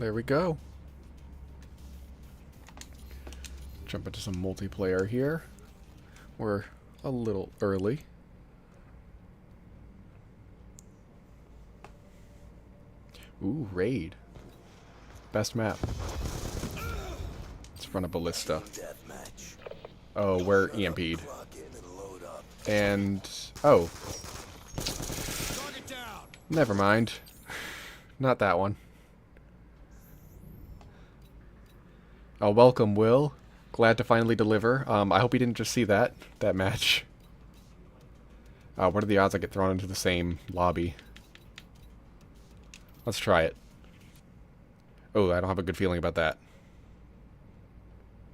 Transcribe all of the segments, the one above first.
There we go. Jump into some multiplayer here. We're a little early. Ooh, raid. Best map. Let's run a ballista. Oh, we're EMP'd. And... oh. Never mind. Not that one. Oh, welcome, Will. Glad to finally deliver. I hope you didn't just see that match. What are the odds I get thrown into the same lobby? Let's try it. Oh, I don't have a good feeling about that.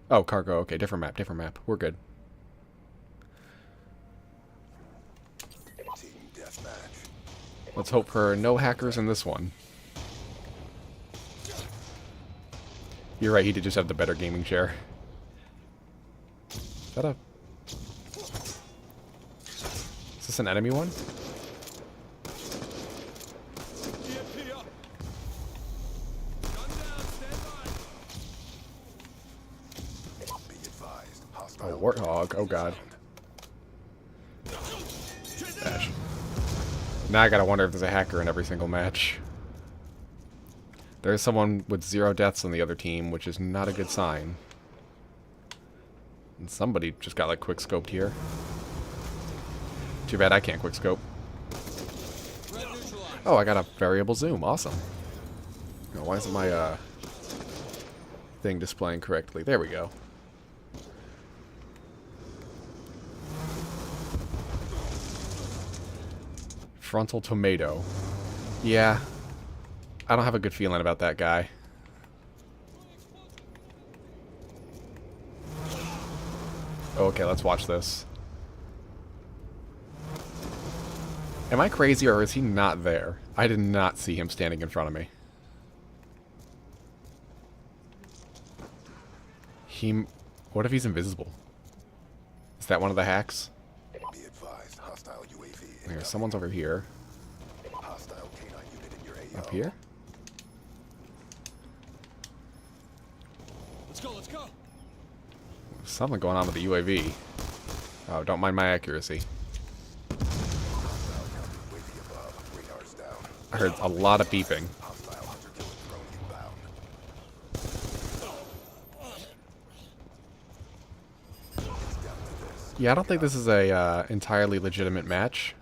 Oh, cargo. Okay, different map, different map. We're good. Let's hope for no hackers in this one. You're right, he did just have the better gaming chair. Is that a... is this an enemy one? Oh, Warthog. Oh, God. Dash. Now I gotta wonder if there's a hacker in every single match. There's someone with 0 deaths on the other team, which is not a good sign. And somebody just got, like, quick-scoped here. Too bad I can't quick-scope. Oh, I got a variable zoom. Awesome. Oh, why isn't my, thing displaying correctly? There we go. Frontal tomato. Yeah. I don't have a good feeling about that guy. Okay, let's watch this. Am I crazy or is he not there? I did not see him standing in front of me. What if he's invisible? Is that one of the hacks? Be advised, hostile UAV. There, someone's over here. Hostile canine unit in your AO. Up here? Let's go, let's go. Something going on with the UAV. Oh, don't mind my accuracy. Hostile counter UAV above. Radars down. I heard a lot of beeping. Hostile hunter-killer drone inbound. It's down to this. Yeah, I don't think this is a entirely legitimate match.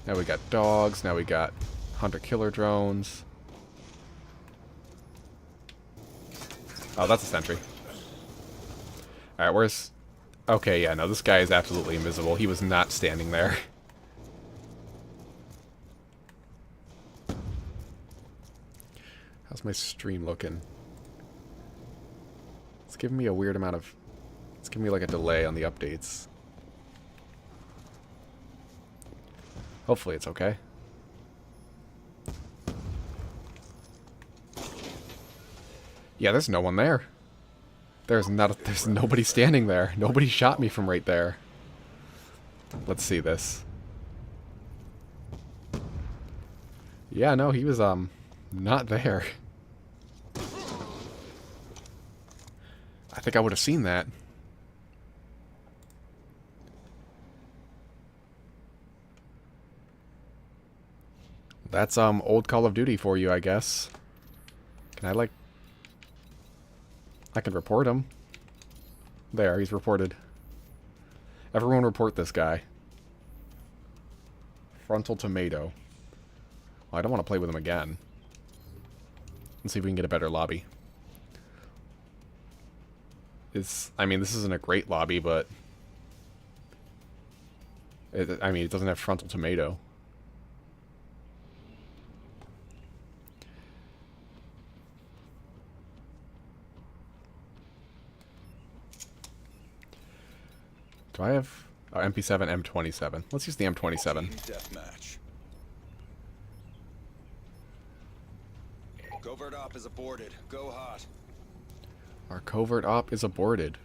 Now we got dogs, now we got hunter-killer drones. Oh, that's a sentry. Alright, where's... okay, yeah, no, this guy is absolutely invisible. He was not standing there. How's my stream looking? It's giving me a weird amount of... it's giving me like a delay on the updates. Hopefully it's okay. Yeah, there's no one there. There's nobody standing there. Nobody shot me from right there. Let's see this. Yeah, no, he was not there. I think I would have seen that. That's old Call of Duty for you, I guess. Can I like... I can report him. There, he's reported. Everyone report this guy. Frontal tomato. Well, I don't want to play with him again. Let's see if we can get a better lobby. I mean, this isn't a great lobby, but... I mean, it doesn't have frontal tomato. Do I have... oh, MP7, M27. Let's use the M27. Deathmatch. Covert op is aborted. Go hot. Our covert op is aborted.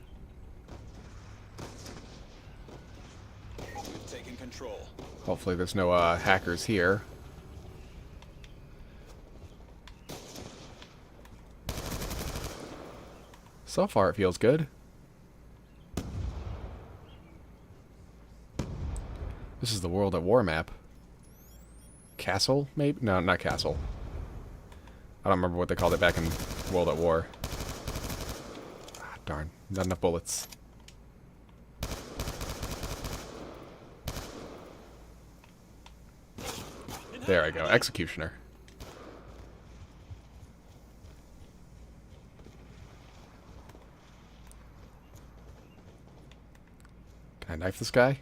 We've taken control. Hopefully there's no hackers here. So far it feels good. This is the World at War map. Castle, maybe? No, not Castle. I don't remember what they called it back in World at War. Ah, darn. Not enough bullets. There I go. Executioner. Can I knife this guy?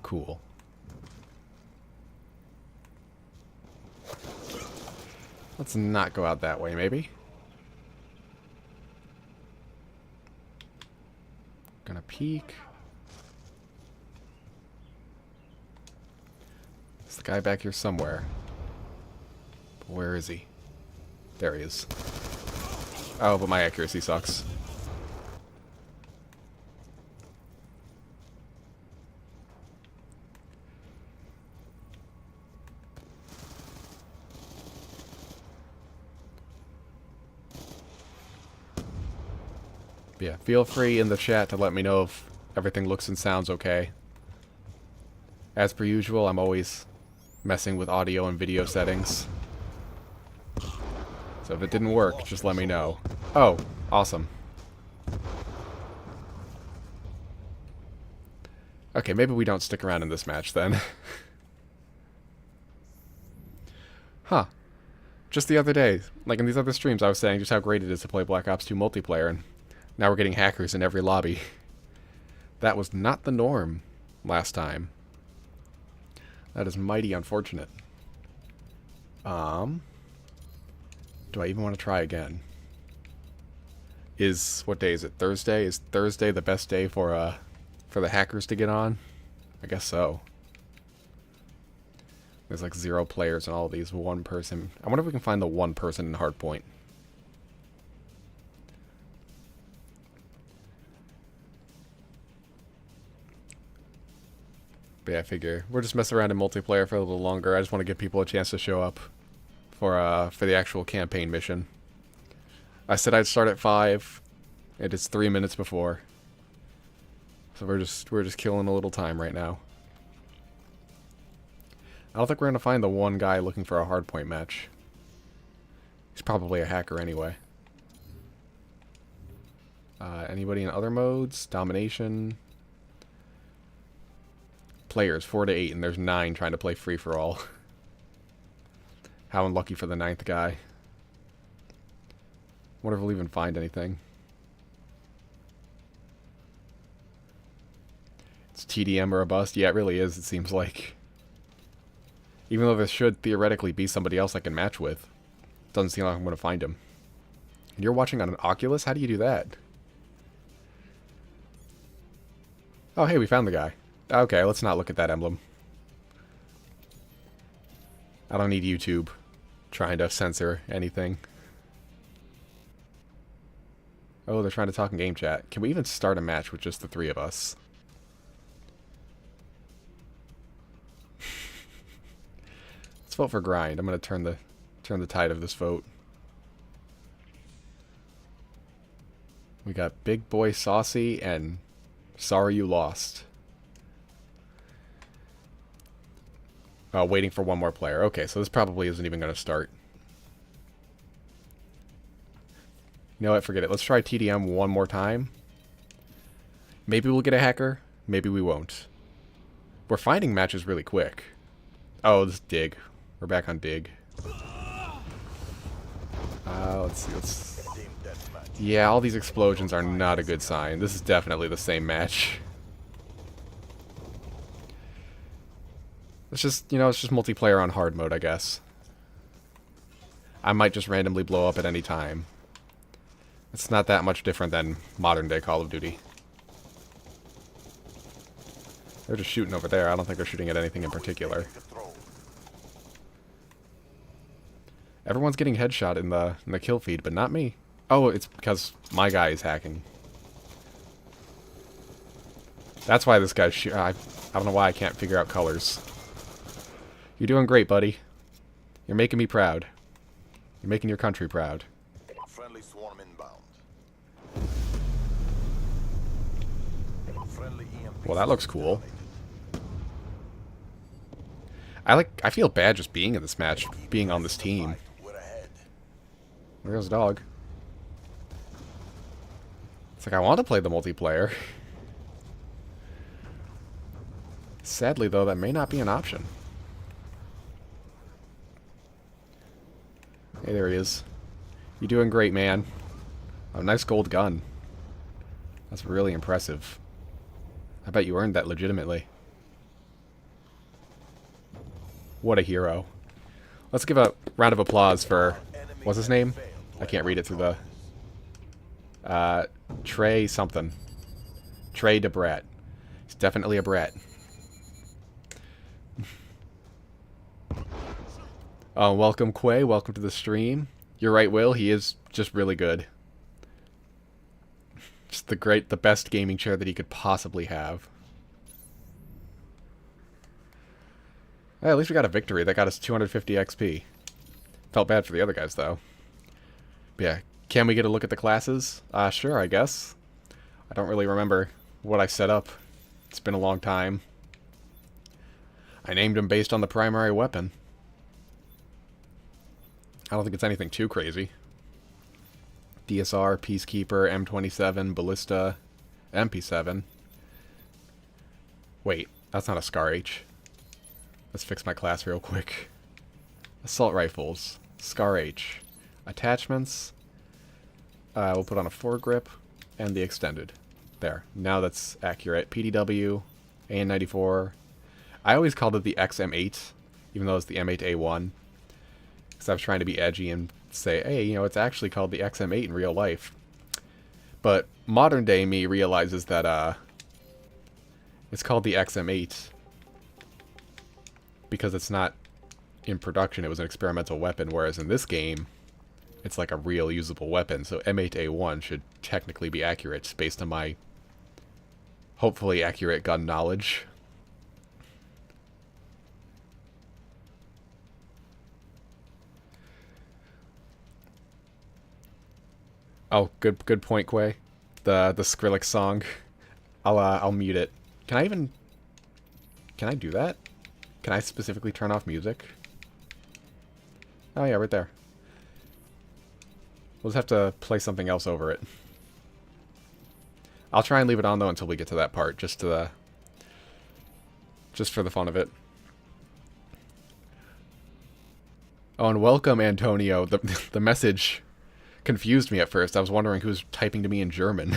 Cool. Let's not go out that way, maybe. Gonna peek. There's the guy back here somewhere. But where is he? There he is. Oh, but my accuracy sucks. Yeah, feel free in the chat to let me know if everything looks and sounds okay. As per usual, I'm always messing with audio and video settings. So if it didn't work, just let me know. Oh, awesome. Okay, maybe we don't stick around in this match then. Huh. Just the other day, like in these other streams, I was saying just how great it is to play Black Ops 2 multiplayer, and now we're getting hackers in every lobby. That was not the norm last time. That is mighty unfortunate. Do I even want to try again? What day is it? Thursday? Is Thursday the best day for the hackers to get on? I guess so. There's like 0 players in all of these. One person. I wonder if we can find the one person in Hardpoint. But yeah, I figure we're just messing around in multiplayer for a little longer. I just want to give people a chance to show up for the actual campaign mission. I said I'd start at 5. It is 3 minutes before. So we're just killing a little time right now. I don't think we're gonna find the one guy looking for a hardpoint match. He's probably a hacker anyway. Anybody in other modes? Domination. Players 4 to 8, and there's 9 trying to play free for all. How unlucky for the 9th guy. Wonder if we'll even find anything. It's TDM or a bust. Yeah, it really is. It seems like. Even though there should theoretically be somebody else I can match with, doesn't seem like I'm going to find him. And you're watching on an Oculus? How do you do that? Oh, hey, we found the guy. Okay, let's not look at that emblem. I don't need YouTube trying to censor anything. Oh, they're trying to talk in game chat. Can we even start a match with just the 3 of us? Let's vote for grind. I'm gonna turn the tide of this vote. We got Big Boy Saucy and Sorry You Lost. Waiting for one more player. Okay, so this probably isn't even going to start. You know what? Forget it. Let's try TDM one more time. Maybe we'll get a hacker. Maybe we won't. We're finding matches really quick. Oh, this is Dig. We're back on Dig. Let's see. Yeah, all these explosions are not a good sign. This is definitely the same match. It's just, it's just multiplayer on hard mode, I guess. I might just randomly blow up at any time. It's not that much different than modern day Call of Duty. They're just shooting over there. I don't think they're shooting at anything in particular. Everyone's getting headshot in the kill feed, but not me. Oh, it's because my guy is hacking. That's why this guy's I don't know why I can't figure out colors. You're doing great, buddy. You're making me proud. You're making your country proud. Friendly swarm inbound. Friendly EMP Well, that looks system cool. detonated. I feel bad just being in this match, being on this team. We're ahead. Where's dog? It's like I want to play the multiplayer. Sadly, though, that may not be an option. Hey, there he is. You doing great, man. Oh, nice gold gun. That's really impressive. I bet you earned that legitimately. What a hero. Let's give a round of applause for... What's his name? I can't read it through the... Trey something. Trey DeBrat. He's definitely a brat. Welcome, Quay. Welcome to the stream. You're right, Will. He is just really good. Just the best gaming chair that he could possibly have. Hey, at least we got a victory. That got us 250 XP. Felt bad for the other guys, though. But yeah, can we get a look at the classes? Sure, I guess. I don't really remember what I set up. It's been a long time. I named them based on the primary weapon. I don't think it's anything too crazy. DSR, Peacekeeper, M27, Ballista, MP7. Wait, that's not a Scar H. Let's fix my class real quick. Assault Rifles, Scar H. Attachments, we'll put on a foregrip, and the extended. There, now that's accurate. PDW, AN94. I always called it the XM8, even though it's the M8A1. Because I was trying to be edgy and say, hey, you know, it's actually called the XM8 in real life. But modern day me realizes that it's called the XM8 because it's not in production. It was an experimental weapon, whereas in this game, it's like a real usable weapon. So M8A1 should technically be accurate based on my hopefully accurate gun knowledge. Oh, good point, Quay. The Skrillex song. I'll mute it. Can I do that? Can I specifically turn off music? Oh yeah, right there. We'll just have to play something else over it. I'll try and leave it on though until we get to that part, just for the fun of it. Oh, and welcome, Antonio. The message confused me at first. I was wondering who's typing to me in German.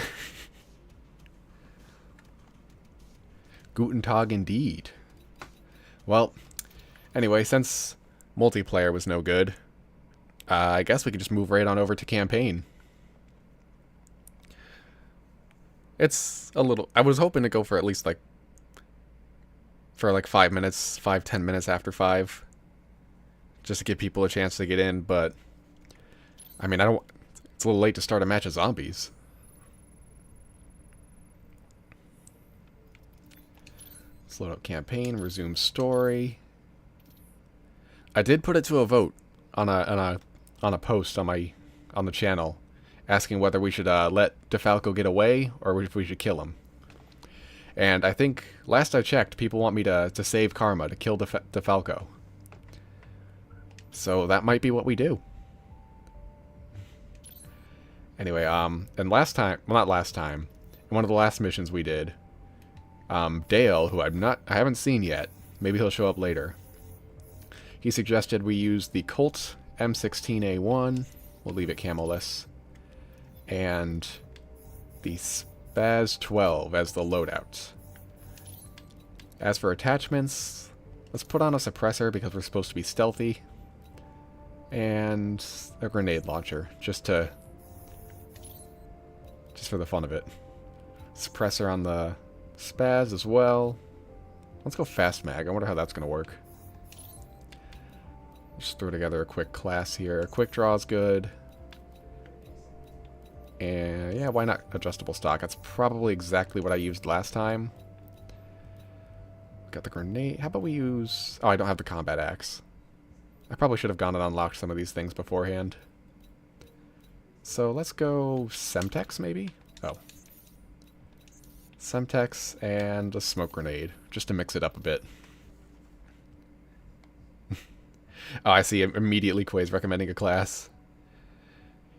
Guten Tag indeed. Well, anyway, since multiplayer was no good, I guess we could just move right on over to campaign. It's a little... I was hoping to go for at least, like... For, like, 5 minutes, 5-10 minutes after 5. Just to give people a chance to get in, but... I mean, I don't... It's a little late to start a match of zombies. Let's load up campaign, resume story. I did put it to a vote on a post on the channel, asking whether we should let DeFalco get away or if we should kill him. And I think last I checked, people want me to save Karma, to kill DeFalco. So that might be what we do. Anyway, and last time, well, not last time, in one of the last missions we did, Dale, who I haven't seen yet, maybe he'll show up later. He suggested we use the Colt M16A1, we'll leave it camo-less, and the Spaz 12 as the loadout. As for attachments, let's put on a suppressor because we're supposed to be stealthy, and a grenade launcher, just for the fun of it. Suppressor on the Spaz as well. Let's go fast mag. I wonder how that's going to work. Just throw together a quick class here. Quick draw is good. And yeah, why not adjustable stock? That's probably exactly what I used last time. Got the grenade. How about we use... Oh, I don't have the combat axe. I probably should have gone and unlocked some of these things beforehand. So let's go Semtex, maybe? Oh. Semtex and a smoke grenade, just to mix it up a bit. Oh, I see. Immediately Quay's recommending a class.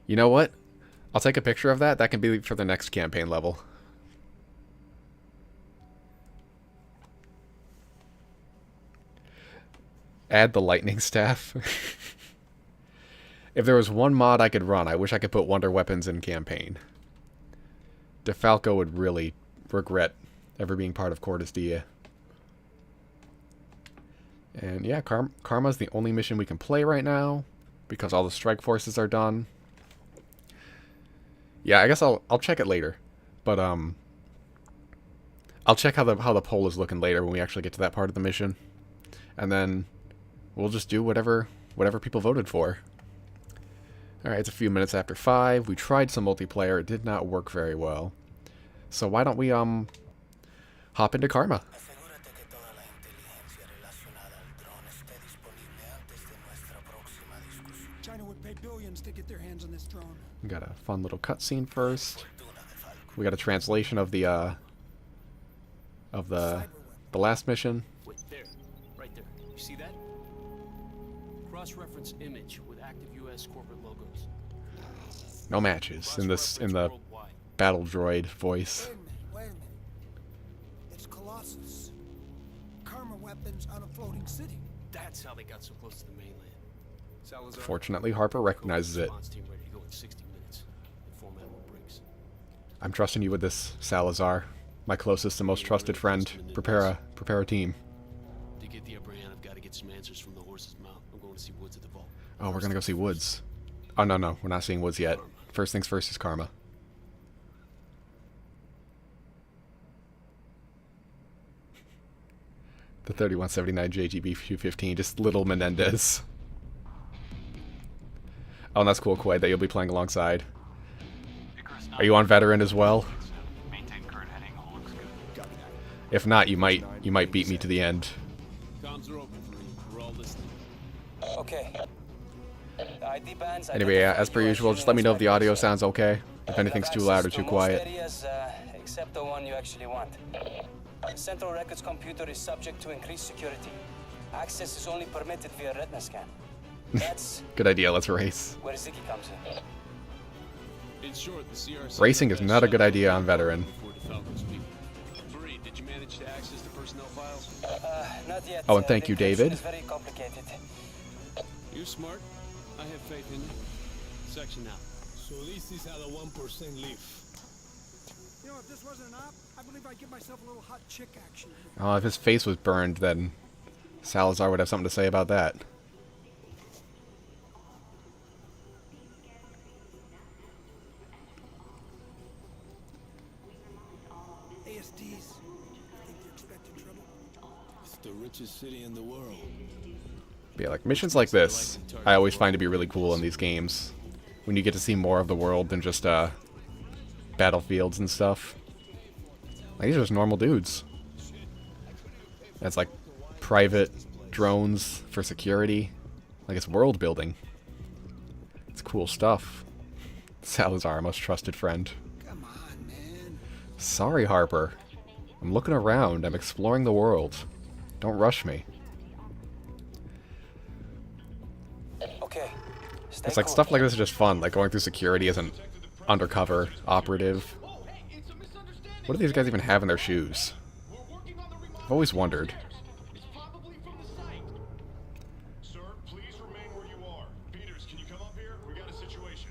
You know what? I'll take a picture of that. That can be for the next campaign level. Add the lightning staff. If there was one mod I could run, I wish I could put wonder weapons in campaign. DeFalco would really regret ever being part of Cordis Dia. And yeah, Karma's the only mission we can play right now because all the strike forces are done. Yeah, I guess I'll check it later, but I'll check how the poll is looking later when we actually get to that part of the mission, and then we'll just do whatever people voted for. All right, it's a few minutes after 5. We tried some multiplayer; it did not work very well. So why don't we hop into Karma? China would pay billions to get their hands on this drone. We got a fun little cutscene first. We got a translation of the last mission. Wait, there. Right there. You see that? Cross-reference image with active U.S. corporate logos. No matches in the Worldwide. battle droid voice. Wait a minute. It's Colossus. Karma weapons on a floating city. That's how they got so close to the mainland. Salazar. Fortunately, Harper recognizes it. Response team ready to go in 60 minutes. Inform Admiral Briggs. I'm trusting you with this, Salazar. My closest and most trusted friend. Prepare a team. To get the upper hand, I've got to get some answers from the horse's mouth. I'm going to see Woods at the vault. Oh, we're gonna go see Woods. Oh, no, we're not seeing Woods yet. First things first is Karma. The 3179 JGB 215, just little Menendez. Oh, and that's cool, Quay, that you'll be playing alongside. Are you on veteran as well? If not, you might beat me to the end. Comms are open for you. We're all listening. Okay. ID bands Anyway, yeah, as per usual, just let me know if the audio sounds okay. If anything's too loud or too quiet. Areas, except the one you actually want. Central Records computer is subject to increased security. Access is only permitted via retina scan. That's Good idea, let's race. where Ziggy comes in. In short, the CRC Racing is not a good idea on veteran. Before DeFalco's people. Bree, did you manage to access the personnel files? Not yet. Oh, and thank the you, encryption David. is very complicated. You're smart. I have faith in you. Section out. So this is how the 1% live. You know, if this wasn't an op, I believe I'd give myself a little hot chick action. Oh, if his face was burned, then Salazar would have something to say about that. ASDs. Think they're expecting trouble? It's the richest city in the world. But yeah, like missions like this, I always find to be really cool in these games. When you get to see more of the world than just battlefields and stuff. Like, these are just normal dudes. That's like private drones for security. Like, it's world building. It's cool stuff. Salazar, most trusted friend. Come on, man. Sorry, Harper. I'm looking around. I'm exploring the world. Don't rush me. Okay. Stay It's like cool. stuff like this is just fun. Like going through security as an undercover operative. What do these guys even have in their shoes? I've always wondered. Sir, please remain where you are. Peters, can you come up here? We got a situation.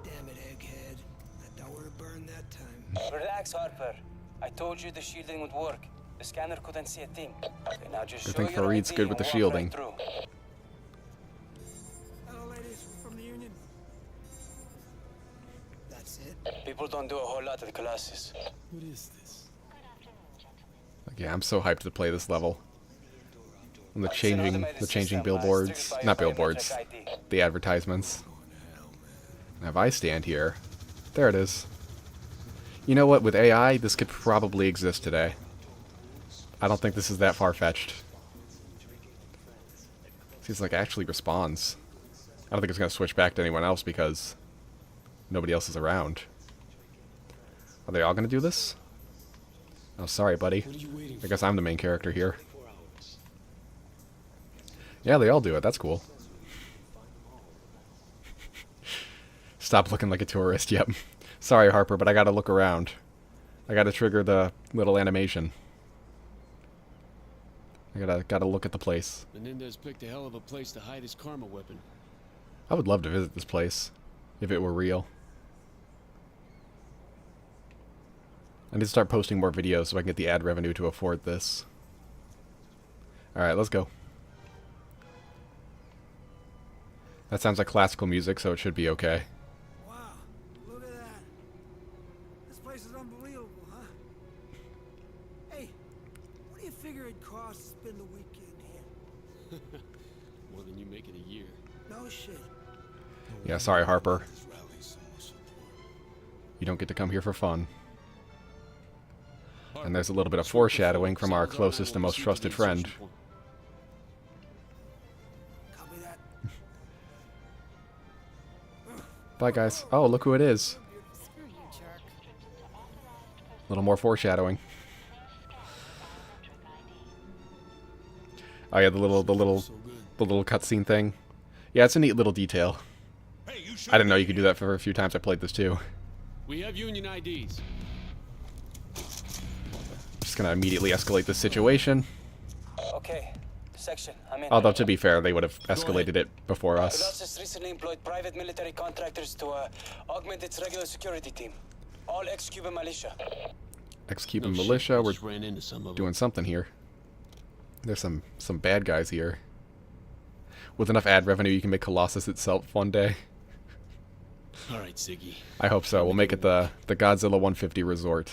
Damn it, egghead. I thought we were burned that time. Relax, Harper. I told you the shielding would work. The scanner couldn't see a thing. Okay, now just Good show thing your Fareed's ID good with the and walk shielding. right through. Hello, ladies from the Union. That's it. People don't do a whole lot at Colossus. What is this? Like, yeah, I'm so hyped to play this level. And the changing System, billboards, triggered by not biometric billboards, ID. the advertisements. Now if I stand here, there it is. You know what? With AI, this could probably exist today. I don't think this is that far-fetched. Seems like it actually responds. I don't think it's going to switch back to anyone else because nobody else is around. Are they all going to do this? Oh, sorry, buddy. What are you waiting I guess I'm the main character here. Yeah, they all do it. That's cool. Stop looking like a tourist. Yep. Sorry, Harper, but I gotta look around. I gotta trigger the little animation. I gotta look at the place. Menendez picked a hell of a place to hide his karma weapon. I would love to visit this place, if it were real. I need to start posting more videos so I can get the ad revenue to afford this. Alright, let's go. That sounds like classical music, so it should be okay. Wow, look at that. This place is unbelievable, huh? Hey, what do you figure it costs to spend the weekend here? More than you make in a year. No shit. Yeah, sorry, Harper. This rally's so much support. You don't get to come here for fun. Harper, And there's a little bit of let's work foreshadowing before from our Salazar closest and will most proceed to trusted the friend. insertion point. Copy that. Bye, guys. Oh, look who it is. Screw you, jerk. A little more foreshadowing. Oh yeah, the little So good. cutscene thing. Yeah, it's a neat little detail. Hey, you should I didn't know you could do that for a few times I played this too. We have union IDs. Just gonna immediately escalate this situation. Okay, section, I'm in. Although to be fair, they would have escalated it before us. Colossus recently employed private military contractors to augment its regular security team. All ex-Cuban militia. Ex-Cuban No shit, militia, I we're just ran into some of them. doing something here. There's some bad guys here. With enough ad revenue, you can make Colossus itself one day. All right, Ziggy. I hope so. We'll make it the Godzilla 150 resort.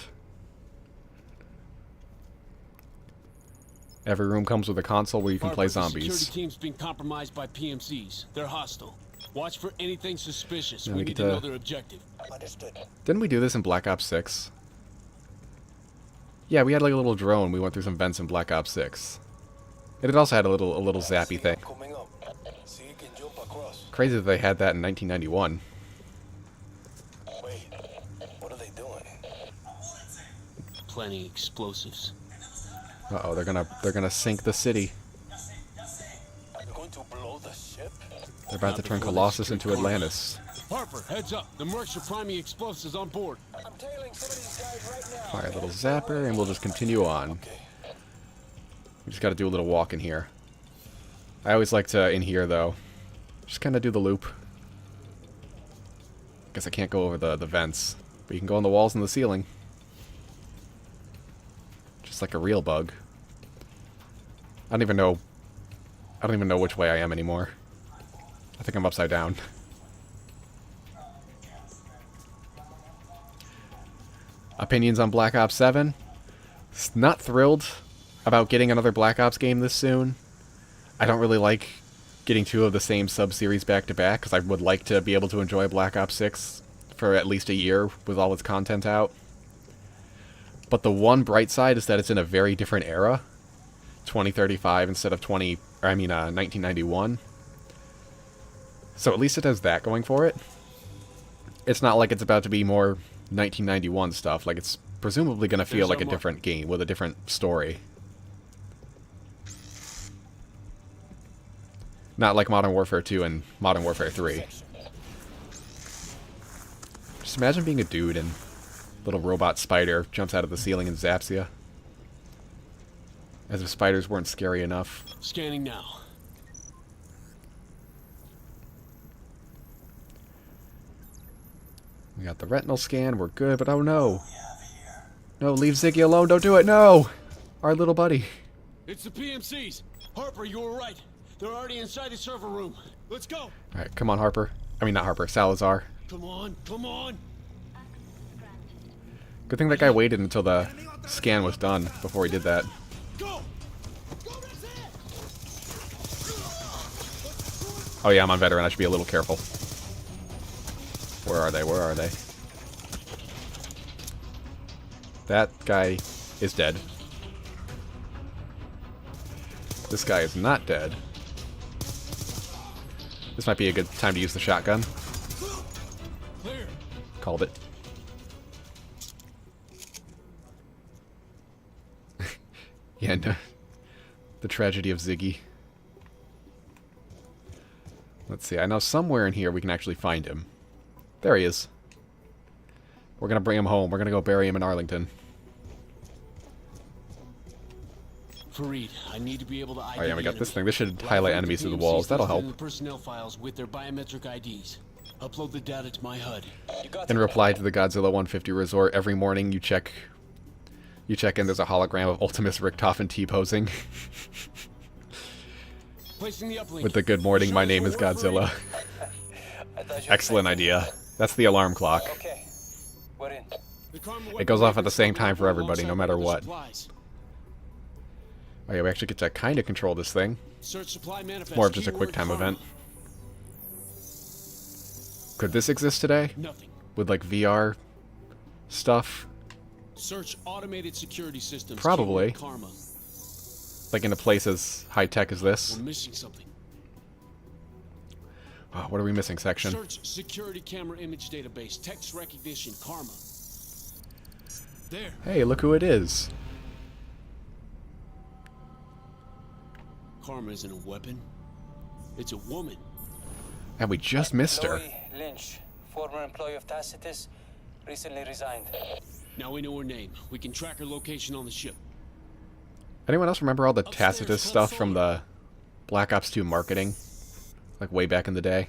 Every room comes with a console where you can play Harper, the zombies. security team's been compromised by PMCs. They're hostile. Watch for anything suspicious. Now We we need get to to- know their objective. Understood. Didn't we do this in Black Ops 6? Yeah, we had like a little drone. We went through some vents in Black Ops 6. It also had a little zappy thing. Coming up. See you can jump across. Crazy that they had that in 1991. Wait, what are they doing? Planning explosives. Uh-oh, they're gonna sink the city. You're going to blow the ship? They're about to turn before they Colossus street into corner. Atlantis. Harper, heads up. The mercs are priming explosives on board. I'm tailing some of these guys right now. Fire a little zapper, and we'll just continue on. We just gotta do a little walk in here. I always like to, in here though, just kind of do the loop. Guess I can't go over the vents, but you can go on the walls and the ceiling. Just like a real bug. I don't even know which way I am anymore. I think I'm upside down. Opinions on Black Ops 7? Not thrilled about getting another Black Ops game this soon. I don't really like getting two of the same sub-series back-to-back, because I would like to be able to enjoy Black Ops 6 for at least a year with all its content out. But the one bright side is that it's in a very different era. 2035 instead of 1991. So at least it has that going for it. It's not like it's about to be more 1991 stuff. Like, it's presumably going to feel There's like a our mark. different game with a different story. Not like Modern Warfare 2 and Modern Warfare 3. Just imagine being a dude and little robot spider jumps out of the ceiling and zaps you. As if spiders weren't scary enough. Scanning now. We got the retinal scan, we're good, but oh no. No, leave Ziggy alone, don't do it, no! Our little buddy. It's the PMCs. Harper, you were right. They're already inside the server room. Let's go. Alright, come on, Harper. I mean, not Harper, Salazar. Come on, come on. Good thing that guy waited until the scan was done before he did that. Go. Oh yeah, I'm on veteran, I should be a little careful. Where are they? Where are they? That guy is dead. This guy is not dead. This might be a good time to use the shotgun. Clear. Called it. Yeah, no. The tragedy of Ziggy. Let's see, I know somewhere in here we can actually find him. There he is. We're gonna bring him home. We're gonna go bury him in Arlington. Fareed, I need to be able to ID Oh yeah, we the got this enemy. thing. This should Live highlight feed enemies the to the PMCs walls. That'll listed in help. the personnel files with their biometric IDs. Upload the data to my HUD. You got In it. reply to the Godzilla 150 resort, every morning you check in, there's a hologram of Ultimus Richtofen T-posing. Placing the uplink. With the good morning, my name is Show us where Godzilla. I thought you were Excellent thinking- idea. That's the alarm clock. Okay, we're in. The Karma It goes off at the weapons same are time for everybody, alongside no matter other what. supplies. Oh yeah, we actually get to kind of control this thing. Search supply manifest. More of just a keyword quick time Karma. event. Could this exist today? Nothing. With like VR stuff? Search automated security systems. Probably. keyword Karma. Like in a place as high-tech as this? We're missing something. Oh, what are we missing, section? Search security camera image database. Text recognition. Karma. There. Hey, look who it is. Karma isn't a weapon. It's a woman. And we just missed her. Chloe Lynch, former employee of Tacitus, recently resigned. Now we know her name. We can track her location on the ship. Anyone else remember all the Upstairs, Tacitus stuff from the Black Ops 2 marketing? Like way back in the day?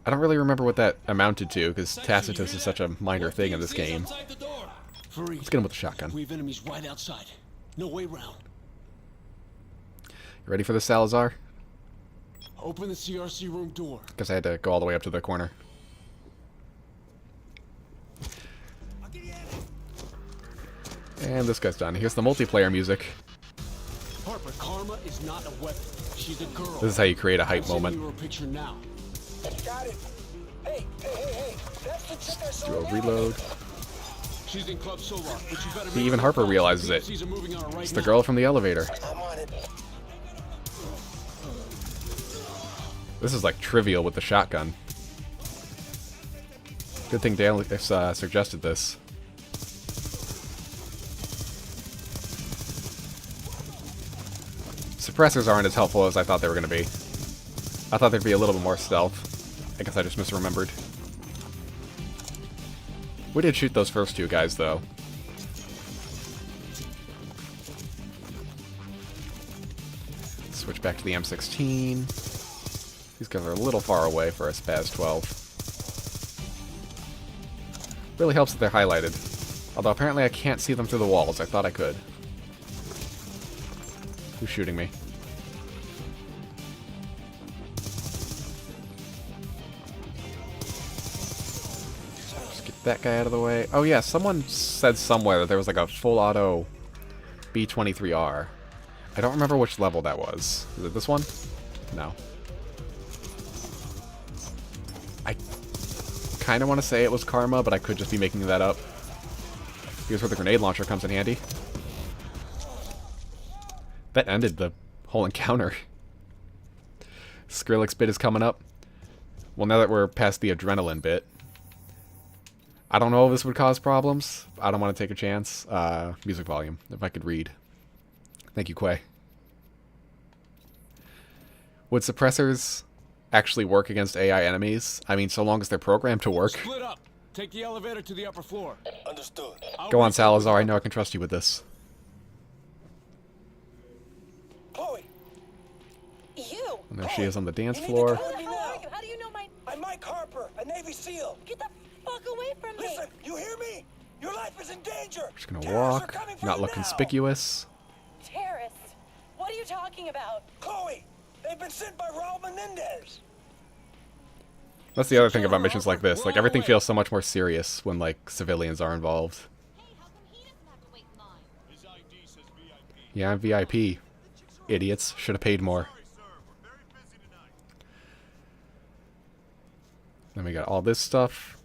I don't really remember what that amounted to, because Tacitus is such a minor thing in this game. Fareed, Let's get him with the shotgun. we have enemies right outside. No way round. You ready for this, Salazar? Open the CRC room door. Guess I had to go all the way up to the corner. And this guy's done. Here's the multiplayer music. Harper, Karma is not a weapon. She's a girl. This is how you create a hype I'm sending moment. you her picture now. Got it. Hey. That's the chick I saw. Do a in the reload. elevator. She's in Club Solar, but you better See, make even her Harper fast. realizes it. PMCs are moving on her right It's the now. girl from the elevator. I'm on it. This is like trivial with the shotgun. Good thing Dale suggested this. Suppressors aren't as helpful as I thought they were going to be. I thought there'd be a little bit more stealth. I guess I just misremembered. We did shoot those first two guys, though. Switch back to the M16. These guys are a little far away for a Spaz 12. Really helps that they're highlighted. Although apparently I can't see them through the walls. I thought I could. Who's shooting me? Just get that guy out of the way. Oh yeah, someone said somewhere that there was like a full auto B-23R. I don't remember which level that was. Is it this one? No. I kind of want to say it was Karma, but I could just be making that up. Here's where the grenade launcher comes in handy. That ended the whole encounter. Skrillex bit is coming up. Well, now that we're past the adrenaline bit, I don't know if this would cause problems. I don't want to take a chance. Music volume, if I could read. Thank you, Quay. Would suppressors actually work against AI enemies? I mean, so long as they're programmed to work. Split up. Take the elevator to the upper floor. Understood. I'll Go on, wait. Salazar. I know I can trust you with this. Chloe, You! And there she is on the dance you need to floor. tell Who the me hell now. are you? How do you know my... I'm Mike Harper, a Navy SEAL. Get the fuck away from me! Listen, you hear me? Your life is in danger. Just gonna Terrorists are walk, coming for not you look now. conspicuous. Terrorist! What are you talking about? Chloe, they've been sent by Raul Menendez. That's the other thing about missions like this. Like, everything feels so much more serious when, like, civilians are involved. Yeah, I'm VIP. Idiots. Should have paid more. Then we got all this stuff.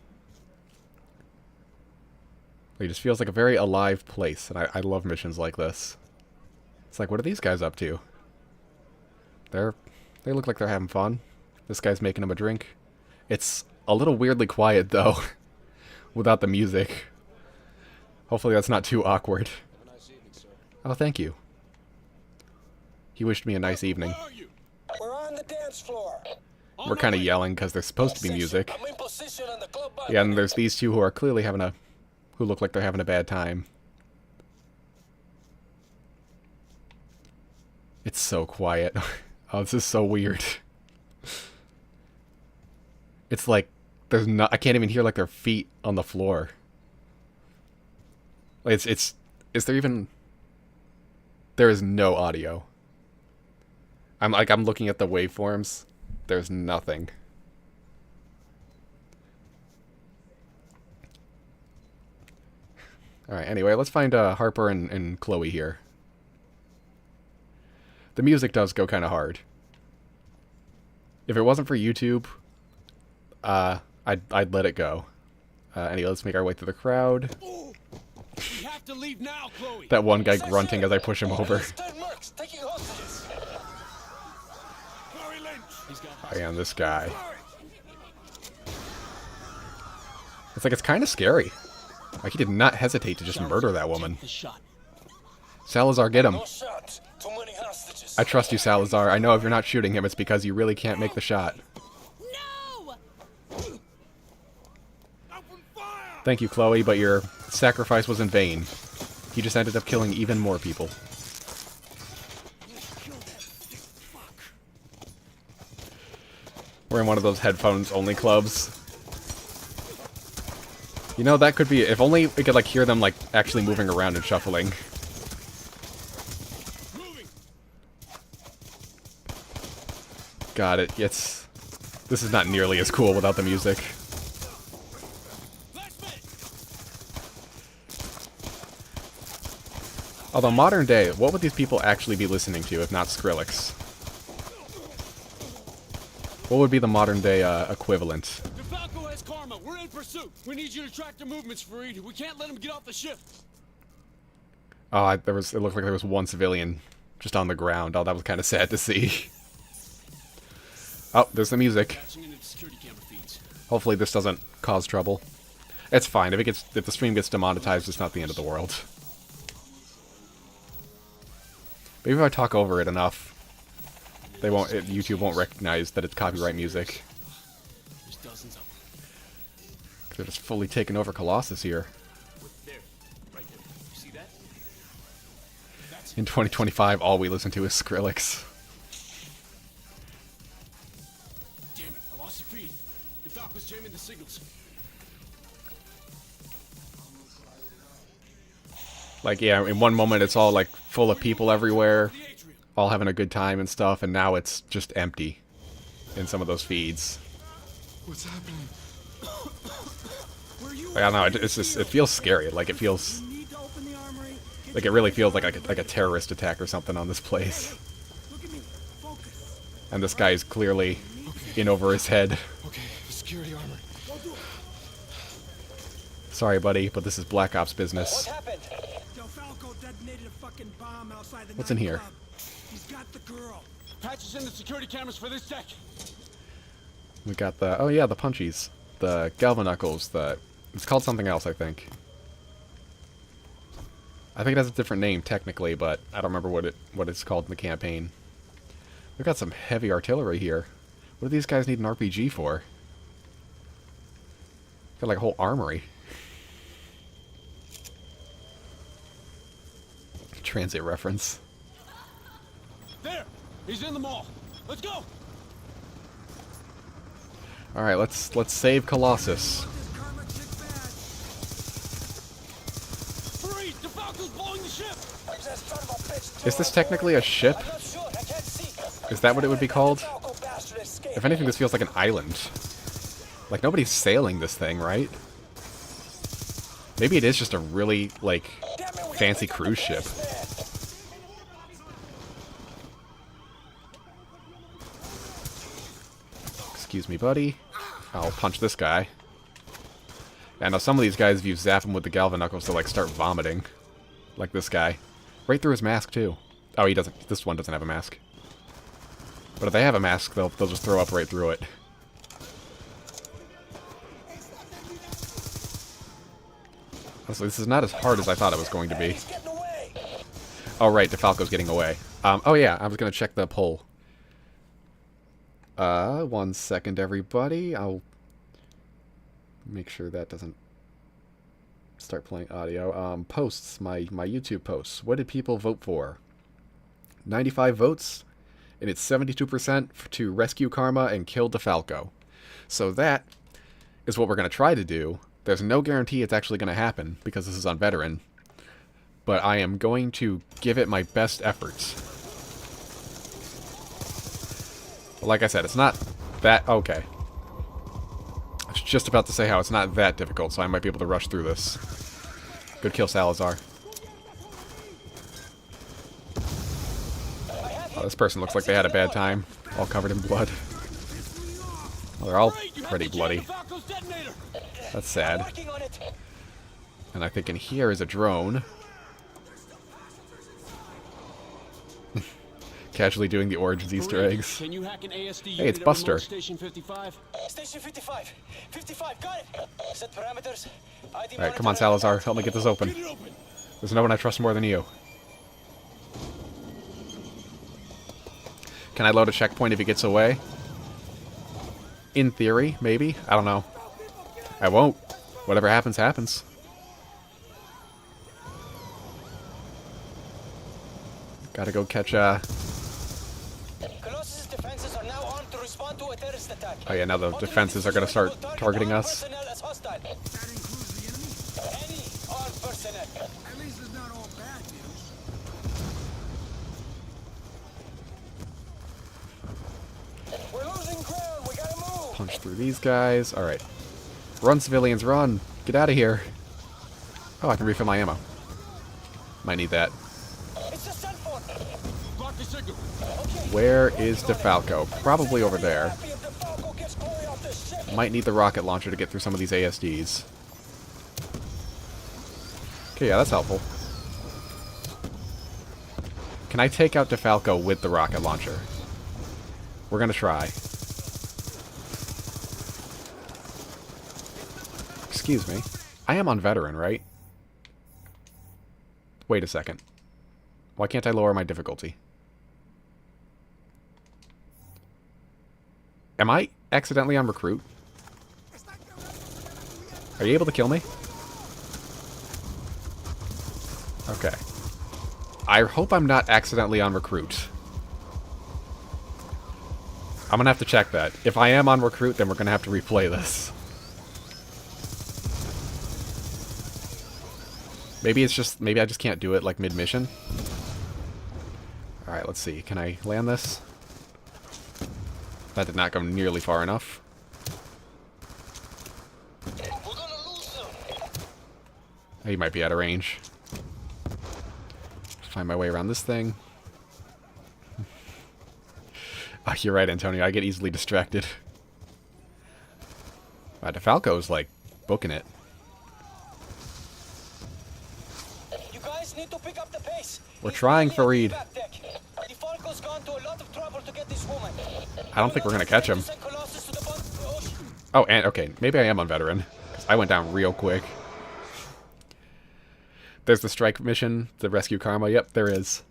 It just feels like a very alive place, and I love missions like this. It's like, what are these guys up to? They're They look like they're having fun. This guy's making them a drink. It's a little weirdly quiet, though, without the music. Hopefully that's not too awkward. Oh, thank you. He wished me a nice evening. Where are you? We're on the dance floor. We're kind of yelling because there's supposed to be music. I'm in position on the club bar. Yeah, and there's these two who are clearly who look like they're having a bad time. It's so quiet. Oh, this is so weird. It's like I can't even hear like their feet on the floor. Is there even? There is no audio. I'm looking at the waveforms. There's nothing. Alright, anyway, let's find Harper and Chloe here. The music does go kind of hard. If it wasn't for YouTube, I'd let it go. Anyway, let's make our way through the crowd. We have to leave now, Chloe. That one guy grunting as I push him over. Ten mercs taking hostages. Barry Lynch. He's got I am this guy. It's like, it's kind of scary. Like, he did not hesitate to just murder that woman. the shot. Salazar, get him. No shot. Too many hostages. I trust you, Salazar. I know if you're not shooting him, it's because you really can't make the shot. No! Open fire! Thank you, Chloe, but your sacrifice was in vain. He just ended up killing even more people. We're in one of those headphones-only clubs. You know, that could be... If only we could, like, hear them, like, actually moving around and shuffling. Moving. Got it. This is not nearly as cool without the music. Last minute. Although, modern day, what would these people actually be listening to if not Skrillex? What would be the modern day equivalent? DeFalco has Karma. We're in pursuit. We need you to track their movements, Fareed. We can't let him get off the ship. Oh, it looked like there was one civilian just on the ground. Oh, that was kind of sad to see. Oh, there's the music. Patching into the security camera feeds. Hopefully this doesn't cause trouble. It's fine. If the stream gets demonetized, it's not the end of the world. Maybe if I talk over it enough, YouTube won't recognize that it's copyright music. There's dozens of them. They're just fully taking over Colossus here. There. Right there. You see that? That's In 2025, all we listen to is Skrillex. Damn it. I lost the feed. DeFalco's jamming the signals. Like, yeah, in one moment it's all, like, full of people everywhere, The atrium. all having a good time and stuff, and now it's just empty in some of those feeds. What's happening? Where you Like, I don't know, it feels scary. Like, it feels... You need to open the armory. Get Like, it really feels like a terrorist attack or something on this place. Look at me. Focus. And this guy is clearly in over his head. Okay, the security armor. Go do it. Sorry, buddy, but this is Black Ops business. What happened? DeFalco detonated a fucking bomb outside the What's in here? nightclub. He's got the girl. Patches in the security cameras for this deck. We got the... Oh, yeah, the punchies. The Galvanuckles. It's called something else, I think. I think it has a different name, technically, but I don't remember what it's called in the campaign. We've got some heavy artillery here. What do these guys need an RPG for? Got like a whole armory. Transit reference. There. He's in the mall. Let's go. All right, let's save Colossus. This karma chick bad. Freeze! DeFalco's blowing the ship. That son of a bitch Is this technically a ship? I'm not sure. I can't see. Is that what it would be called? Falco bastard escaped. If anything, this feels like an island. Like, nobody's sailing this thing, right? Maybe it is just a really, like, Damn it, we gotta fancy pick up cruise the ship. pace, man. Excuse me, buddy. I'll punch this guy. Yeah, now some of these guys, if you zap them with the Galvanuckles, they'll, like, start vomiting. Like this guy. Right through his mask, too. Oh, he doesn't. This one doesn't have a mask. But if they have a mask, they'll just throw up right through it. Honestly, this is not as hard as I thought it was going to be. He's getting away. Oh, right, DeFalco's getting away. Oh, yeah, I was going to check the poll. 1 second, everybody. I'll make sure that doesn't start playing audio. Posts, my YouTube posts. What did people vote for? 95 votes, and it's 72% to rescue Karma and kill DeFalco. So that is what we're going to try to do. There's no guarantee it's actually going to happen, because this is on Veteran. But I am going to give it my best efforts. Like I said, it's not that... Okay. I was just about to say how it's not that difficult, so I might be able to rush through this. Good kill, Salazar. Oh, this person looks like they had a bad time. All covered in blood. Well, they're all pretty bloody. That's sad. Working on it. And I think in here is a drone. Casually doing the Origins Easter eggs. Can you hack an ASD Hey, it's Buster. Station 55? Station 55. 55, got it. Set parameters. ID Alright, come on, Salazar. Help me get this open. There's no one I trust more than you. Can I load a checkpoint if he gets away? In theory, maybe. I don't know. I won't. Whatever happens, happens. Gotta go catch, Colossus' defenses are now armed to respond to a terrorist attack. Oh yeah, now the defenses are gonna start targeting us. Personnel as hostile. That includes the enemy? Any armed personnel. At least it's not all bad news. We're losing ground. We gotta move. Punch through these guys. Alright. Run, civilians, run! Get out of here! Oh, I can refill my ammo. Might need that. It's a cell phone. Block the signal. Where is DeFalco? Probably over there. Happy if DeFalco gets Chloe off this ship. Might need the rocket launcher to get through some of these ASDs. Okay, yeah, that's helpful. Can I take out DeFalco with the rocket launcher? We're gonna try. Excuse me. I am on Veteran, right? Wait a second. Why can't I lower my difficulty? Am I accidentally on Recruit? Are you able to kill me? Okay. I hope I'm not accidentally on Recruit. I'm gonna have to check that. If I am on Recruit, then we're gonna have to replay this. Maybe it's just... Maybe I just can't do it, like, mid-mission. Alright, let's see. Can I land this? That did not go nearly far enough. We're gonna lose them. He might be out of range. Find my way around this thing. Oh, you're right, Antonio. I get easily distracted. Wow, DeFalco's, like, booking it. You guys need to pick up the pace. We're trying, Fareed. DeFalco's gone to a lot of trouble to get this woman. I don't think we're gonna catch him. Send Colossus to the ocean. Oh, and okay, maybe I am on Veteran. 'Cause I went down real quick. There's the strike mission, the rescue Karma. Yep, there is.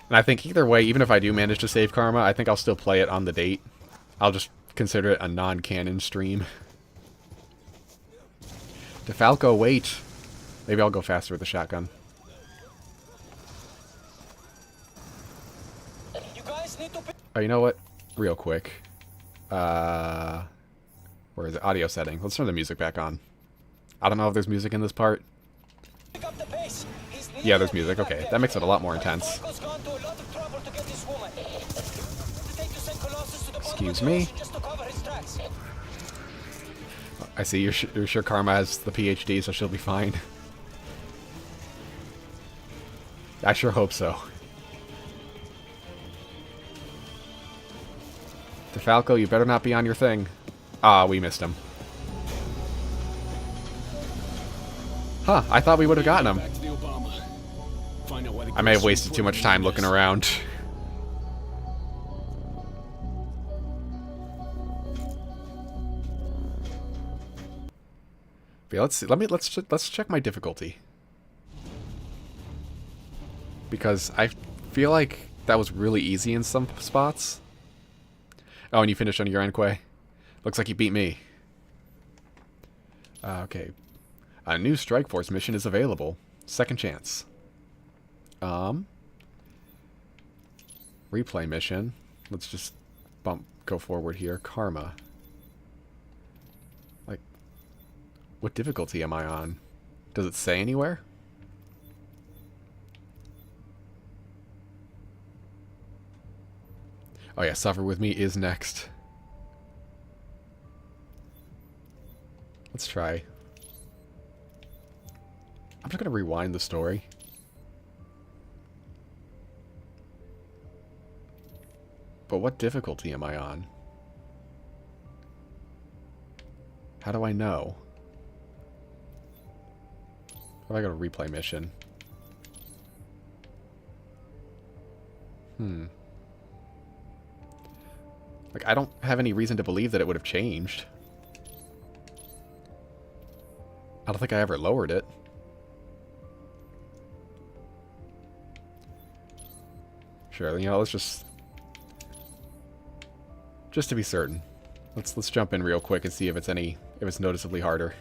And I think either way, even if I do manage to save Karma, I think I'll still play it on the date. I'll just consider it a non-canon stream. DeFalco, wait. Maybe I'll go faster with the shotgun. You guys need to Oh, you know what? Real quick. Where is it? Audio setting. Let's turn the music back on. I don't know if there's music in this part. pick up the pace. He's Yeah, there's music. Okay, that makes it a lot more intense. DeFalco's gone to a lot of trouble to get this woman. Take to send Colossus to the bottom Excuse of the me? ocean just to cover his tracks. I see you're sure Karma has the PhD, so she'll be fine. I sure hope so. DeFalco, you better not be on your thing. Ah, we missed him. Huh, I thought we would have gotten him. Back to the Obama. Find out why the I may have girls wasted too much time looking around. But yeah, let's see. Let's check my difficulty. Because I feel like that was really easy in some spots. Oh, and you finished on your end, Quay? Looks like you beat me. Okay. A new Strike Force mission is available. Second chance. Replay mission. Let's just go forward here. Karma. Like, what difficulty am I on? Does it say anywhere? Oh yeah, Suffer With Me is next. Let's try. I'm just gonna rewind the story. But what difficulty am I on? How do I know? What if I go to replay mission? Like, I don't have any reason to believe that it would have changed. I don't think I ever lowered it. Sure, you know, let's just to be certain. Let's jump in real quick and see if it's noticeably harder.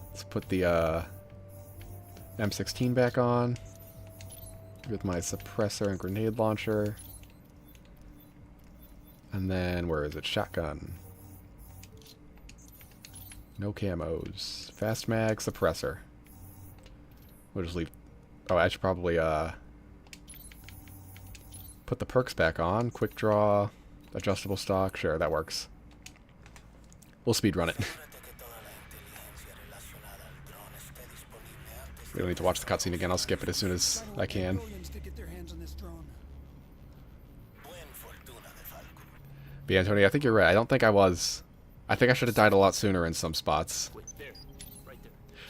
Let's put the M16 back on with my suppressor and grenade launcher. And then, where is it? Shotgun. No camos. Fast mag, suppressor. We'll just leave... Oh, I should probably, put the perks back on. Quick draw, adjustable stock. Sure, that works. We'll speedrun it. We don't need to watch the cutscene again. I'll skip it as soon as I can. To get their hands on this drone. But yeah, Tony, I think you're right. I don't think I was... I think I should have died a lot sooner in some spots.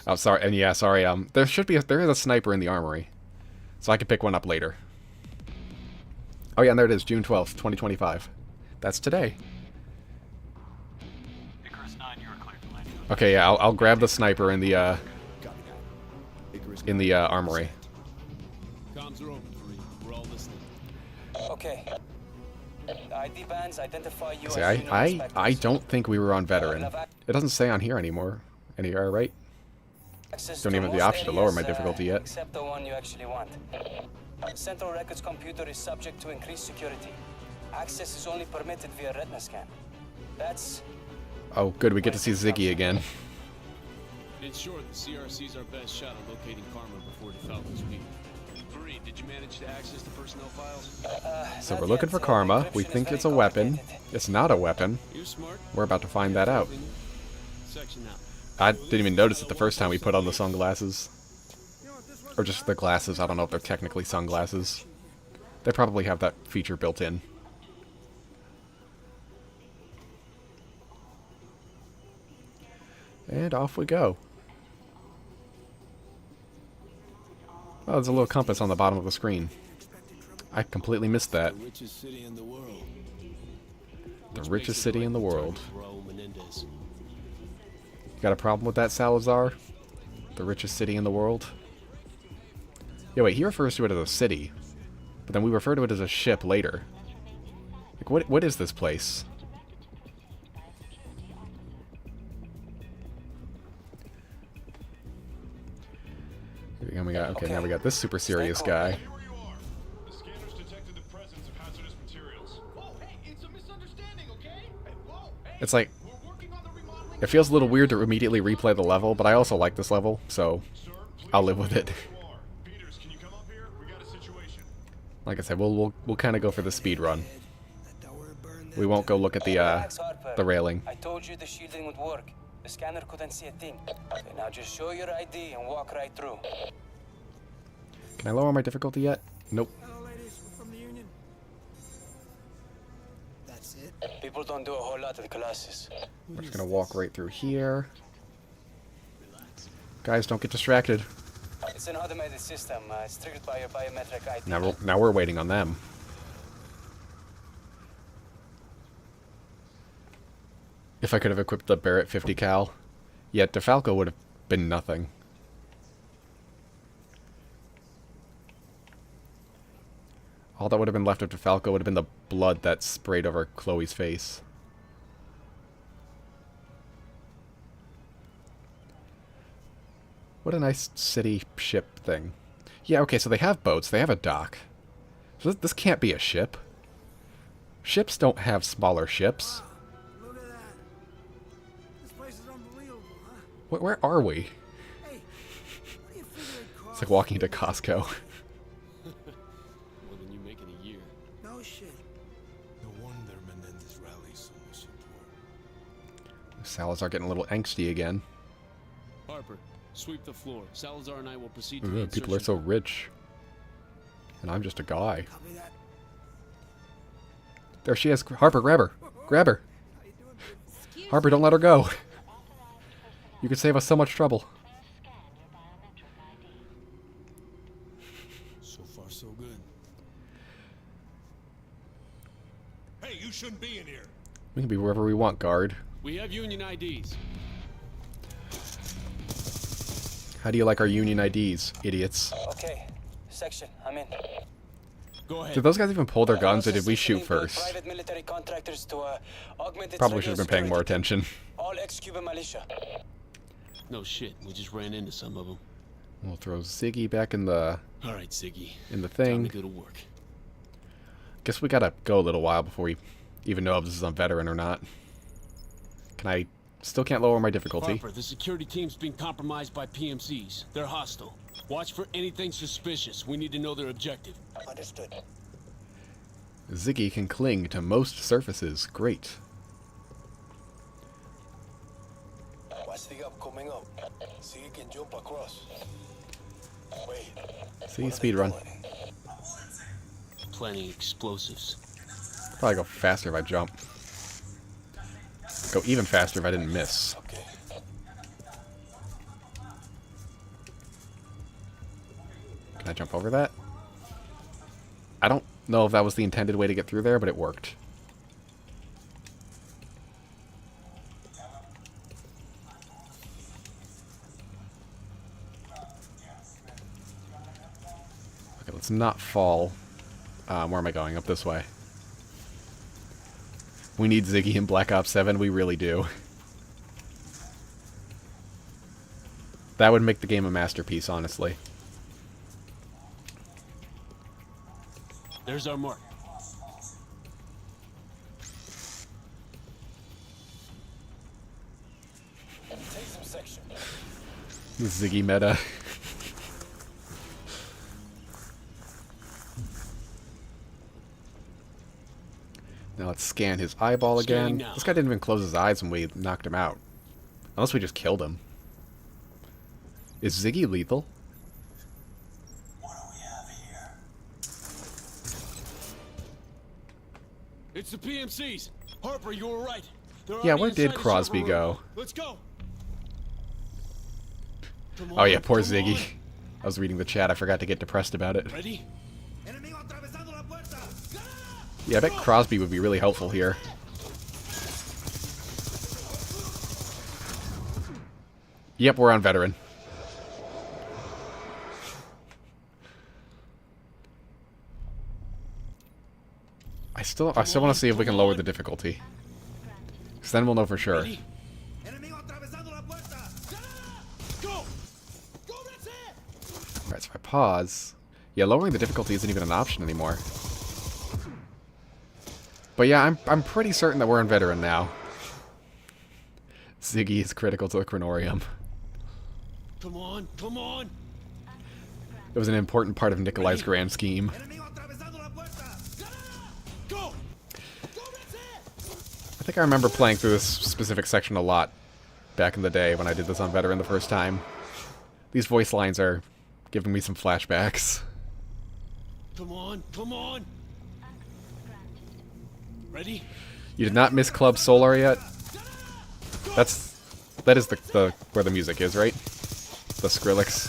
Oh, sorry. And yeah, sorry. There is a sniper in the armory. So I can pick one up later. Oh yeah, and there it is. June 12th, 2025. That's today. Okay, yeah, I'll grab the sniper in the armory. Comms are open for you. We're all listening. Okay. ID bands identify you See, as union I inspectors. don't think we were on veteran. It doesn't say on here anymore. Anywhere, right? Access Don't to even have the most option to lower my areas, difficulty yet. Except the one you actually want. Central Records computer is subject to increased security. Access is only permitted via retina scan. That's... Oh, good. We get to see Ziggy again. In short, the CRC's our best shot at locating Karma before DeFalco's weak. Marie, did you manage to access the personnel files? So not we're looking yet. for Karma. Encryption We is think very it's a weapon. complicated. It's not a weapon. You're smart. We're about to find that out. Section out. I didn't even notice it the first time we put on the sunglasses. Or just the glasses. I don't know if they're technically sunglasses. They probably have that feature built in. And off we go. Oh, there's a little compass on the bottom of the screen. I completely missed that. The richest city in the world. The richest city in the world. Raul Menendez. You got a problem with that, Salazar? The richest city in the world? Yeah, wait, he refers to it as a city. But then we refer to it as a ship later. Like, what is this place? Now we got this super serious guy. Here you are. The scanners detected the presence of hazardous materials. Whoa, hey, it's a misunderstanding, okay? Hey, whoa, hey, It's like, we're working on the remodeling. it feels a little weird to immediately replay the level, but I also like this level, so Sir, please I'll live with it. remain where you are. Peters, can you come up here? We got a situation. Like I said, we'll kind of go for the speed run. That tower burned We won't go look at Relax, Harper. the railing. I told you the shielding would work. The scanner couldn't see a thing. Okay, now just show your ID and walk right through. Can I lower my difficulty yet? Nope. Hello, ladies. We're from the Union. That's it. People don't do a whole lot at classes. We're just gonna walk right through here. Guys, don't get distracted. It's an automated system. It's triggered by your biometric ID. Now we're waiting on them. If I could have equipped the Barrett 50 cal Yet DeFalco would have been nothing. All that would have been left of DeFalco would have been the blood that sprayed over Chloe's face. What a nice city ship thing. Yeah, okay, so they have boats. They have a dock. So this can't be a ship. Ships don't have smaller ships. Look at that. This place is unbelievable, huh? Where are we? Hey, what do you figure it costs? It's like walking into Costco. More than you make in a year. No shit. No wonder Menendez rallies so much support. Salazar getting a little angsty again. Harper, sweep the floor. Salazar and I will proceed to Ugh, the people are so insertion rich. And I'm just a guy. Copy that. There she is. Harper, grab her. Grab her. How you doing, baby? Harper, don't let her go. You could save us so much trouble. So far, so good. Hey, you shouldn't be in here. We can be wherever we want, guard. We have Union IDs. How do you like our union IDs, idiots? Okay. Section, I'm in. Go ahead. Did those guys even pull their guns, or did we Analysis shoot enabling first? Private military contractors to augment its Probably should have been paying more regular attention. security. All ex-Cuban militia. No shit. We just ran into some of them. We'll throw Ziggy back in the All right, Ziggy. in the Time thing. to go to work. Guess we gotta go a little while before we even know if this is on veteran or not. Can I... Still can't lower my difficulty. Harper, the security team's being compromised by PMCs. They're hostile. Watch for anything suspicious. We need to know their objective. Understood. Ziggy can cling to most surfaces. Great. Watch the up coming up. See you can jump across. Wait. See, speed run. Planning explosives. Probably go faster if I jump. Go even faster if I didn't miss. Okay. Can I jump over that? I don't know if that was the intended way to get through there, but it worked. Okay, let's not fall. Where am I going? Up this way. We need Ziggy in Black Ops 7. We really do. That would make the game a masterpiece, honestly. There's our mark. Take some section. Ziggy meta. Now let's scan his eyeball Scanning again. now. This guy didn't even close his eyes when we knocked him out. Unless we just killed him. Is Ziggy lethal? What do we have here? It's the PMCs. Harper, you were right. They're Yeah, already where did inside the Crosby server room. go? Let's go. Come Oh yeah, on, poor come Ziggy. on. I was reading the chat, I forgot to get depressed about it. Ready? Enemigo atravesando la puerta. Yeah, I bet Crosby would be really helpful here. Yep, we're on veteran. I still want to see if we can lower the difficulty. Because then we'll know for sure. Ready? Enemigo atravesando la puerta. Go! Go, that's it! Alright, so if I pause... Yeah, lowering the difficulty isn't even an option anymore. But yeah, I'm pretty certain that we're on veteran now. Ziggy is critical to the Chronorium. Come on, come on! It was an important part of Nikolai's grand scheme. Enemigo atravesando la puerta. Go! Go, that's it! I think I remember playing through this specific section a lot back in the day when I did this on veteran the first time. These voice lines are giving me some flashbacks. Come on, come on! Ready? You did not miss Club Solar yet? That is the where the music is, right? The Skrillex.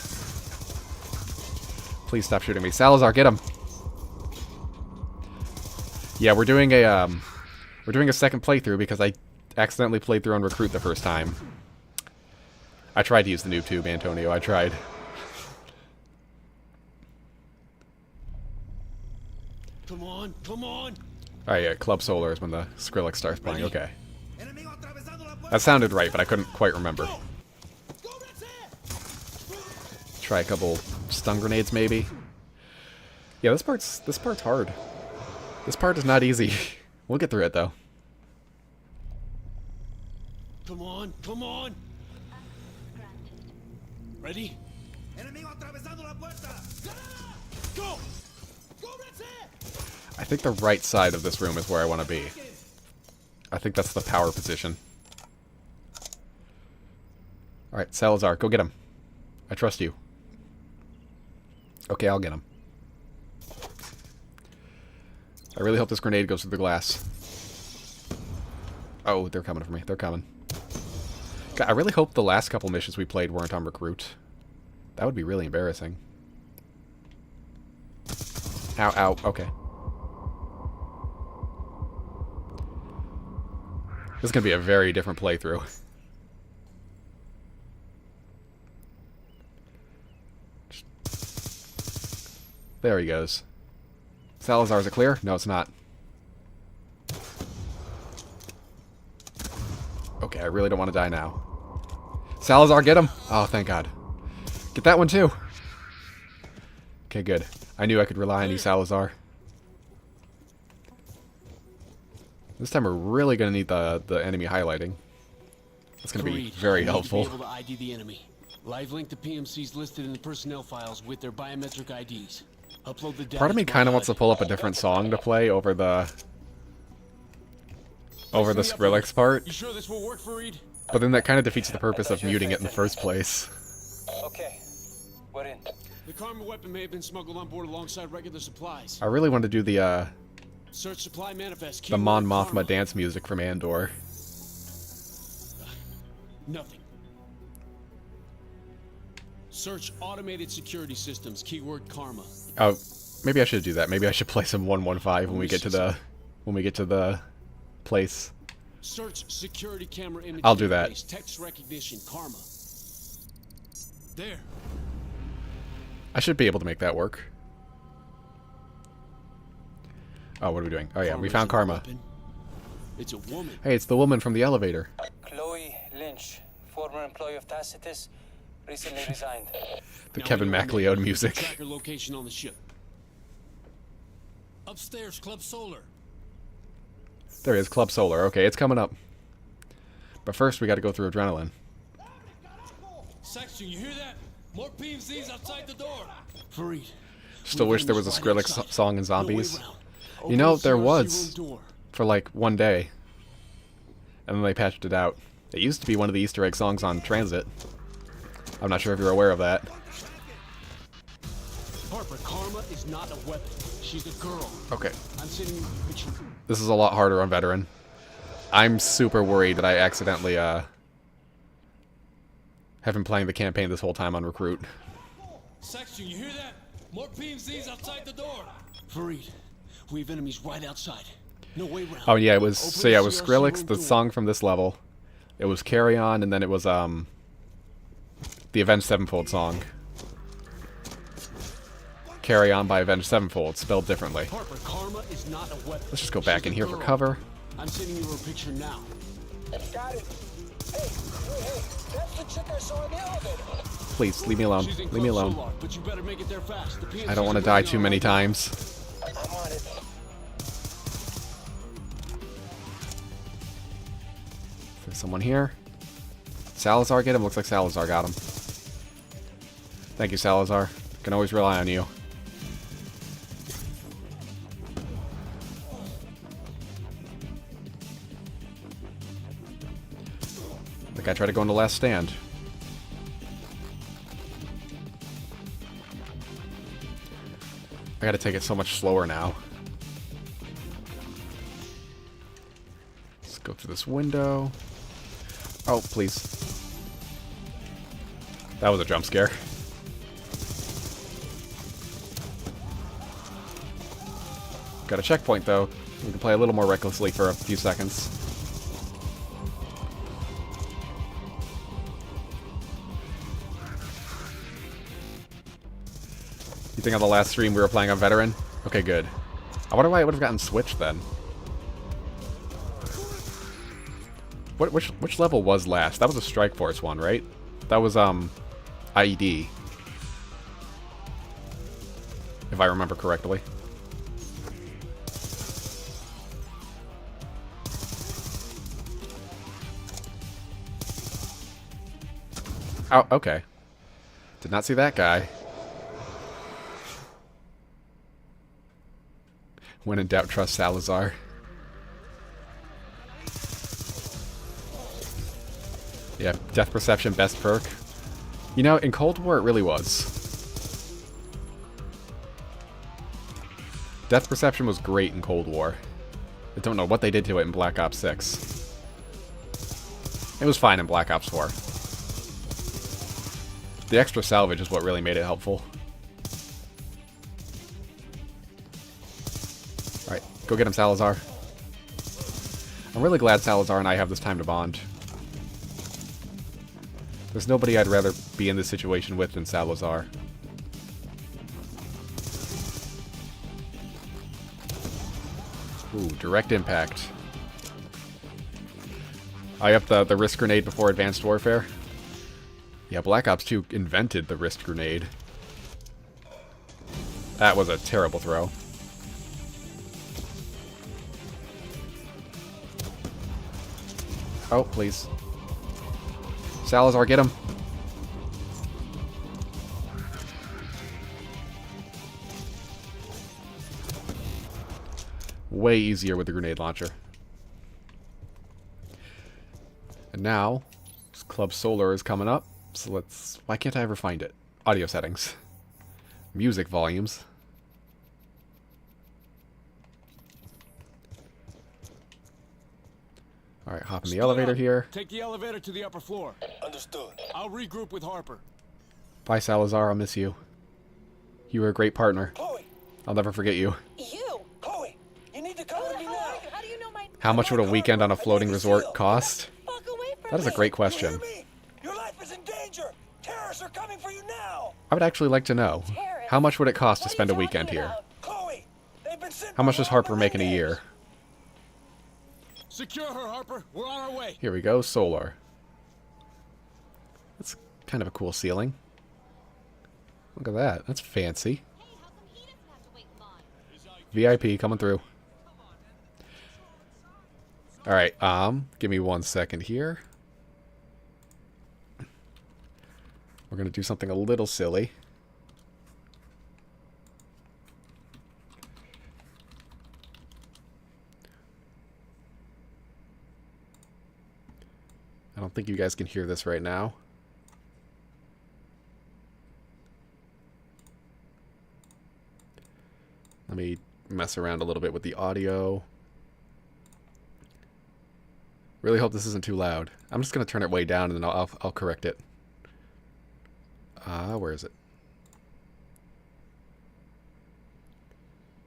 Please stop shooting me. Salazar, get him. Yeah, we're doing a second playthrough because I accidentally played through on Recruit the first time. I tried to use the noob tube, Antonio. I tried. Come on, come on. Oh yeah, Club Solar is when the Skrillex starts playing. Ready? Okay. That sounded right, but I couldn't quite remember. Try a couple stun grenades, maybe. Yeah, this part's hard. This part is not easy. We'll get through it though. Come on, come on. Ready? Go! I think the right side of this room is where I want to be. I think that's the power position. Alright, Salazar, go get him. I trust you. Okay, I'll get him. I really hope this grenade goes through the glass. Oh, they're coming for me. They're coming. God, I really hope the last couple missions we played weren't on Recruit. That would be really embarrassing. Ow, ow, okay. This is going to be a very different playthrough. There he goes. Salazar, is it clear? No, it's not. Okay, I really don't want to die now. Salazar, get him! Oh, thank God. Get that one too! Okay, good. I knew I could rely on you, Salazar. This time we're really going to need the enemy highlighting. That's going to be Fareed, very you need helpful. To be able to ID the enemy. Live link to PMCs listed in the personnel files with their biometric IDs. Upload the data. Part of me kind of wants to pull up a different song to play over the Skrillex part, You sure this will work, Fareed? but then that kind of defeats the purpose of muting it in the first place. Okay, we're in. The Karma weapon may have been smuggled on board alongside regular supplies. I really want to do the Search supply manifest. Mon keyword Mothma Karma. dance music from Andor. Nothing. Search automated security systems. Keyword Karma. Oh, maybe I should do that. Maybe I should play some 115 when we get to the place. Search security camera image. I'll do that. database, Text recognition. Karma. There. I should be able to make that work. Oh, what are we doing? Oh yeah, we Karma's found a Karma. weapon. It's a woman. Hey, it's the woman from the elevator. Chloe Lynch, former employee of Tacitus, recently resigned. The Now Kevin we know MacLeod the music. Tracker location on the ship. Upstairs, Club Solar. There is Club Solar. Okay, it's coming up. But first, we got to go through Adrenaline. Section, you hear that? More PMCs outside the door. Fareed. Still wish there was a Skrillex song in Zombies. No way around. You know, Open the there CRC was. room door. For like one day. And then they patched it out. It used to be one of the Easter egg songs on Transit. I'm not sure if you're aware of that. Harper, Karma is not a weapon. She's a girl. Okay. I'm sending you a picture. This is a lot harder on Veteran. I'm super worried that I accidentally, have been playing the campaign this whole time on Recruit. Section, you hear that? More PMCs outside the door. Fareed, we have enemies right outside. No way around. Oh yeah, it was, Open so yeah, it the was CRC Skrillex, room the door. song from this level. It was Carry On, and then it was, the Avenged Sevenfold song. Carry On by Avenged Sevenfold, spelled differently. Harper, Karma is not a weapon. Let's just go back She's in a here for girl. cover. I'm sending you a picture now. Got it. Hey, that's the chick I saw in the elevator. Please, leave me alone. She's in Leave me Club alone. Solar, but you better make it there fast. The PMCs I don't want are to die working too on many it. times. I'm on it. There's someone here. Salazar, get him? Looks like Salazar got him. Thank you, Salazar. Can always rely on you. The guy tried to go into Last Stand. I gotta take it so much slower now. Let's go through this window. Oh, please. That was a jump scare. Got a checkpoint, though. We can play a little more recklessly for a few seconds. You think on the last stream we were playing on Veteran? Okay, good. I wonder why I would have gotten switched then. Which level was last? That was a Strike Force one, right? That was, IED. If I remember correctly. Oh, okay. Did not see that guy. When in doubt, trust Salazar. Yeah, Death Perception, best perk. You know, in Cold War it really was. Death Perception was great in Cold War. I don't know what they did to it in Black Ops 6. It was fine in Black Ops 4. The extra salvage is what really made it helpful. Alright, go get him, Salazar. I'm really glad Salazar and I have this time to bond. There's nobody I'd rather be in this situation with than Salazar. Ooh, direct impact. I upped the wrist grenade before Advanced Warfare. Yeah, Black Ops 2 invented the wrist grenade. That was a terrible throw. Oh, please. Salazar, get him. Way easier with the grenade launcher. And now, Club Solar is coming up. So let's... Why can't I ever find it? Audio settings. Music volumes. Alright, hop in the elevator here. Take the elevator to the upper floor. Understood. I'll regroup with Harper. Bye, Salazar. I'll miss you. You were a great partner. Chloe! I'll never forget you. You? Chloe! You need to come Who with the me hell now! are you? How do you know my... How much would a weekend on a floating resort cost? Fuck away from That is a me. great You question. hear me? Your life is in danger! Terrorists are coming for you now! I would actually like to know. How much would it cost to What are spend you a weekend talking here? about? Chloe! They've been sent How much does by Harper make in a Menendez. year? Secure her, Harper. We're on our way. Here we go, Solar. That's kind of a cool ceiling. Look at that. That's fancy. VIP coming through. Alright, give me 1 second here. We're gonna do something a little silly. I don't think you guys can hear this right now. Let me mess around a little bit with the audio. Really hope this isn't too loud. I'm just going to turn it way down and then I'll correct it. Where is it?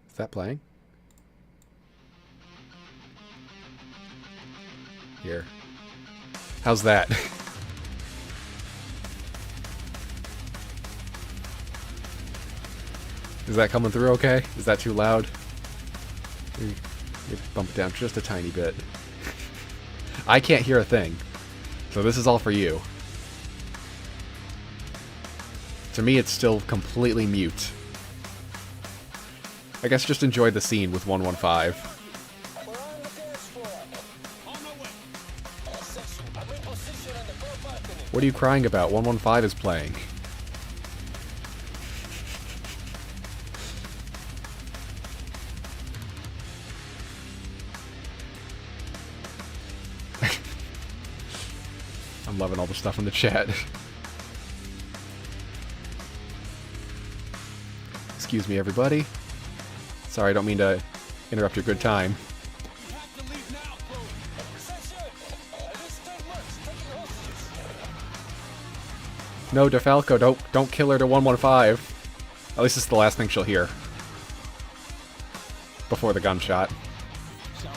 Is that playing? Here. How's that? Is that coming through okay? Is that too loud? Maybe bump it down just a tiny bit. I can't hear a thing. So this is all for you. To me, it's still completely mute. I guess just enjoy the scene with 115. We're on the dance floor. On my way. Section, I'm in position on the far balcony. What are you crying about? 115 is playing. I'm loving all the stuff in the chat. Excuse me, everybody. Sorry, I don't mean to interrupt your good time. We have to leave now, Chloe. Section, I just take much. Take your horses. No, DeFalco, don't kill her to 115. At least it's the last thing she'll hear. Before the gunshot. No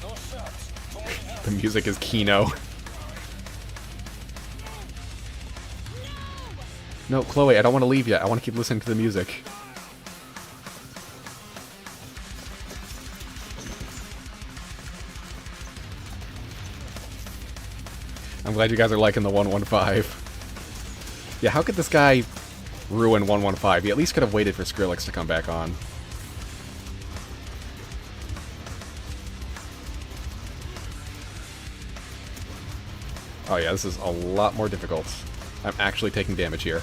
shots. Too many hands. The music is Kino. No, Chloe, I don't want to leave yet. I want to keep listening to the music. I'm glad you guys are liking the 115. Yeah, how could this guy ruin 115? He at least could have waited for Skrillex to come back on. Oh yeah, this is a lot more difficult. I'm actually taking damage here.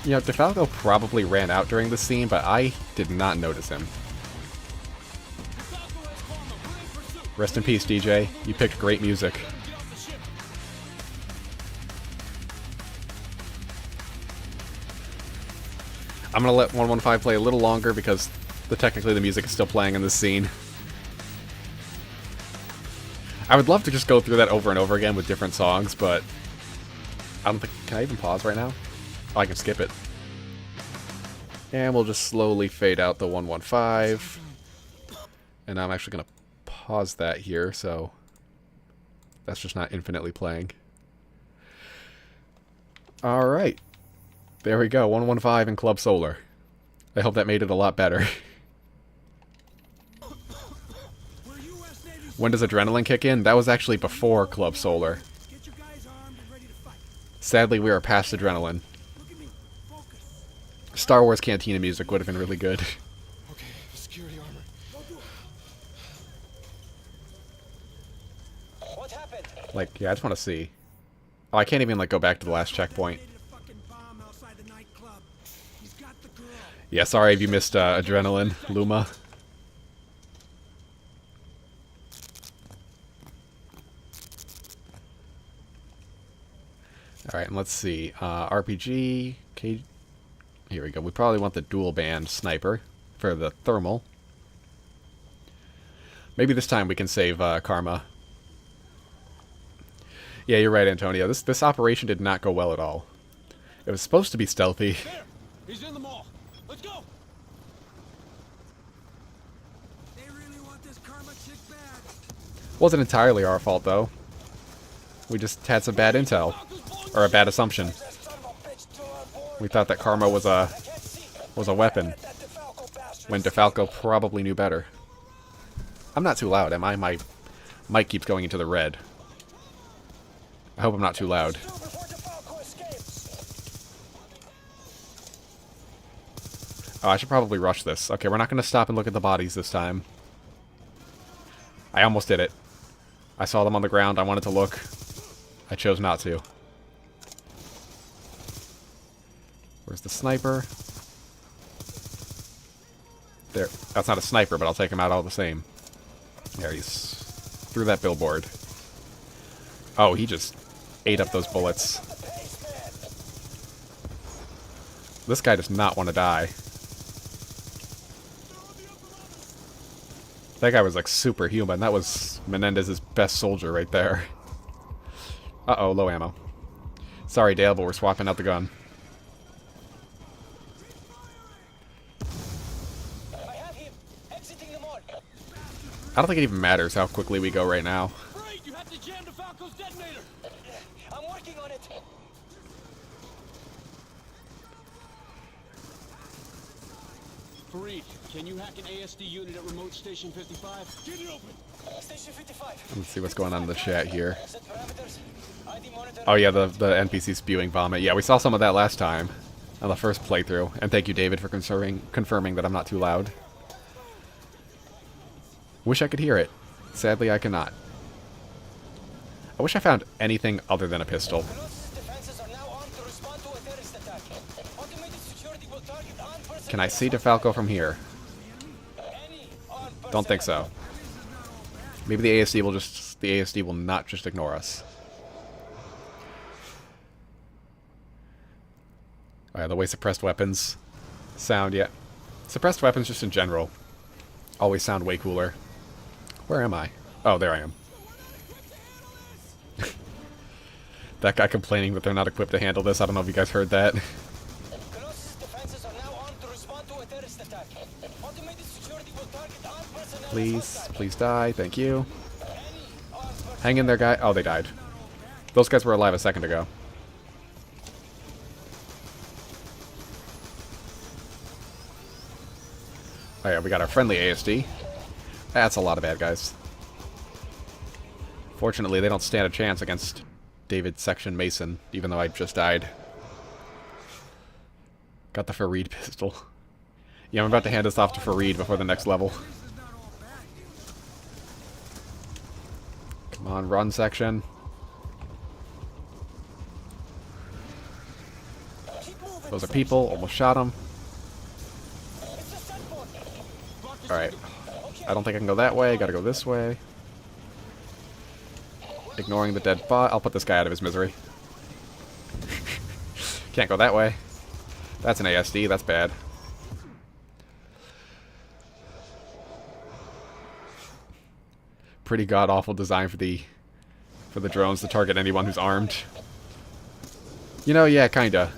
You know, DeFalco probably ran out during the scene, but I did not notice him. Rest in peace, DJ. You picked great music. I'm gonna let 115 play a little longer because technically the music is still playing in this scene. I would love to just go through that over and over again with different songs, but I don't think... Can I even pause right now? Oh, I can skip it. And we'll just slowly fade out the 115. And I'm actually going to pause that here, so that's just not infinitely playing. Alright. There we go, 115 in Club Solar. I hope that made it a lot better. When does Adrenaline kick in? That was actually before Club Solar. Sadly, we are past Adrenaline. Star Wars Cantina music would have been really good. Okay, security armor. What happened? Like, yeah, I just want to see. Oh, I can't even, like, go back to the last checkpoint. Yeah, sorry if you missed Adrenaline, Luma. Alright, and let's see. RPG... Here we go. We probably want the dual band sniper for the thermal. Maybe this time we can save Karma. Yeah, you're right, Antonio. This operation did not go well at all. It was supposed to be stealthy. There! He's in the mall! Let's go! They really want this Karma chick bad. Wasn't entirely our fault, though. We just had some bad intel. Or a bad assumption. We thought that Karma was a weapon, when DeFalco probably knew better. I'm not too loud, am I? My mic keeps going into the red. I hope I'm not too loud. Oh, I should probably rush this. Okay, we're not going to stop and look at the bodies this time. I almost did it. I saw them on the ground. I wanted to look. I chose not to. Where's the sniper? There. That's not a sniper, but I'll take him out all the same. There, he's through that billboard. Oh, he just ate up those bullets. This guy does not want to die. That guy was like superhuman. That was Menendez's best soldier right there. Uh-oh, low ammo. Sorry, Dale, but we're swapping out the gun. I don't think it even matters how quickly we go right now. Right, you have to jam DeFalco's detonator! I'm working on it. Fareed, can you hack an ASD unit at remote station 55? Get it open! Station 55. Let's see what's going on in the chat here. Set parameters. ID monitor. Oh yeah, the NPC spewing vomit. Yeah, we saw some of that last time on the first playthrough. And thank you, David, for confirming that I'm not too loud. Wish I could hear it. Sadly, I cannot. I wish I found anything other than a pistol. Can I see DeFalco from here? Don't think so. Maybe the ASD will not just ignore us. Oh yeah, the way suppressed weapons sound, yeah. Suppressed weapons just in general always sound way cooler. Where am I? Oh, there I am. That guy complaining that they're not equipped to handle this. I don't know if you guys heard that. Please, please die. Thank you. Hang in there, guy. Oh, they died. Those guys were alive a second ago. Oh yeah, we got our friendly ASD. That's a lot of bad guys. Fortunately, they don't stand a chance against David Section Mason, even though I just died. Got the Fareed pistol. Yeah, I'm about to hand this off to Fareed before the next level. Come on, run, Section. Those are people. Almost shot them. Alright. I don't think I can go that way. Gotta go this way. Ignoring the dead bot. I'll put this guy out of his misery. Can't go that way. That's an ASD. That's bad. Pretty god-awful design for the drones to target anyone who's armed. You know, yeah, kinda.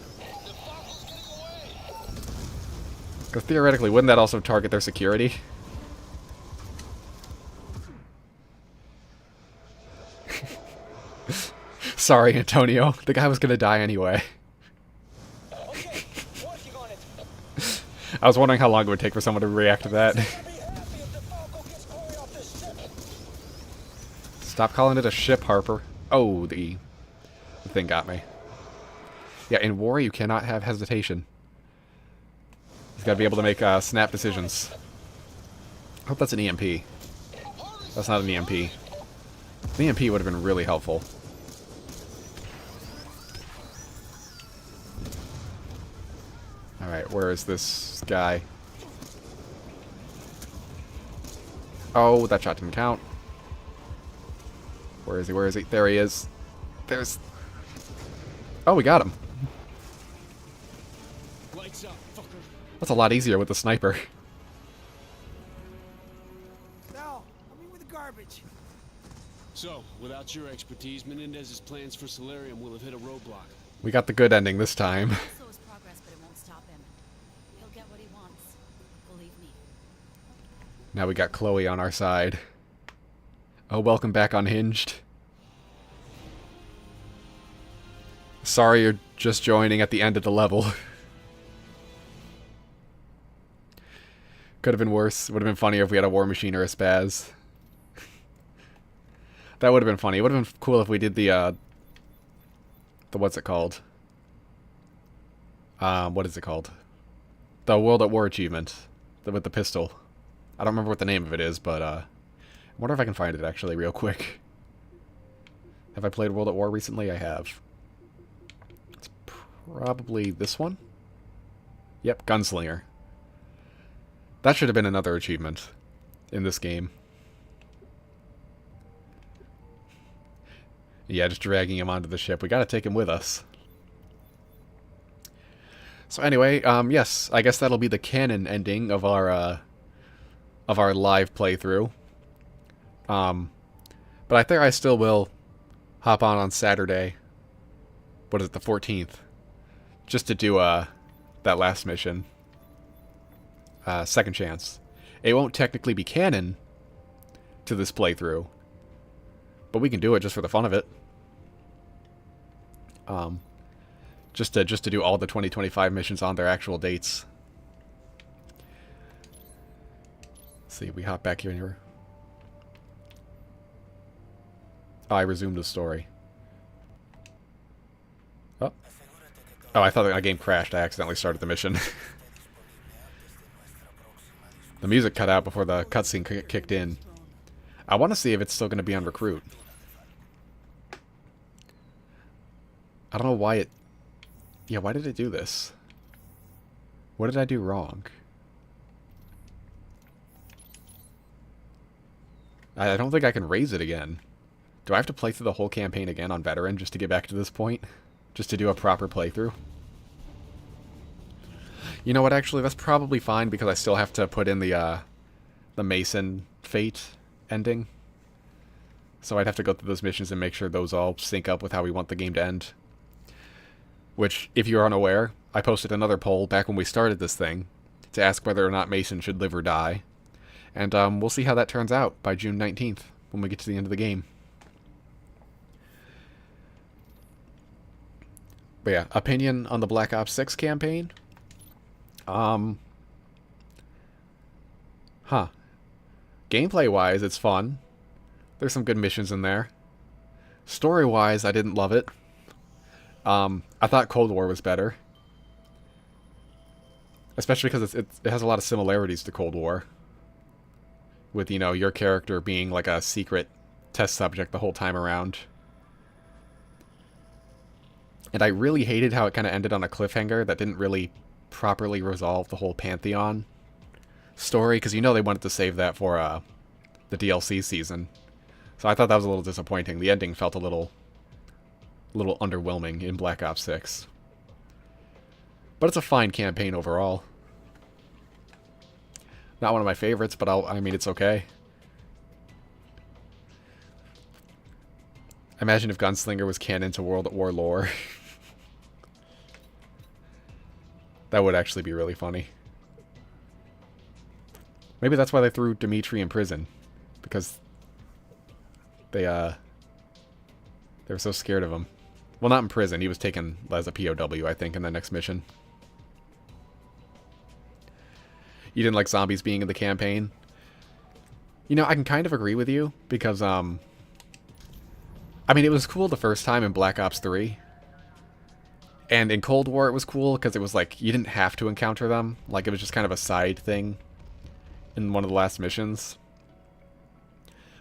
Because theoretically, wouldn't that also target their security? Sorry, Antonio. The guy was gonna die anyway. Okay, working on it. I was wondering how long it would take for someone to react to that. Be happy if the Falco gets going off this ship. Stop calling it a ship, Harper. Oh, the thing got me. Yeah, in war, you cannot have hesitation. You've got to be able to make snap decisions. I hope that's an EMP. That's not an EMP. An EMP would have been really helpful. Alright, where is this guy? Oh, that shot didn't count. Where is he? Where is he? There he is. There's... Oh, we got him. Lights up, fucker. That's a lot easier with the sniper. Sal, help me with the garbage. So, without your expertise, Menendez's plans for Solarium will have hit a roadblock. We got the good ending this time. Slows progress, but it won't stop him. He'll get what he wants. Believe me. Now we got Chloe on our side. Oh, welcome back, Unhinged. Sorry you're just joining at the end of the level. Could have been worse. Would have been funnier if we had a War Machine or a Spaz. That would have been funny. It would have been cool if we did the what's it called? What is it called? The World at War achievement. With the pistol. I don't remember what the name of it is, but, I wonder if I can find it, actually, real quick. Have I played World at War recently? I have. It's probably this one? Yep, Gunslinger. That should have been another achievement in this game. Yeah, just dragging him onto the ship. We gotta take him with us. So anyway, yes, I guess that'll be the canon ending of our live playthrough. But I think I still will hop on Saturday. What is it, the 14th? Just to do that last mission. Second chance. It won't technically be canon to this playthrough, but we can do it just for the fun of it. Just to do all the 2025 missions on their actual dates. Let's see, we hop back here and here. Oh, I resumed the story. Oh, I thought the game crashed. I accidentally started the mission. The music cut out before the cutscene kicked in. I want to see if it's still going to be on Recruit. I don't know why it... Yeah, why did it do this? What did I do wrong? I don't think I can raise it again. Do I have to play through the whole campaign again on Veteran just to get back to this point? Just to do a proper playthrough? You know what, actually, that's probably fine because I still have to put in the Mason Fate ending. So I'd have to go through those missions and make sure those all sync up with how we want the game to end. Which, if you're unaware, I posted another poll back when we started this thing to ask whether or not Mason should live or die. And we'll see how that turns out by June 19th when we get to the end of the game. But yeah, opinion on the Black Ops 6 campaign? Gameplay-wise, it's fun. There's some good missions in there. Story-wise, I didn't love it. I thought Cold War was better. Especially because it has a lot of similarities to Cold War. With, you know, your character being like a secret test subject the whole time around. And I really hated how it kind of ended on a cliffhanger that didn't really properly resolve the whole Pantheon story, because you know they wanted to save that for the DLC season. So I thought that was a little disappointing. The ending felt a little underwhelming in Black Ops 6. But it's a fine campaign overall. Not one of my favorites, but I mean, it's okay. Imagine if Gunslinger was canon to World at War lore. That would actually be really funny. Maybe that's why they threw Dimitri in prison. Because they were so scared of him. Well, not in prison. He was taken as a POW, I think, in the next mission. You didn't like zombies being in the campaign? You know, I can kind of agree with you, because, I mean, it was cool the first time in Black Ops 3. And in Cold War it was cool, because it was like, you didn't have to encounter them. Like, it was just kind of a side thing in one of the last missions.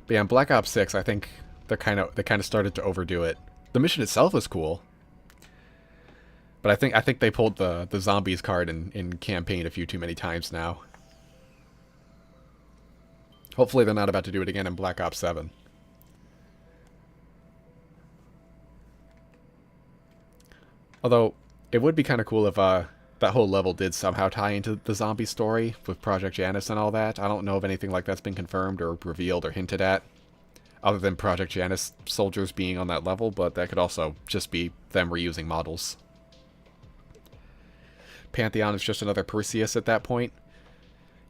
But yeah, in Black Ops 6, I think they kind of started to overdo it. The mission itself was cool. But I think they pulled the zombies card in campaign a few too many times now. Hopefully they're not about to do it again in Black Ops 7. Although, it would be kind of cool if that whole level did somehow tie into the zombie story with Project Janus and all that. I don't know if anything like that's been confirmed or revealed or hinted at, other than Project Janus soldiers being on that level, but that could also just be them reusing models. Pantheon is just another Perseus at that point.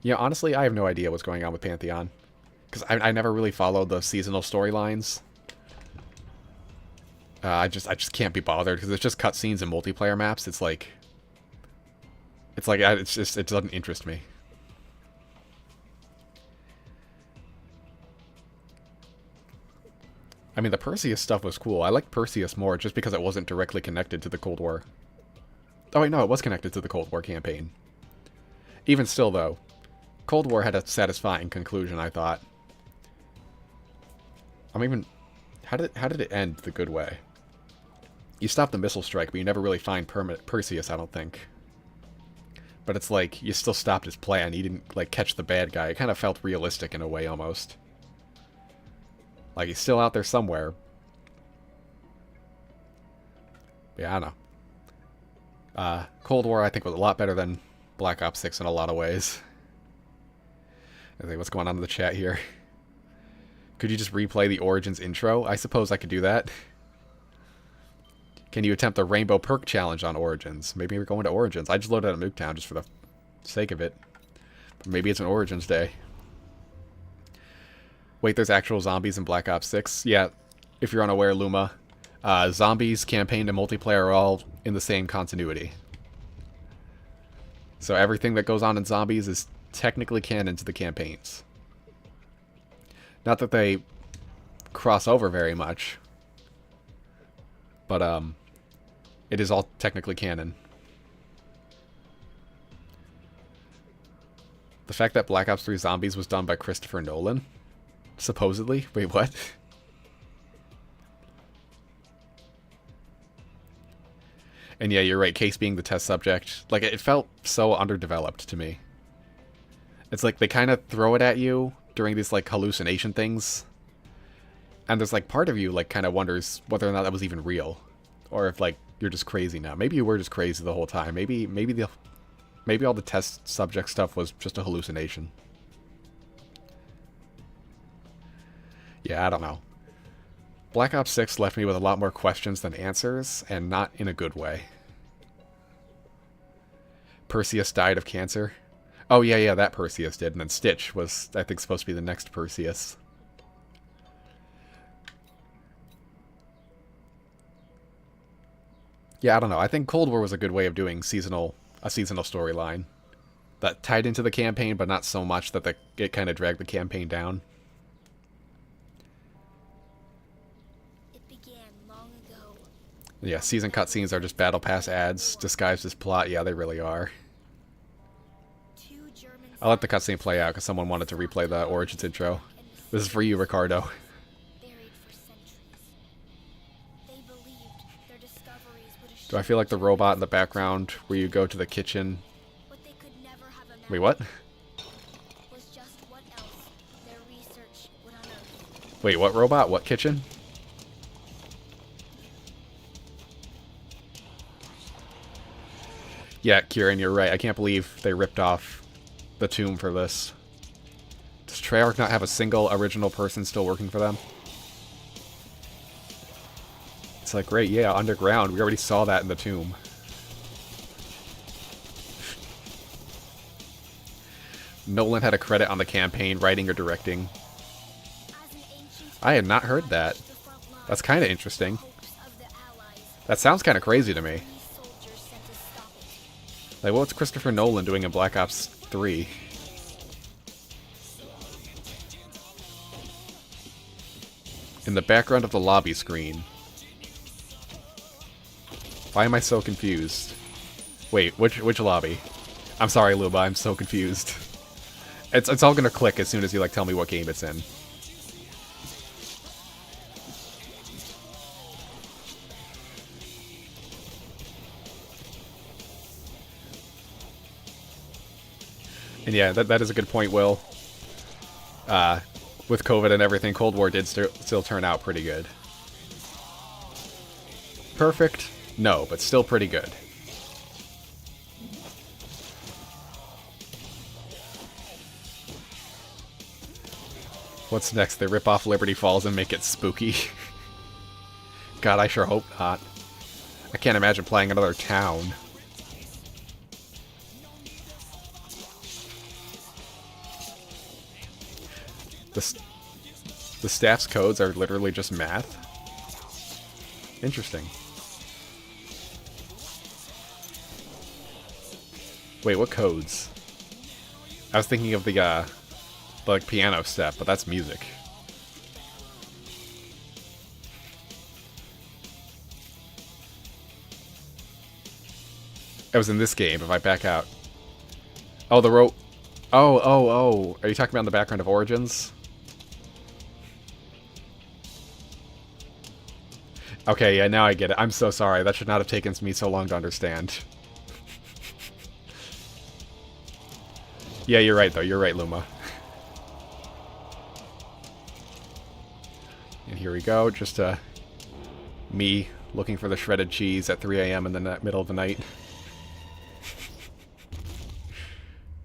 Yeah, honestly, I have no idea what's going on with Pantheon, because I never really followed the seasonal storylines. I just can't be bothered, because it's just cutscenes and multiplayer maps. It doesn't interest me. I mean, the Perseus stuff was cool. I liked Perseus more just because it wasn't directly connected to the Cold War. Oh wait, no, it was connected to the Cold War campaign. Even still, though, Cold War had a satisfying conclusion, I thought. How did it end the good way? You stop the missile strike, but you never really find Perseus, I don't think. But it's like, you still stopped his plan. You didn't, like, catch the bad guy. It kind of felt realistic in a way, almost. Like, he's still out there somewhere. Yeah, I don't know. Cold War, I think, was a lot better than Black Ops 6 in a lot of ways. I think, what's going on in the chat here? Could you just replay the Origins intro? I suppose I could do that. Can you attempt the Rainbow Perk Challenge on Origins? Maybe we're going to Origins. I just loaded up Nuketown just for the sake of it. But maybe it's an Origins day. Wait, there's actual zombies in Black Ops 6? Yeah, if you're unaware, Luma. Zombies, campaign, and multiplayer are all in the same continuity. So everything that goes on in zombies is technically canon to the campaigns. Not that they cross over very much. But, it is all technically canon. The fact that Black Ops 3 Zombies was done by Christopher Nolan? Supposedly? Wait, what? And yeah, you're right, Case being the test subject. Like, it felt so underdeveloped to me. It's like they kind of throw it at you during these, like, hallucination things. And there's, like, part of you, like, kind of wonders whether or not that was even real. Or if, like, you're just crazy now. Maybe you were just crazy the whole time. Maybe all the test subject stuff was just a hallucination. Yeah, I don't know. Black Ops 6 left me with a lot more questions than answers, and not in a good way. Perseus died of cancer. Oh, yeah, yeah, that Perseus did. And then Stitch was, I think, supposed to be the next Perseus. Yeah, I don't know. I think Cold War was a good way of doing a seasonal storyline that tied into the campaign, but not so much that it kind of dragged the campaign down. It began long ago. Yeah, season cutscenes are just battle pass ads disguised as plot. Yeah, they really are. I'll let the cutscene play out because someone wanted to replay the Origins intro. This is for you, Ricardo. Do I feel like the robot in the background where you go to the kitchen? Wait, what? Wait, what robot? What kitchen? Yeah, Kieran, you're right. I can't believe they ripped off the tomb for this. Does Treyarch not have a single original person still working for them? It's like, great, yeah, underground. We already saw that in the tomb. Nolan had a credit on the campaign, writing or directing. I had not heard that. That's kind of interesting. That sounds kind of crazy to me. Like, what's Christopher Nolan doing in Black Ops 3? In the background of the lobby screen. Why am I so confused? Wait, which lobby? I'm sorry, Luba, I'm so confused. It's all gonna click as soon as you like tell me what game it's in. And yeah, that is a good point, Will. With COVID and everything, Cold War did still turn out pretty good. Perfect? No, but still pretty good. What's next? They rip off Liberty Falls and make it spooky? God, I sure hope not. I can't imagine playing another town. The staff's codes are literally just math? Interesting. Wait, what codes? I was thinking of the like, piano step, but that's music. It was in this game, if I back out. Oh, the rope. Oh. Are you talking about in the background of Origins? Okay, yeah, now I get it. I'm so sorry. That should not have taken me so long to understand. Yeah, you're right, though. You're right, Luma. And here we go. Just me looking for the shredded cheese at 3 a.m. in the middle of the night.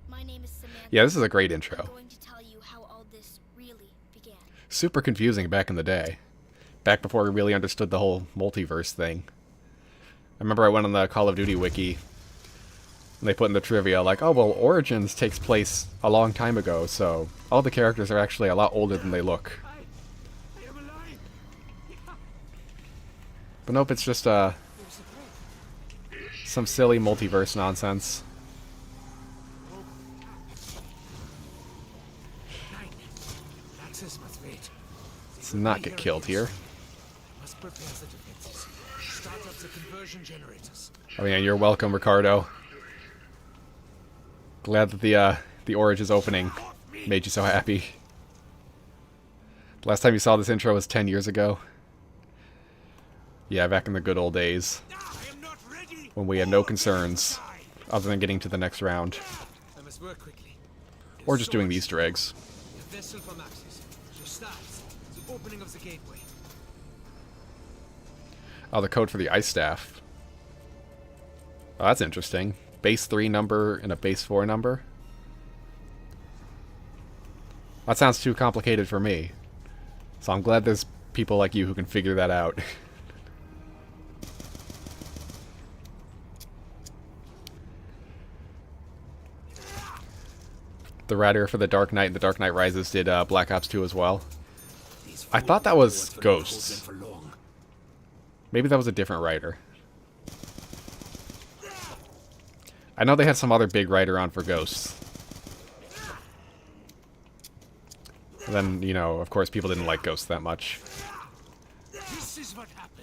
My name is Samantha. Yeah, this is a great intro. I'm going to tell you how all this really began. Super confusing back in the day. Back before we really understood the whole multiverse thing. I remember I went on the Call of Duty wiki, and they put in the trivia, like, oh, well, Origins takes place a long time ago, so all the characters are actually a lot older than they look. But nope, it's just, some silly multiverse nonsense. Let's not get killed here. Oh yeah, you're welcome, Ricardo. Glad that the Origins opening made you so happy. Last time you saw this intro was 10 years ago. Yeah, back in the good old days. When we had no concerns other than getting to the next round. Or just doing the Easter eggs. Oh, the code for the ice staff. Oh, that's interesting. Base 3 number and a base 4 number? That sounds too complicated for me. So I'm glad there's people like you who can figure that out. The writer for The Dark Knight and The Dark Knight Rises did Black Ops 2 as well. I thought that was Ghosts. Maybe that was a different writer. I know they had some other big writer on for Ghosts. And then, you know, of course people didn't like Ghosts that much.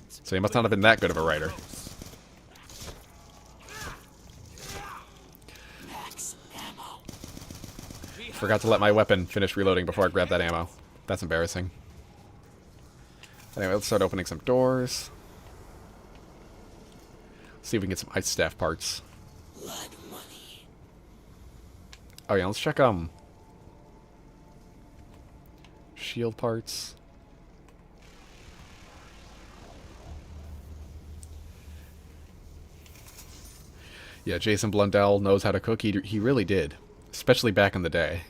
So he must not have been that good of a writer. Forgot to let my weapon finish reloading before I grabbed that ammo. That's embarrassing. Anyway, let's start opening some doors. See if we can get some ice staff parts. Oh yeah, let's check shield parts. Yeah, Jason Blundell knows how to cook. He really did. Especially back in the day.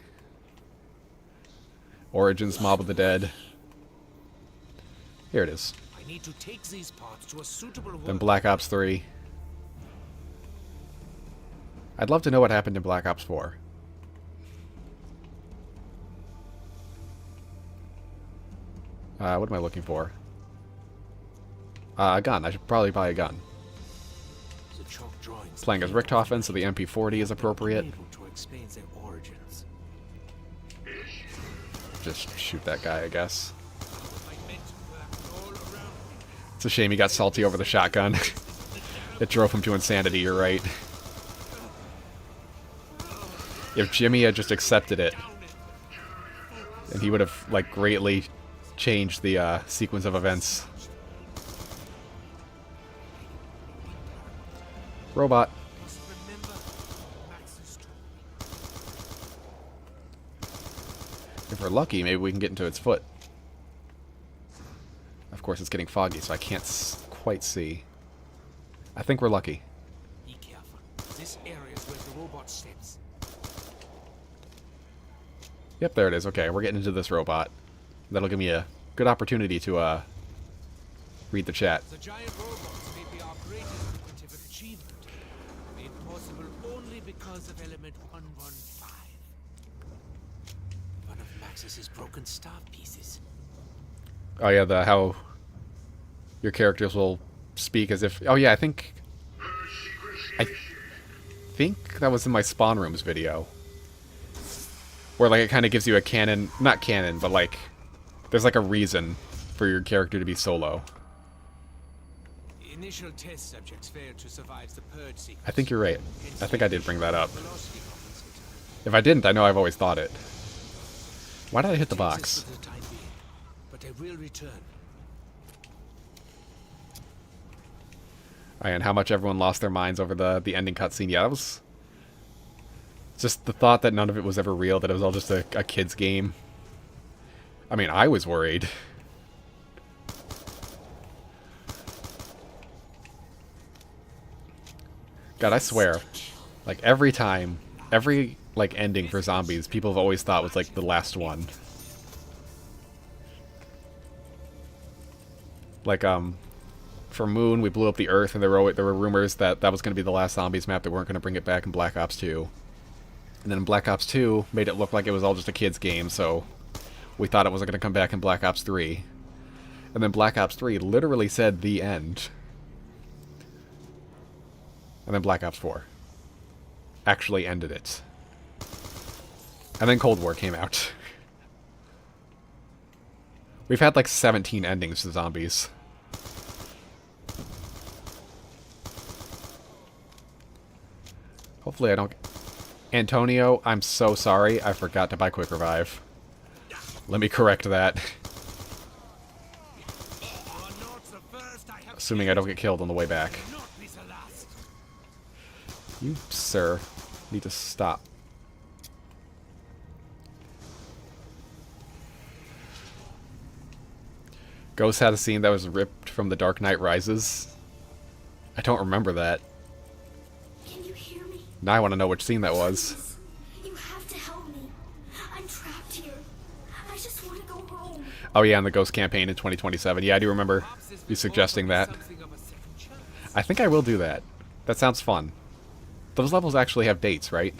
Origins, Mob of the Dead. Here it is. I need to take these parts to a suitable Then Black Ops 3. I'd love to know what happened in Black Ops 4. What am I looking for? A gun. I should probably buy a gun. Playing as Richthofen, so the MP40 is appropriate. Just shoot that guy, I guess. It's a shame he got salty over the shotgun. It drove him to insanity, you're right. If Jimmy had just accepted it, then he would have, like, greatly changed the sequence of events. Robot. If we're lucky, maybe we can get into its foot. Of course, it's getting foggy, so I can't quite see. I think we're lucky. Be careful. This area is where the robot sits. Yep, there it is. Okay, we're getting into this robot. That'll give me a good opportunity to read the chat. The giant robots may be our greatest scientific achievement, made possible only because of element 115. One of Maxis's broken star pieces. Oh yeah, how your characters will speak as if... Oh yeah, I think that was in my Spawn Rooms video. Where like it kind of gives you a canon... Not canon, but like... There's like a reason for your character to be solo. Initial test subjects failed to survive the purge sequence. I think you're right. I think I did bring that up. If I didn't, I know I've always thought it. Why did I hit the box? But I will return. And how much everyone lost their minds over the ending cutscene. Yeah, that was... Just the thought that none of it was ever real, that it was all just a kid's game. I mean, I was worried. God, I swear. Like, every time, every, like, ending for zombies, people have always thought was, like, the last one. Like, for Moon, we blew up the Earth, and there were rumors that that was going to be the last zombies map, they weren't going to bring it back in Black Ops 2. And then Black Ops 2 made it look like it was all just a kid's game, so we thought it wasn't going to come back in Black Ops 3. And then Black Ops 3 literally said the end. And then Black Ops 4 actually ended it. And then Cold War came out. We've had like 17 endings to zombies. Hopefully I don't... Antonio, I'm so sorry. I forgot to buy Quick Revive. Let me correct that. Assuming I don't get killed on the way back. You, sir, need to stop. Ghost had a scene that was ripped from The Dark Knight Rises. I don't remember that. Can you hear me? Now I want to know which scene that was. You have to help me. I'm trapped here. I just want to go home. Oh yeah, in the Ghost campaign in 2027. Yeah, I do remember you suggesting that. I think I will do that. That sounds fun. Those levels actually have dates, right?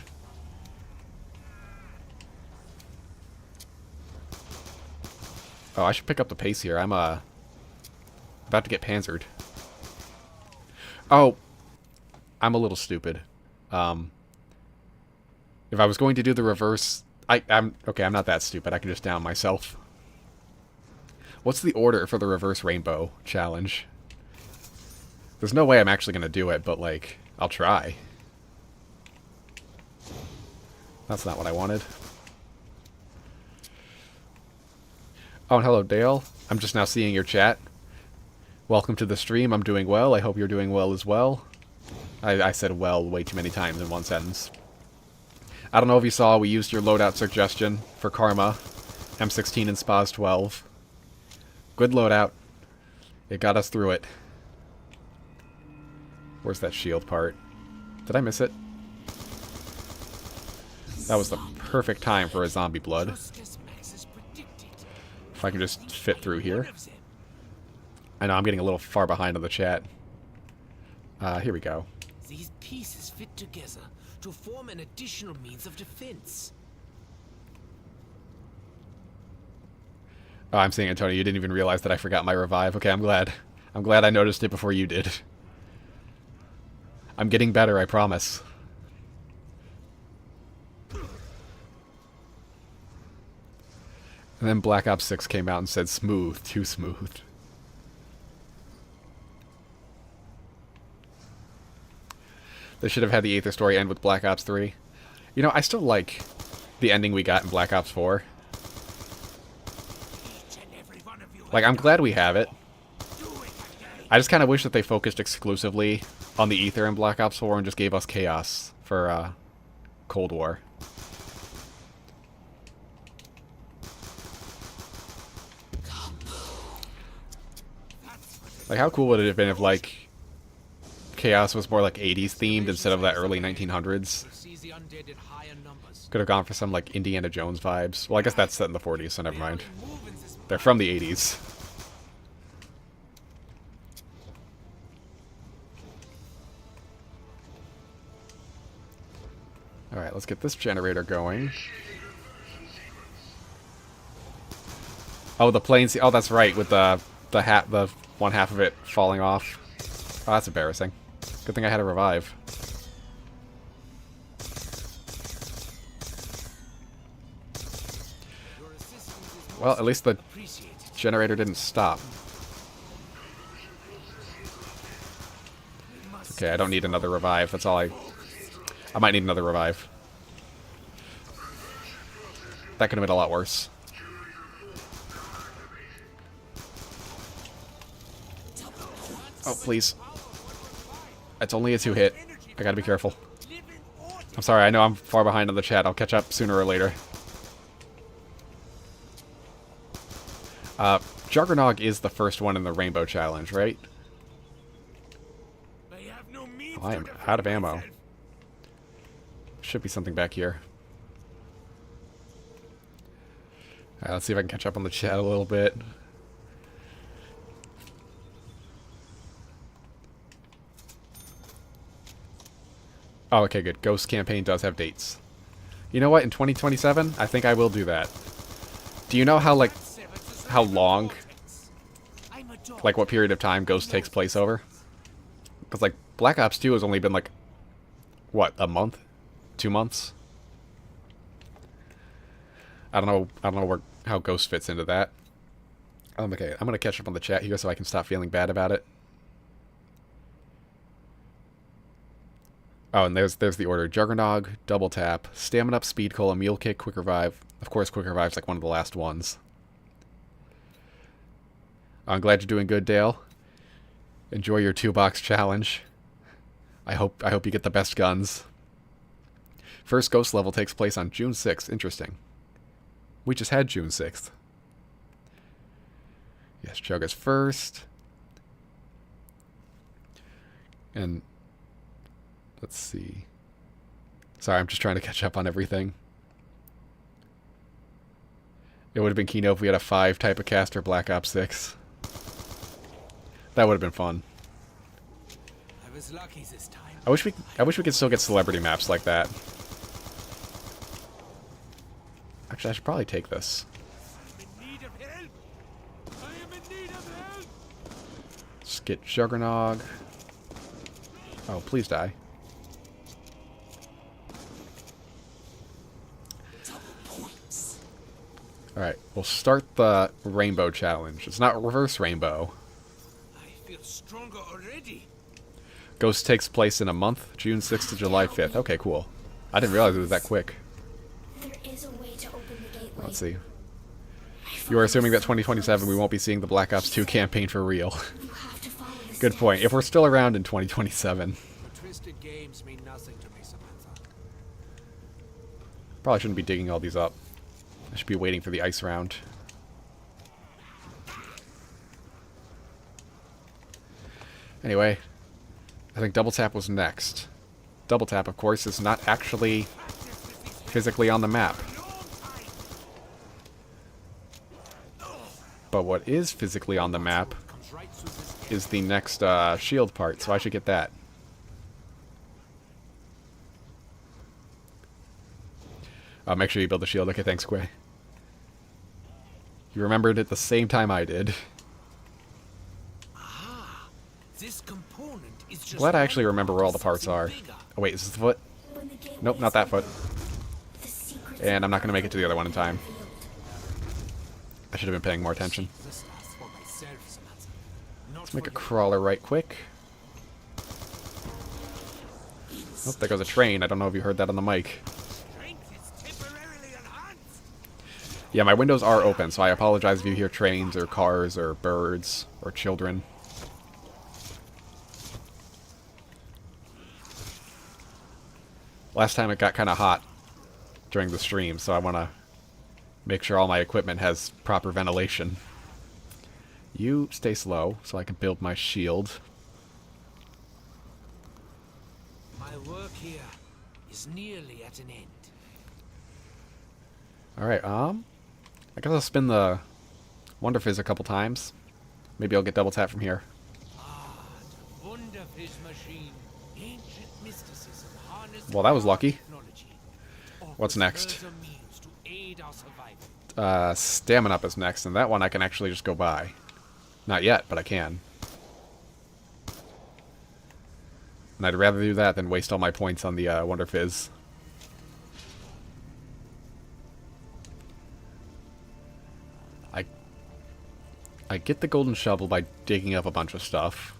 Oh, I should pick up the pace here. I'm about to get panzered. Oh, I'm a little stupid. If I was going to do the reverse... I'm not that stupid. I can just down myself. What's the order for the reverse rainbow challenge? There's no way I'm actually going to do it, but, like, I'll try. That's not what I wanted. Oh, and hello, Dale. I'm just now seeing your chat. Welcome to the stream. I'm doing well. I hope you're doing well as well. I said well way too many times in one sentence. I don't know if you saw, we used your loadout suggestion for Karma. M16 and SPAS 12. Good loadout. It got us through it. Where's that shield part? Did I miss it? That was the perfect time for a zombie blood. If I can just fit through here. I know I'm getting a little far behind on the chat. Here we go. These pieces fit together to form an additional means of defense. Oh, I'm seeing it, Tony. You didn't even realize that I forgot my revive. Okay, I'm glad. I'm glad I noticed it before you did. I'm getting better, I promise. And then Black Ops 6 came out and said, smooth, too smooth. They should have had the Aether story end with Black Ops 3. You know, I still like the ending we got in Black Ops 4. Like, I'm glad we have it. I just kind of wish that they focused exclusively on the Aether in Black Ops 4 and just gave us Chaos for Cold War. Like, how cool would it have been if, like, Chaos was more, like, 80s themed instead of that early 1900s? Could have gone for some, like, Indiana Jones vibes. Well, I guess that's set in the 40s, so never mind. They're from the 80s. Alright, let's get this generator going. Oh, the planes. Oh, that's right, with the one half of it falling off. Oh, that's embarrassing. Good thing I had a revive. Well, at least the generator didn't stop. Okay, I don't need another revive. That's all I might need another revive. That could have been a lot worse. Oh, please. It's only a 2-hit. I gotta be careful. I'm sorry, I know I'm far behind on the chat. I'll catch up sooner or later. Juggernog is the first one in the Rainbow Challenge, right? Oh, I am out of ammo. Should be something back here. Alright, let's see if I can catch up on the chat a little bit. Oh, okay, good. Ghost campaign does have dates. You know what? In 2027, I think I will do that. Do you know how, like, how long, like, what period of time Ghost takes place over? Because, like, Black Ops 2 has only been, like, what, a month? 2 months? I don't know how Ghost fits into that. Okay, I'm gonna catch up on the chat here so I can stop feeling bad about it. Oh, and there's the order. Juggernog, Double Tap, Stamina Up, Speed Cola, Mule Kick, Quick Revive. Of course, Quick Revive's like one of the last ones. I'm glad you're doing good, Dale. Enjoy your 2-box challenge. I hope you get the best guns. First Ghost level takes place on June 6th. Interesting. We just had June 6th. Yes, Chug is first. And let's see. Sorry, I'm just trying to catch up on everything. It would have been Kino if we had a 5 type of cast for Black Ops 6. That would have been fun. I was lucky this time. I wish we could still get celebrity maps like that. Actually, I should probably take this. I am in need of help. Let's get Juggernog. Oh, please die. Alright, we'll start the Rainbow Challenge. It's not Reverse Rainbow. I feel stronger already. Ghost takes place in a month, June 6th to July 5th. Okay, cool. I didn't realize it was that quick. There is a way to open the gateway. Let's see. You are assuming that 2027 we won't be seeing the Black Ops 2 campaign for real. You have to follow the Good point. If we're still around in 2027. The twisted games mean nothing to me, Samantha. Probably shouldn't be digging all these up. I should be waiting for the ice round. Anyway, I think Double Tap was next. Double Tap, of course, is not actually physically on the map. But what is physically on the map is the next shield part, so I should get that. Make sure you build the shield. Okay, thanks, Quay. You remembered at the same time I did. Ah, this component is just Glad I actually remember where all the parts are. Oh wait, is this the foot? Nope, not that foot. And I'm not going to make it to the other one in time. I should have been paying more attention. Let's make a crawler right quick. Oh, there goes a train. I don't know if you heard that on the mic. Yeah, my windows are open, so I apologize if you hear trains or cars or birds or children. Last time it got kind of hot during the stream, so I want to make sure all my equipment has proper ventilation. You stay slow so I can build my shield. My work here is nearly at an end. Alright, I guess I'll spin the Wonder Fizz a couple times. Maybe I'll get Double Tap from here. Ah, the Wonder Fizz machine. Ancient mysticism harnessed Well, that was lucky. technology. What's next? Further means to aid our survival. Stamina Up is next, and that one I can actually just go buy. Not yet, but I can. And I'd rather do that than waste all my points on the Wonder Fizz. I get the golden shovel by digging up a bunch of stuff.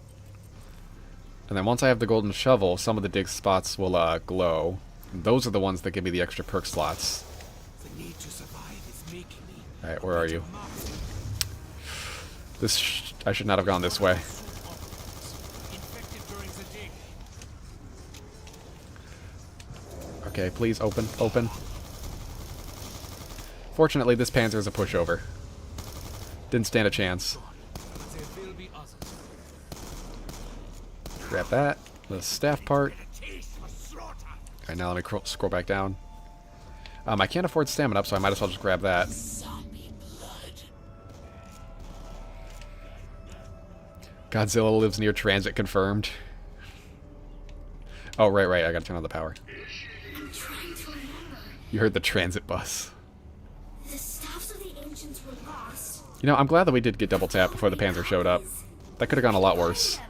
And then once I have the golden shovel, some of the dig spots will glow. And those are the ones that give me the extra perk slots. The need to survive is making me. Alright, where are you? I should not have gone this way. Infected during the dig. Okay, please open, open. Fortunately, this Panzer is a pushover. Didn't stand a chance. There will be others. Grab that. The staff part. Alright, now let me scroll back down. I can't afford stamina up, so I might as well just grab that. Godzilla lives near transit confirmed. Oh, right. I gotta turn on the power. I'm trying to remember. You heard the transit bus. The staffs of the ancients were lost. You know, I'm glad that we did get Double Tap before the Panzer showed up. That could have gone a lot worse.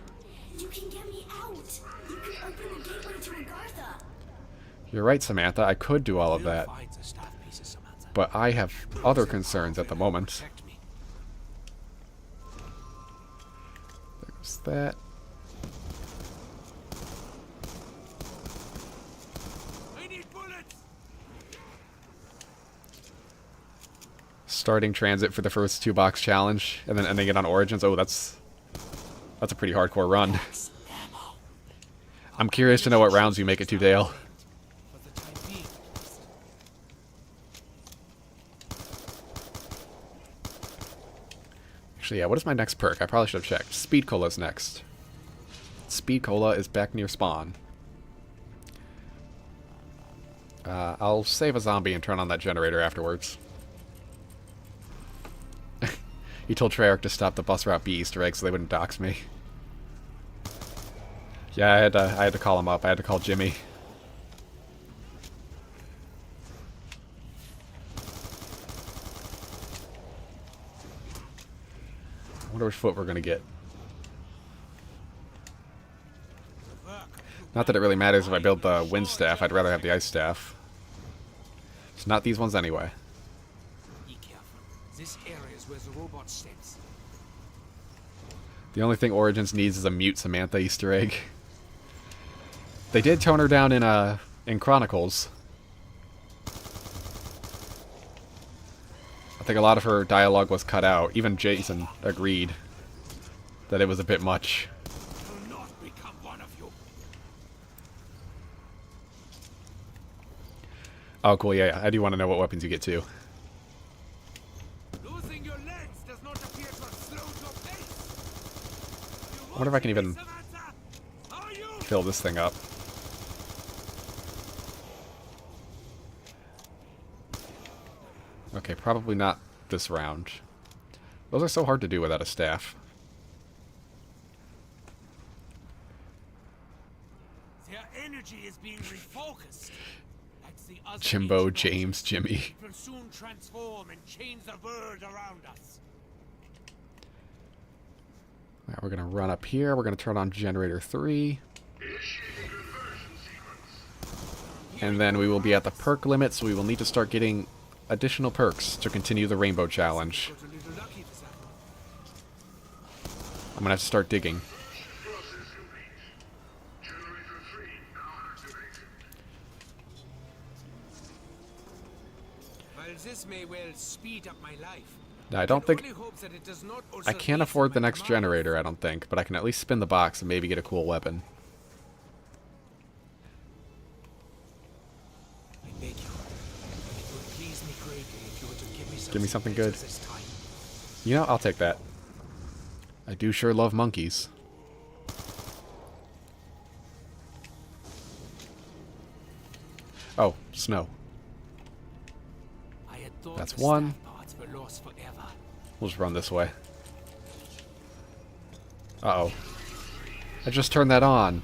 You can get me out. You can open the gateway to Agartha. You're right, Samantha. I could do all of that. Find the staff pieces, Samantha. But I have other concerns at the moment. Protect me. There's that. I need bullets. Starting transit for the first 2-box challenge, and then ending it on Origins. Oh, that's a pretty hardcore run. I'm curious to know what rounds you make it to, Dale. For the time being. Actually, yeah, what is my next perk? I probably should have checked. Speed Cola's next. Speed Cola is back near spawn. I'll save a zombie and turn on that generator afterwards. He told Treyarch to stop the bus route B Easter egg so they wouldn't dox me. Yeah, I had to call him up. I had to call Jimmy. wonder which foot we're gonna get. Not that it really matters if I build the wind staff, I'd rather have the ice staff. It's not these ones anyway. Be careful. This area is where the robot steps. The only thing Origins needs is a mute Samantha Easter egg. They did tone her down in Chronicles. I think a lot of her dialogue was cut out. Even Jason agreed that it was a bit much. Will not become one of you. Oh, cool, yeah, I do want to know what weapons you get too. Losing your legs does not appear to have slowed your pace. I wonder if I can even fill this thing up. Okay, probably not this round. Those are so hard to do without a staff. Their energy is being refocused. Like the other Jimbo, ancient James, Jimmy. It will soon transform and change the world around us. Alright, we're gonna run up here. We're gonna turn on generator 3. And then we will be at the perk limit, so we will need to start getting additional perks to continue the rainbow challenge. I'm gonna have to start digging. While this may well speed up my life, Now, I don't think only hope that it does not also I can't hasten afford the my next demise. generator, I don't think, but I can at least spin the box and maybe get a cool weapon. I beg you. It would please me greatly if you were to give Give me something good. this time. You know, I'll take that. I do sure love monkeys. Oh, snow. I had thought That's the one. staff parts were lost forever. We'll just run this way. Uh-oh. I just turned that on.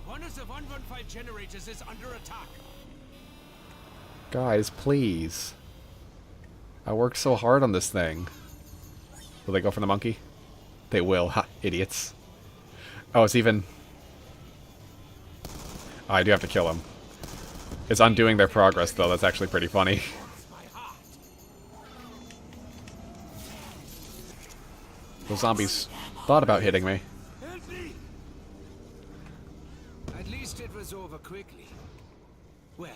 One of the 115 generators is under attack. Guys, please. I worked so hard on this thing. Will they go for the monkey? They will. Ha, idiots. Oh, it's even... Oh, I do have to kill him. It's undoing their progress, though. That's actually pretty funny. Those zombies thought about hitting me. Help me! At least it was over quickly. Well,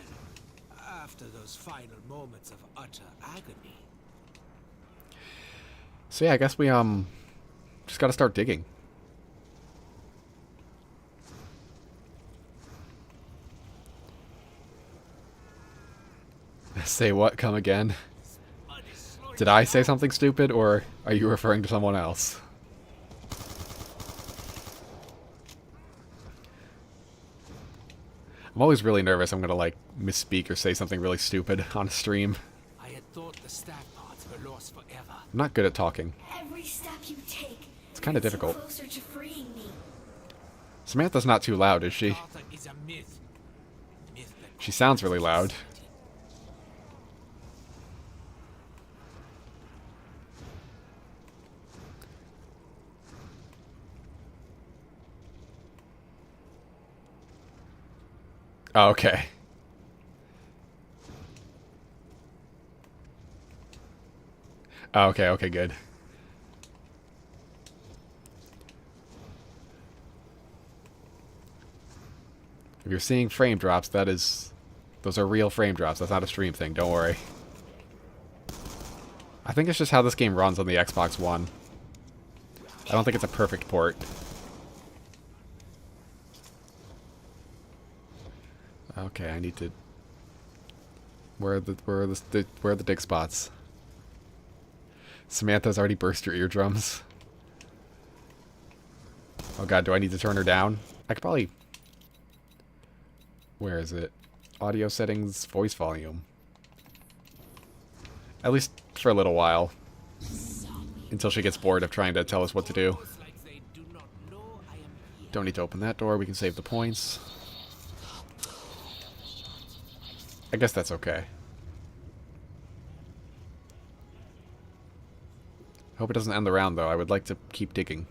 after those final moments of utter agony. So yeah, I guess we, just gotta start digging. Say what? Come again? Did I say something stupid, or are you referring to someone else? I'm always really nervous I'm gonna, like, misspeak or say something really stupid on a stream. I had thought the staff parts were lost forever. I'm not good at talking. Every step you take, It's kinda gets you difficult. closer to freeing me. Samantha's not too loud, is she? Arthur is a myth. Myth that She sounds really loud. Oh, okay. Oh, okay, okay, good. If you're seeing frame drops, those are real frame drops. That's not a stream thing, don't worry. I think it's just how this game runs on the Xbox One. I don't think it's a perfect port. Okay, I need to... Where are the dig spots? Samantha's already burst your eardrums. Oh god, do I need to turn her down? I could probably... Where is it? Audio settings, voice volume. At least for a little while. Until she gets bored of trying to tell us what to do. Don't need to open that door, we can save the points. I guess that's okay. Hope it doesn't end the round, though. I would like to keep digging.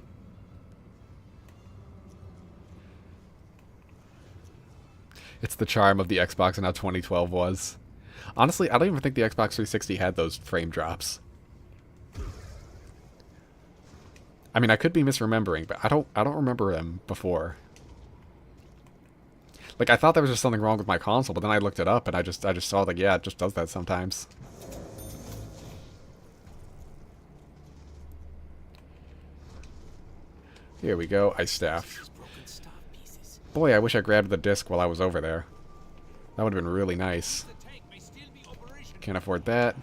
It's the charm of the Xbox and how 2012 was. Honestly, I don't even think the Xbox 360 had those frame drops. I mean, I could be misremembering, but I don't remember them before. Like, I thought there was just something wrong with my console, but then I looked it up and I just saw, like, yeah, it just does that sometimes. Here we go, ice staff. Boy, I wish I grabbed the disc while I was over there. That would have been really nice. Can't afford that.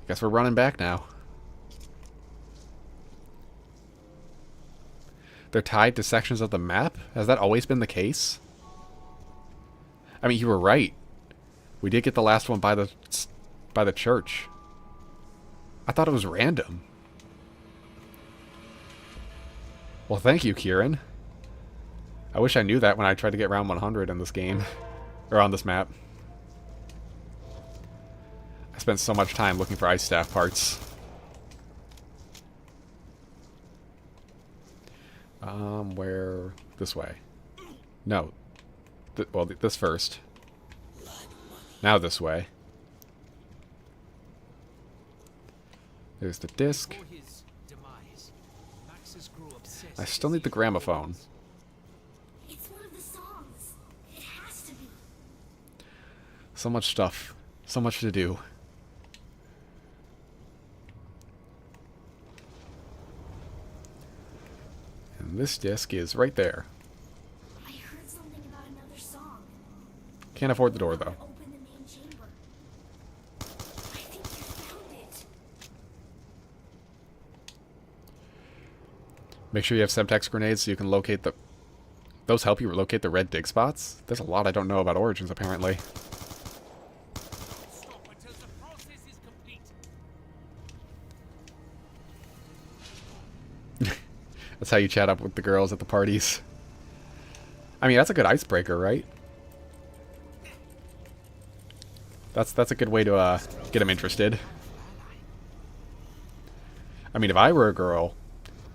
Guess we're running back now. They're tied to sections of the map? Has that always been the case? I mean, you were right. We did get the last one by the church. I thought it was random. Well, thank you, Kieran. I wish I knew that when I tried to get round 100 in this game. Or on this map. I spent so much time looking for ice staff parts. Where... This way. No. Well, this first. Now this way. There's the disc. I still need the gramophone. It's one of the songs. It has to be. So much stuff. So much to do. And this disc is right there. I heard something about another song. Can't afford the door, though. Open the main chamber. I think you found it. Make sure you have Semtex grenades so you can locate the... Those help you locate the red dig spots? There's a lot I don't know about Origins, apparently. Stop until the process is complete. That's how you chat up with the girls at the parties. I mean, that's a good icebreaker, right? That's a good way to get them interested. I mean, if I were a girl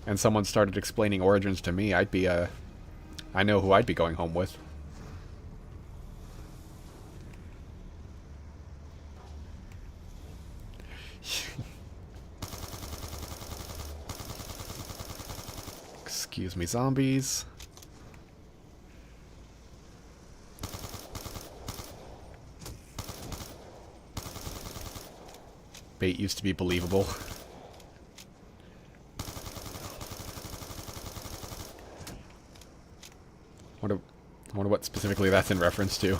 and someone started explaining Origins to me, I'd be I know who I'd be going home with. Excuse me, zombies. Bait used to be believable. I wonder what specifically that's in reference to.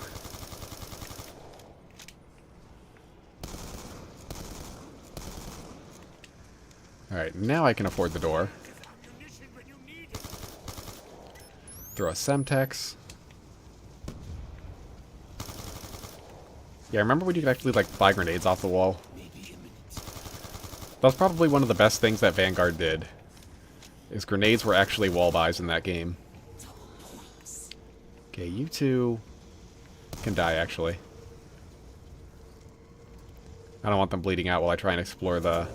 Alright, now I can afford the door. Throw a Semtex. Yeah, I remember when you could actually, like, buy grenades off the wall. That was probably one of the best things that Vanguard did. Is grenades were actually wall buys in that game. Okay, you two can die, actually. I don't want them bleeding out while I try and explore the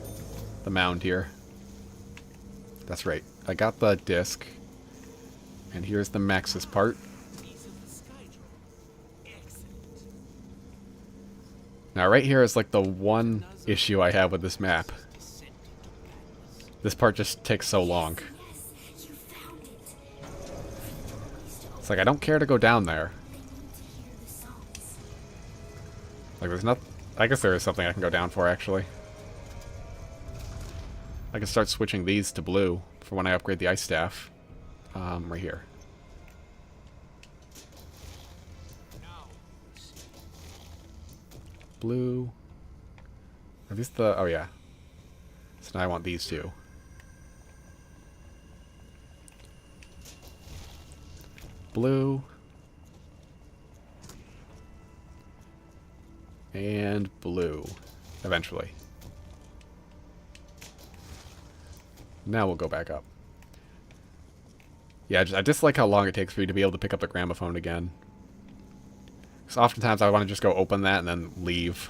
mound here. That's right. I got the disc. And here's the Maxis part. Now, right here is like the one issue I have with this map. This part just takes so long. It's like, I don't care to go down there. Like, there's not... I guess there is something I can go down for, actually. I can start switching these to blue for when I upgrade the ice staff. Right here. Blue. Are these the... Oh, yeah. So now I want these two. Blue. And blue. Eventually. Now we'll go back up. Yeah, I just like how long it takes for you to be able to pick up the gramophone again. Because oftentimes I want to just go open that and then leave.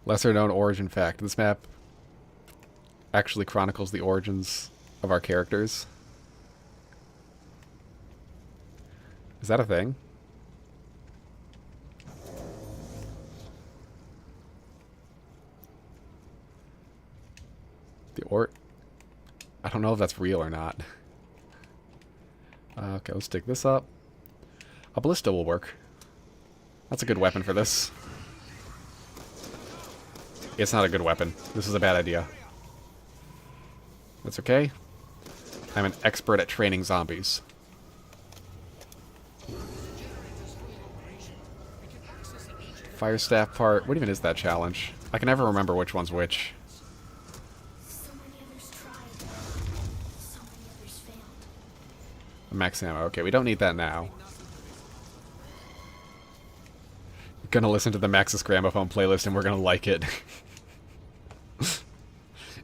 Lesser known origin fact. This map actually chronicles the origins of our characters. Is that a thing? I don't know if that's real or not. Okay, let's dig this up. A ballista will work. That's a good weapon for this. It's not a good weapon. This is a bad idea. That's okay. I'm an expert at training zombies. Fire staff part. What even is that challenge? I can never remember which one's which. Max ammo. Okay, we don't need that now. We're gonna listen to the Maxis Gramophone playlist and we're gonna like it.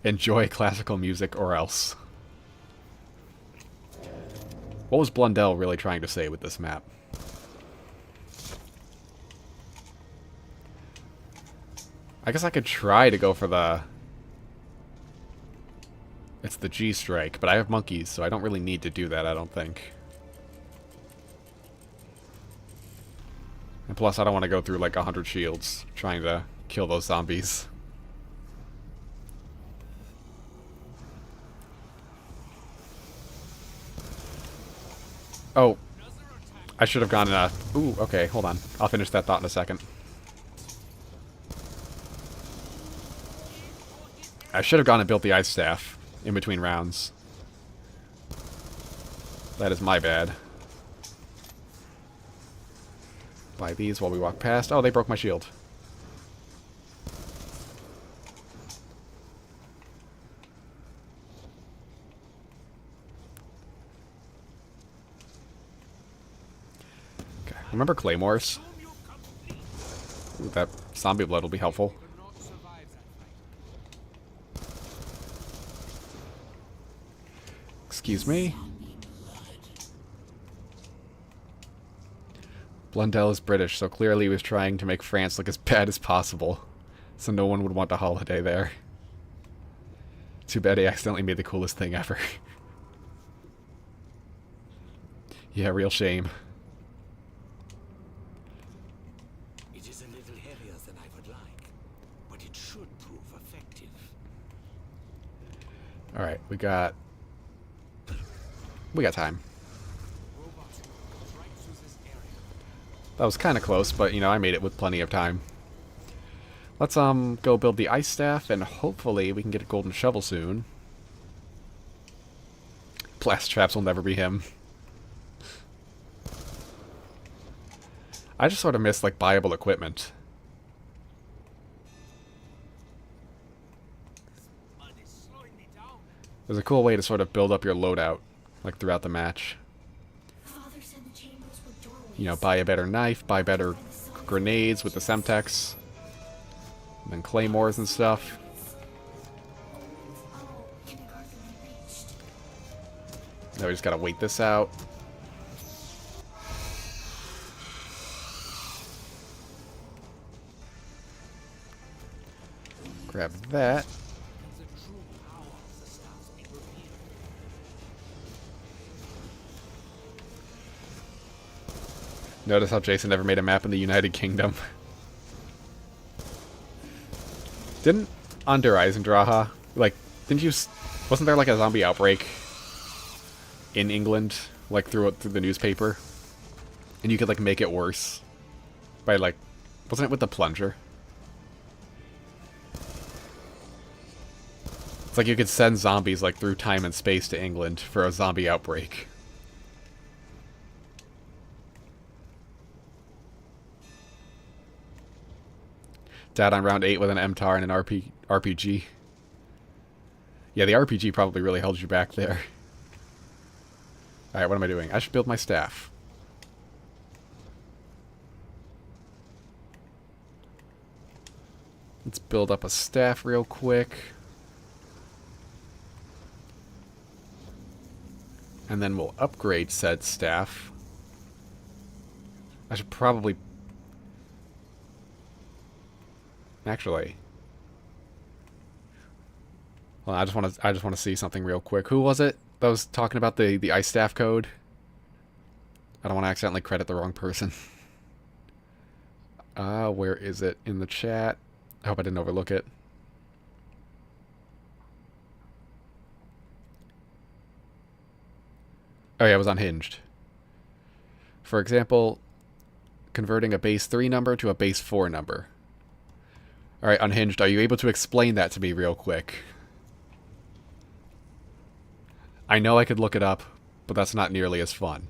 Enjoy classical music or else. What was Blundell really trying to say with this map? I guess I could try to go for the... It's the G-Strike, but I have monkeys, so I don't really need to do that, I don't think. And plus, I don't want to go through like 100 shields trying to kill those zombies. Oh. I should have gone in a... Ooh, okay, hold on. I'll finish that thought in a second. I should have gone and built the ice staff in between rounds. That is my bad. Buy these while we walk past. Oh, they broke my shield. Okay, remember claymores? Ooh, that zombie blood will be helpful. Excuse me. Blundell is British, so clearly he was trying to make France look as bad as possible, so no one would want a holiday there. Too bad he accidentally made the coolest thing ever. Yeah, real shame. It is a little heavier than I would like, but it should prove effective. Alright, we got time. That was kind of close, but, you know, I made it with plenty of time. Let's, go build the ice staff, and hopefully we can get a golden shovel soon. Blast traps will never be him. I just sort of miss, like, buyable equipment. There's a cool way to sort of build up your loadout, like, throughout the match. You know, buy a better knife, buy better grenades with the Semtex, and then claymores and stuff. Now we just gotta wait this out. Grab that. Notice how Jason never made a map in the United Kingdom. Didn't under Eisendrache, like, wasn't there like a zombie outbreak in England, like through the newspaper? And you could like make it worse by like, wasn't it with the plunger? It's like you could send zombies like through time and space to England for a zombie outbreak. Dad on round 8 with an MTAR and an RPG. Yeah, the RPG probably really held you back there. Alright, what am I doing? I should build my staff. Let's build up a staff real quick. And then we'll upgrade said staff. I should probably... Actually, Well, I just want to see something real quick. Who was it that was talking about the ice staff code? I don't want to accidentally credit the wrong person. Where is it in the chat? I hope I didn't overlook it. Oh yeah, it was unhinged. For example, converting a base 3 number to a base 4 number. Alright, Unhinged, are you able to explain that to me real quick? I know I could look it up, but that's not nearly as fun.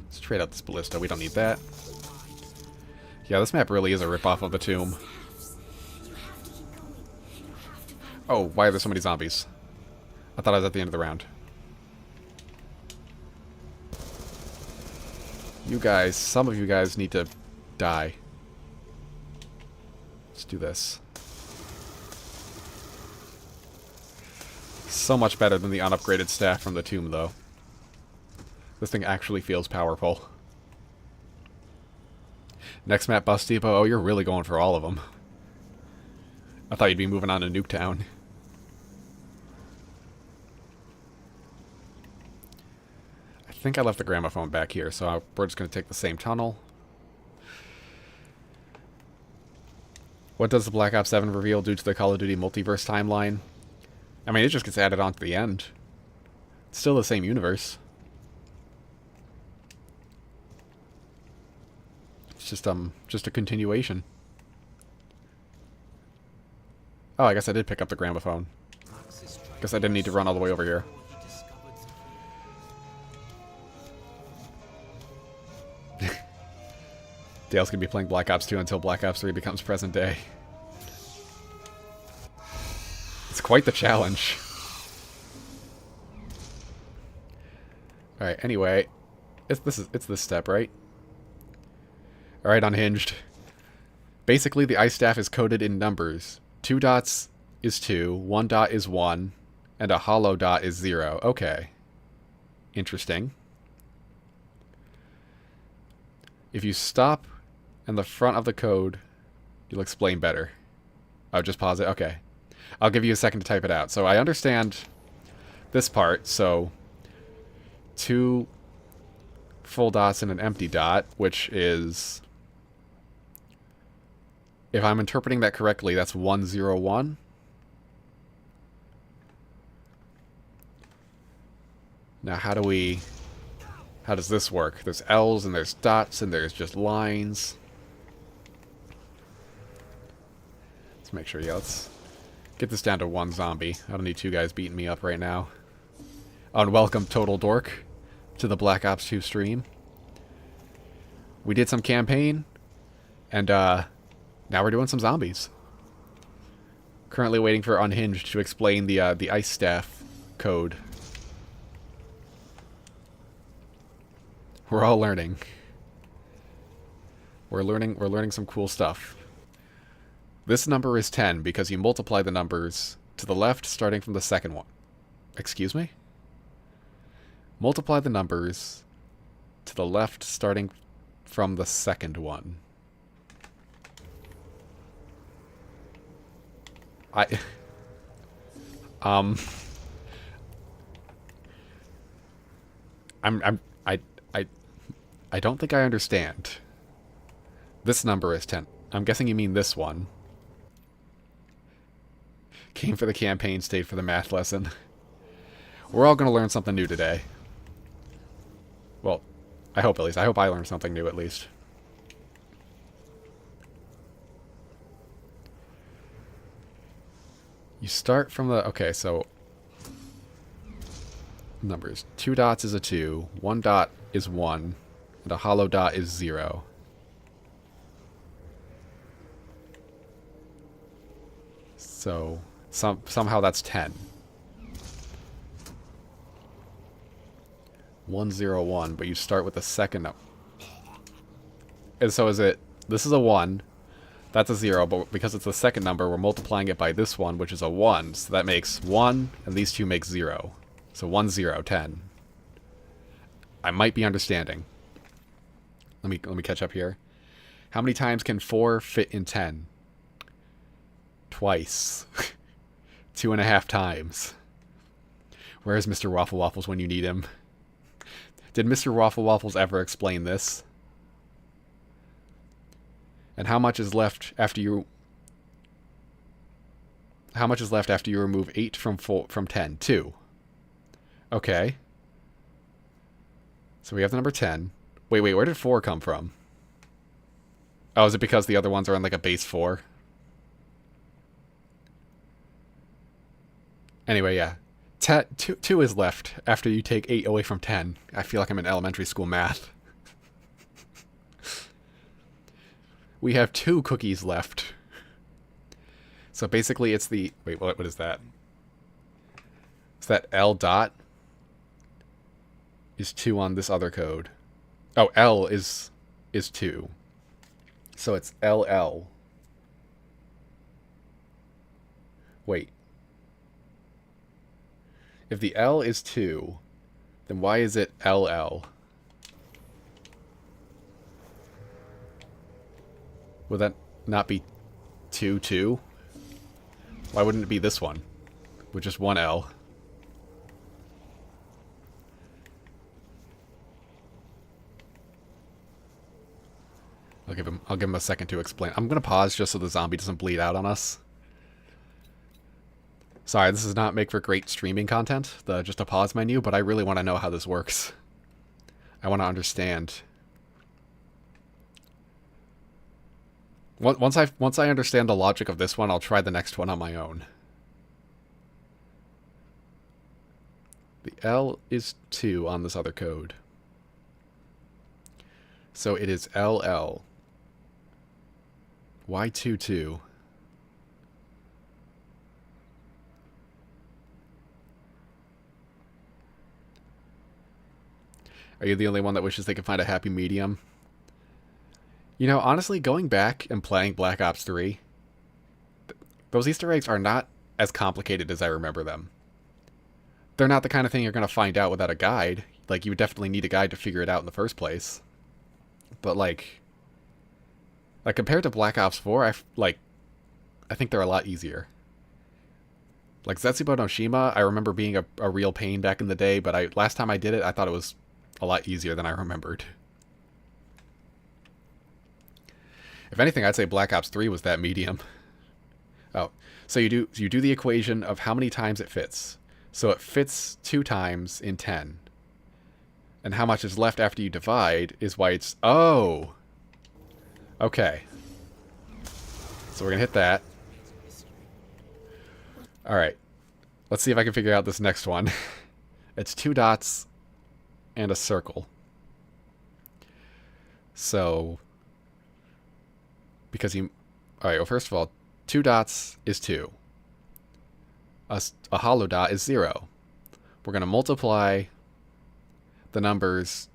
Let's trade out this ballista, we don't need that. Yeah, this map really is a ripoff of the Tomb. Oh, why are there so many zombies? I thought I was at the end of the round. You guys, some of you guys need to die. Let's do this. So much better than the unupgraded staff from the Tomb, though. This thing actually feels powerful. Next map, Bus Depot. Oh, you're really going for all of them. I thought you'd be moving on to Nuketown. I think I left the gramophone back here, so we're just going to take the same tunnel. What does the Black Ops 7 reveal do to the Call of Duty multiverse timeline? I mean, it just gets added on to the end. It's still the same universe. It's just a continuation. Oh, I guess I did pick up the gramophone. Guess I didn't need to run all the way over here. Dale's gonna be playing Black Ops 2 until Black Ops 3 becomes present day. It's quite the challenge. Alright, anyway. It's this step, right? Alright, Unhinged. Basically, the ice staff is coded in numbers. 2 dots is 2, 1 dot is 1, and a hollow dot is 0. Okay. Interesting. If you stop in the front of the code, you'll explain better. Oh, just pause it? Okay. I'll give you a second to type it out. So I understand this part, so 2 full dots and an empty dot, which is, if I'm interpreting that correctly, that's 101. Now how does this work? There's L's and there's dots and there's just lines. Let's make sure, yeah, let's get this down to 1 zombie. I don't need 2 guys beating me up right now. Oh, and welcome, Total Dork, to the Black Ops 2 stream. We did some campaign, and now we're doing some zombies. Currently waiting for Unhinged to explain the ice staff code. We're all learning. We're learning some cool stuff. This number is 10 because you multiply the numbers to the left starting from the second one. Excuse me? Multiply the numbers to the left starting from the second one. I don't think I understand. This number is 10. I'm guessing you mean this one. Came for the campaign, stayed for the math lesson. We're all going to learn something new today. Well, I hope at least. I hope I learned something new at least. You start from the... Okay, so... Numbers. 2 dots is a 2. 1 dot is 1. And a hollow dot is 0. So... somehow that's 10. 101, but you start with the second number. And so is it... This is a 1. That's a 0, but because it's the second number, we're multiplying it by this one, which is a 1. So that makes 1, and these two make 0. So 1, 0, 10. I might be understanding. Let me catch up here. How many times can 4 fit in 10? Twice. 2.5 times. Where is Mr. Waffle Waffles when you need him? Did Mr. Waffle Waffles ever explain this? And how much is left after you... How much is left after you remove 8 from 10? 2. Okay. So we have the number 10. Wait, where did 4 come from? Oh, is it because the other ones are on like a base 4? Anyway, yeah. 2 is left after you take 8 away from 10. I feel like I'm in elementary school math. We have 2 cookies left. So basically it's the... Wait, what is that? Is that L dot? Is 2 on this other code. Oh, L is 2. So it's LL. Wait. If the L is 2, then why is it LL? Would that not be 2, 2? Why wouldn't it be this one? With just one L. I'll give him a second to explain. I'm gonna pause just so the zombie doesn't bleed out on us. Sorry, this does not make for great streaming content, just a pause menu, but I really want to know how this works. I want to understand. Once I understand the logic of this one, I'll try the next one on my own. The L is 2 on this other code. So it is LL. Why 2, 2? Are you the only one that wishes they could find a happy medium? You know, honestly, going back and playing Black Ops 3, those Easter eggs are not as complicated as I remember them. They're not the kind of thing you're going to find out without a guide. Like, you would definitely need a guide to figure it out in the first place. But, like compared to Black Ops 4, I think they're a lot easier. Like, Zetsubo no Shima, I remember being a real pain back in the day, but last time I did it, I thought it was a lot easier than I remembered. If anything, I'd say Black Ops 3 was that medium. Oh, so you do the equation of how many times it fits. So it fits 2 times in 10. And how much is left after you divide is why it's... Oh! Okay. So we're going to hit that. Alright. Let's see if I can figure out this next one. It's 2 dots and a circle. So... Because you... Alright, well, first of all, 2 dots is 2. A hollow dot is 0. We're going to multiply the numbers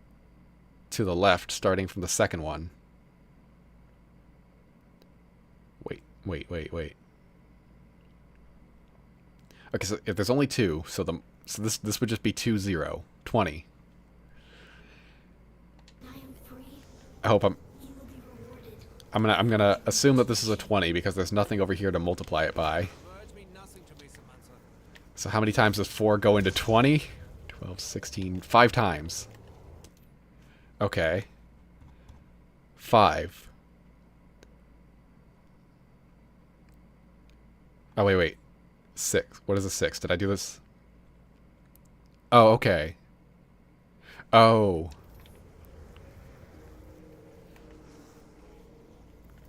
to the left, starting from the second one. Wait. Okay, so if there's only 2, so this would just be 2, 0. 20. I hope I'm gonna assume that this is a 20 because there's nothing over here to multiply it by. So how many times does 4 go into 20? 12, 16, 5 times. Okay. 5. Oh, wait. 6. What is a 6? Did I do this? Oh, okay. Oh.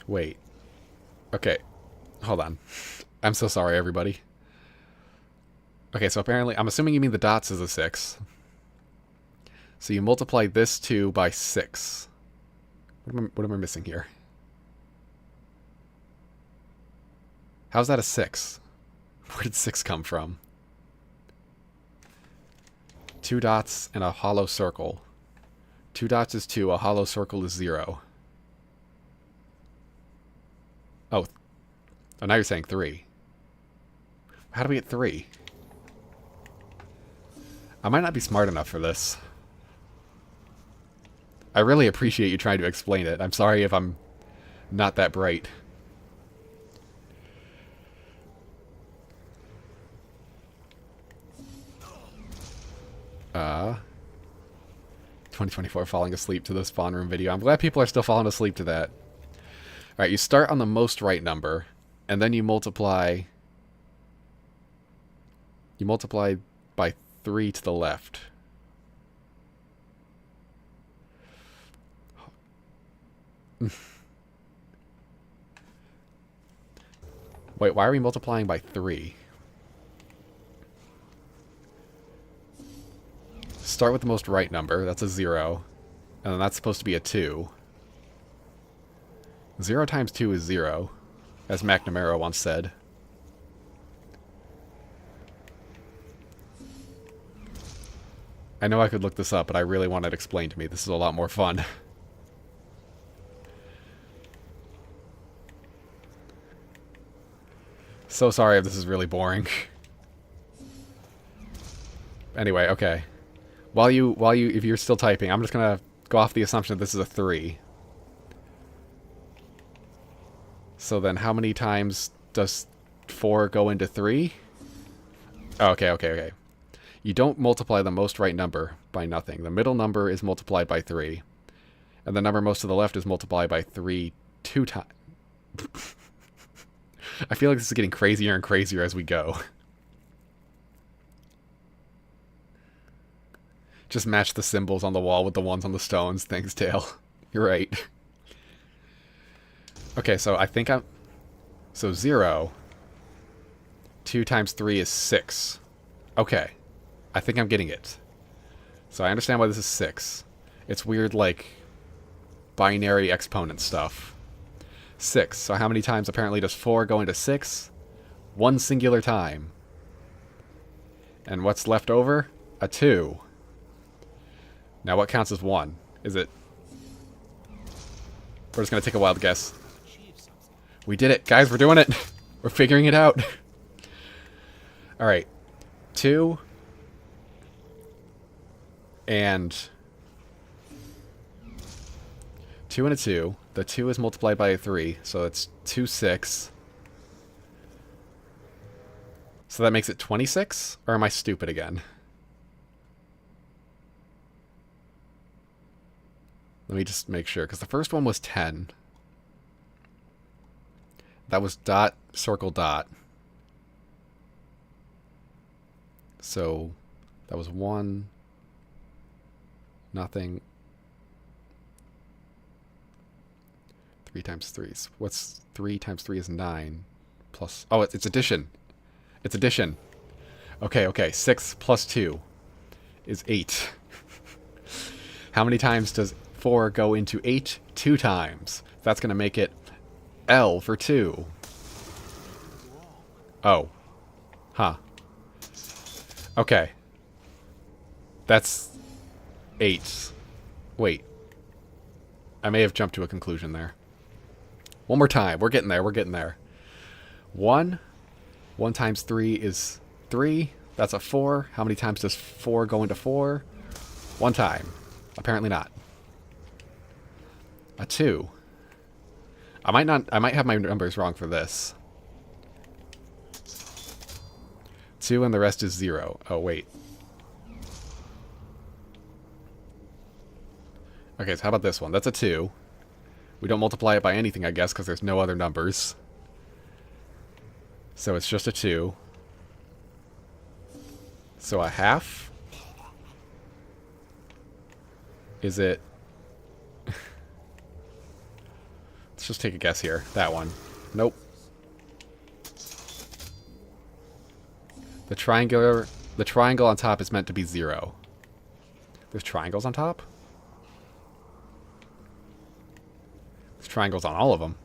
Wait. Okay. Hold on. I'm so sorry, everybody. Okay, so apparently, I'm assuming you mean the dots is a 6. So you multiply this 2 by 6. What am I missing here? How's that a 6? Where did 6 come from? 2 dots and a hollow circle. 2 dots is 2, a hollow circle is 0. Oh, now you're saying 3. How do we get 3? I might not be smart enough for this. I really appreciate you trying to explain it. I'm sorry if I'm not that bright. 2024 falling asleep to the spawn room video. I'm glad people are still falling asleep to that. Alright, you start on the most right number, and then you multiply... You multiply by 3 to the left. Wait, why are we multiplying by 3? Start with the most right number. That's a 0. And then that's supposed to be a 2. 0 times 2 is 0, as McNamara once said. I know I could look this up, but I really want it explained to me. This is a lot more fun. So sorry if this is really boring. Anyway, okay. While you, if you're still typing, I'm just gonna go off the assumption that this is a 3. So then how many times does 4 go into 3? Oh, okay. You don't multiply the most right number by nothing. The middle number is multiplied by 3. And the number most to the left is multiplied by 3 2 times. I feel like this is getting crazier and crazier as we go. Just match the symbols on the wall with the ones on the stones. Thanks, Dale. You're right. Okay, so I think I'm... So 0. 2 times 3 is 6. Okay. I think I'm getting it. So I understand why this is 6. It's weird, like, binary exponent stuff. 6. So how many times apparently does 4 go into 6? One singular time. And what's left over? A 2. Now what counts as 1? Is it... We're just going to take a wild guess. We did it. Guys, we're doing it. We're figuring it out. Alright. 2... And 2 and a 2. The 2 is multiplied by a 3, so it's 2, 6. So that makes it 26? Or am I stupid again? Let me just make sure, because the first one was 10. That was dot, circle, dot. So that was 1... Nothing. 3 times 3. What's 3 times 3 is 9. Plus... Oh, it's addition. It's addition. Okay. 6 plus 2 is 8. How many times does 4 go into 8? 2 times. That's going to make it L for 2. Oh. Huh. Okay. That's... 8. Wait. I may have jumped to a conclusion there. One more time. We're getting there. 1. 1 times 3 is 3. That's a 4. How many times does 4 go into 4? 1 time. Apparently not. A 2. I might have my numbers wrong for this. 2 and the rest is 0. Oh, wait. Okay, so how about this one? That's a 2. We don't multiply it by anything, I guess, because there's no other numbers. So it's just a 2. So a half? Is it... Let's just take a guess here. That one. Nope. The triangle on top is meant to be 0. There's triangles on top? Triangles on all of them.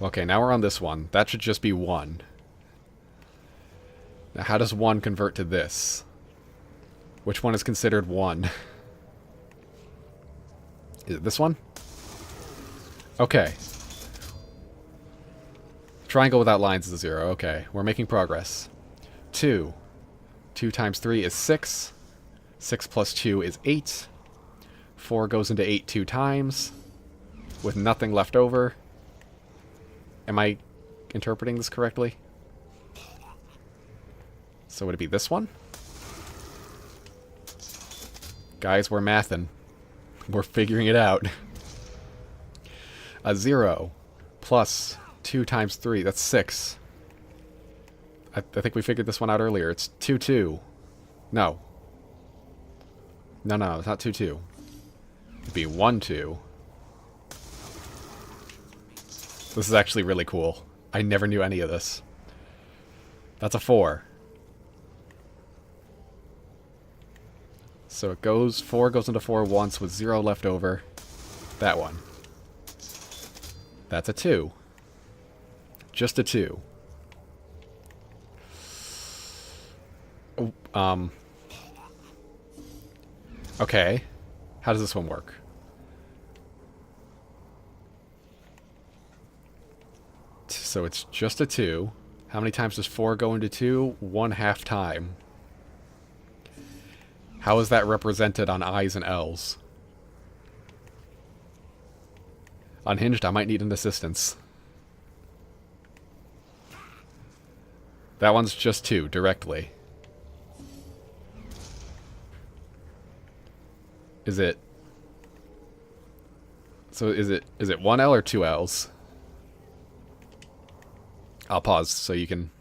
Okay, now we're on this one. That should just be 1. Now how does 1 convert to this? Which one is considered 1? Is it this one? Okay. Triangle without lines is a 0. Okay, we're making progress. 2. 2 times 3 is 6. 6 plus 2 is 8. 4 goes into 8 2 times, with nothing left over. Am I interpreting this correctly? So would it be this one? Guys, we're mathin'. We're figuring it out. A 0 plus 2 times 3. That's 6. I think we figured this one out earlier. It's 2, 2. No. No, it's not 2, 2. It'd be 1, 2. This is actually really cool. I never knew any of this. That's a 4. So it goes, 4 goes into 4 once with 0 left over. That one. That's a 2. Just a 2. Okay. How does this one work? So it's just a 2. How many times does 4 go into 2? 1/2 time. How is that represented on I's and L's? Unhinged, I might need an assistance. That one's just 2, directly. Is it... So is it 1 L or 2 L's? I'll pause so you can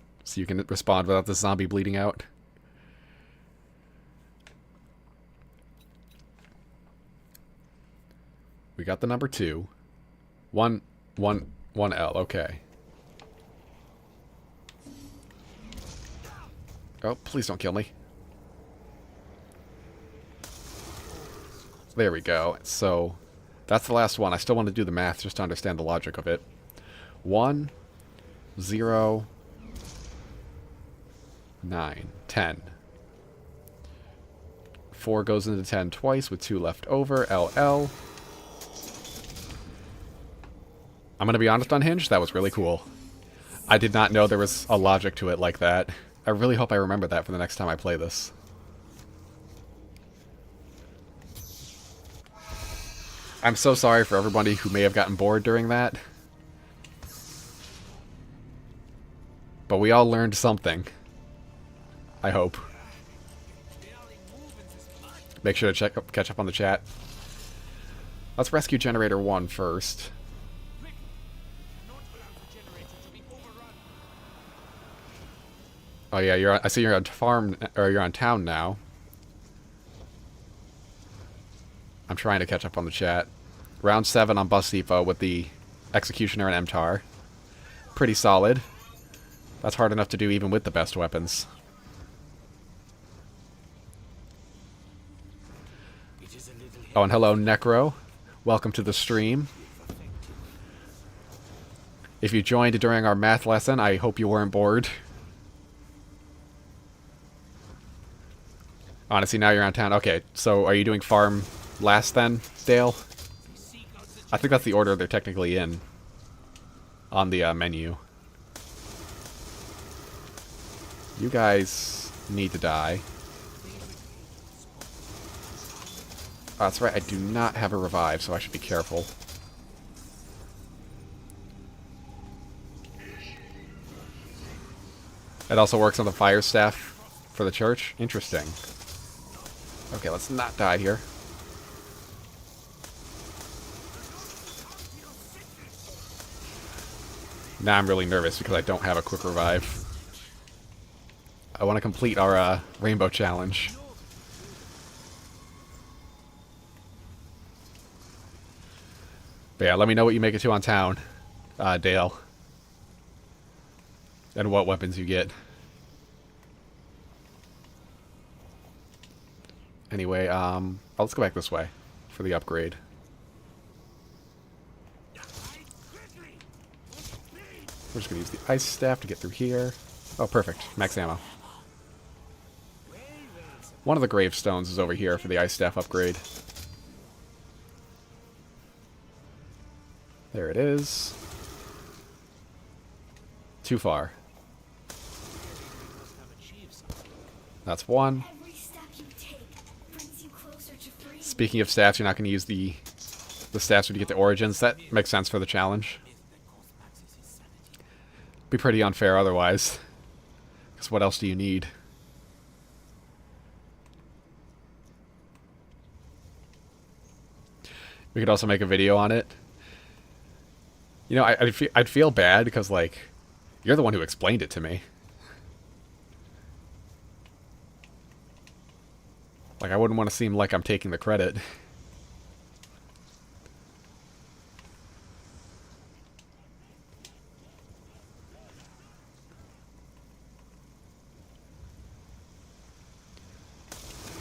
respond without the zombie bleeding out. We got the number 2. 1 L, okay. Oh, please don't kill me. There we go. So, that's the last one. I still want to do the math just to understand the logic of it. 1, 0, 9, 10. 4 goes into 10 twice with 2 left over. LL. I'm going to be honest, Unhinged, that was really cool. I did not know there was a logic to it like that. I really hope I remember that for the next time I play this. I'm so sorry for everybody who may have gotten bored during that. But we all learned something. I hope. Make sure to catch up on the chat. Let's rescue Generator 1 first. Oh yeah, I see you're on farm, or you're on town now. I'm trying to catch up on the chat. Round 7 on Bus Depot with the Executioner and MTAR. Pretty solid. That's hard enough to do even with the best weapons. Oh, and hello, Necro. Welcome to the stream. If you joined during our math lesson, I hope you weren't bored. Honestly, now you're on town. Okay, so are you doing farm last then, Dale? I think that's the order they're technically in on the menu. You guys need to die. Oh, that's right, I do not have a revive, so I should be careful. It also works on the fire staff for the church. Interesting. Okay, let's not die here. Now I'm really nervous because I don't have a quick revive. I want to complete our rainbow challenge. But yeah, let me know what you make it to on town, Dale. And what weapons you get. Anyway, let's go back this way for the upgrade. We're just going to use the ice staff to get through here. Oh, perfect. Max ammo. One of the gravestones is over here for the ice staff upgrade. There it is. Too far. That's one. Speaking of stats, you're not going to use the stats when you get the origins. That makes sense for the challenge. Be pretty unfair otherwise. Because what else do you need? We could also make a video on it. You know, I'd feel bad because, like, you're the one who explained it to me. Like, I wouldn't want to seem like I'm taking the credit.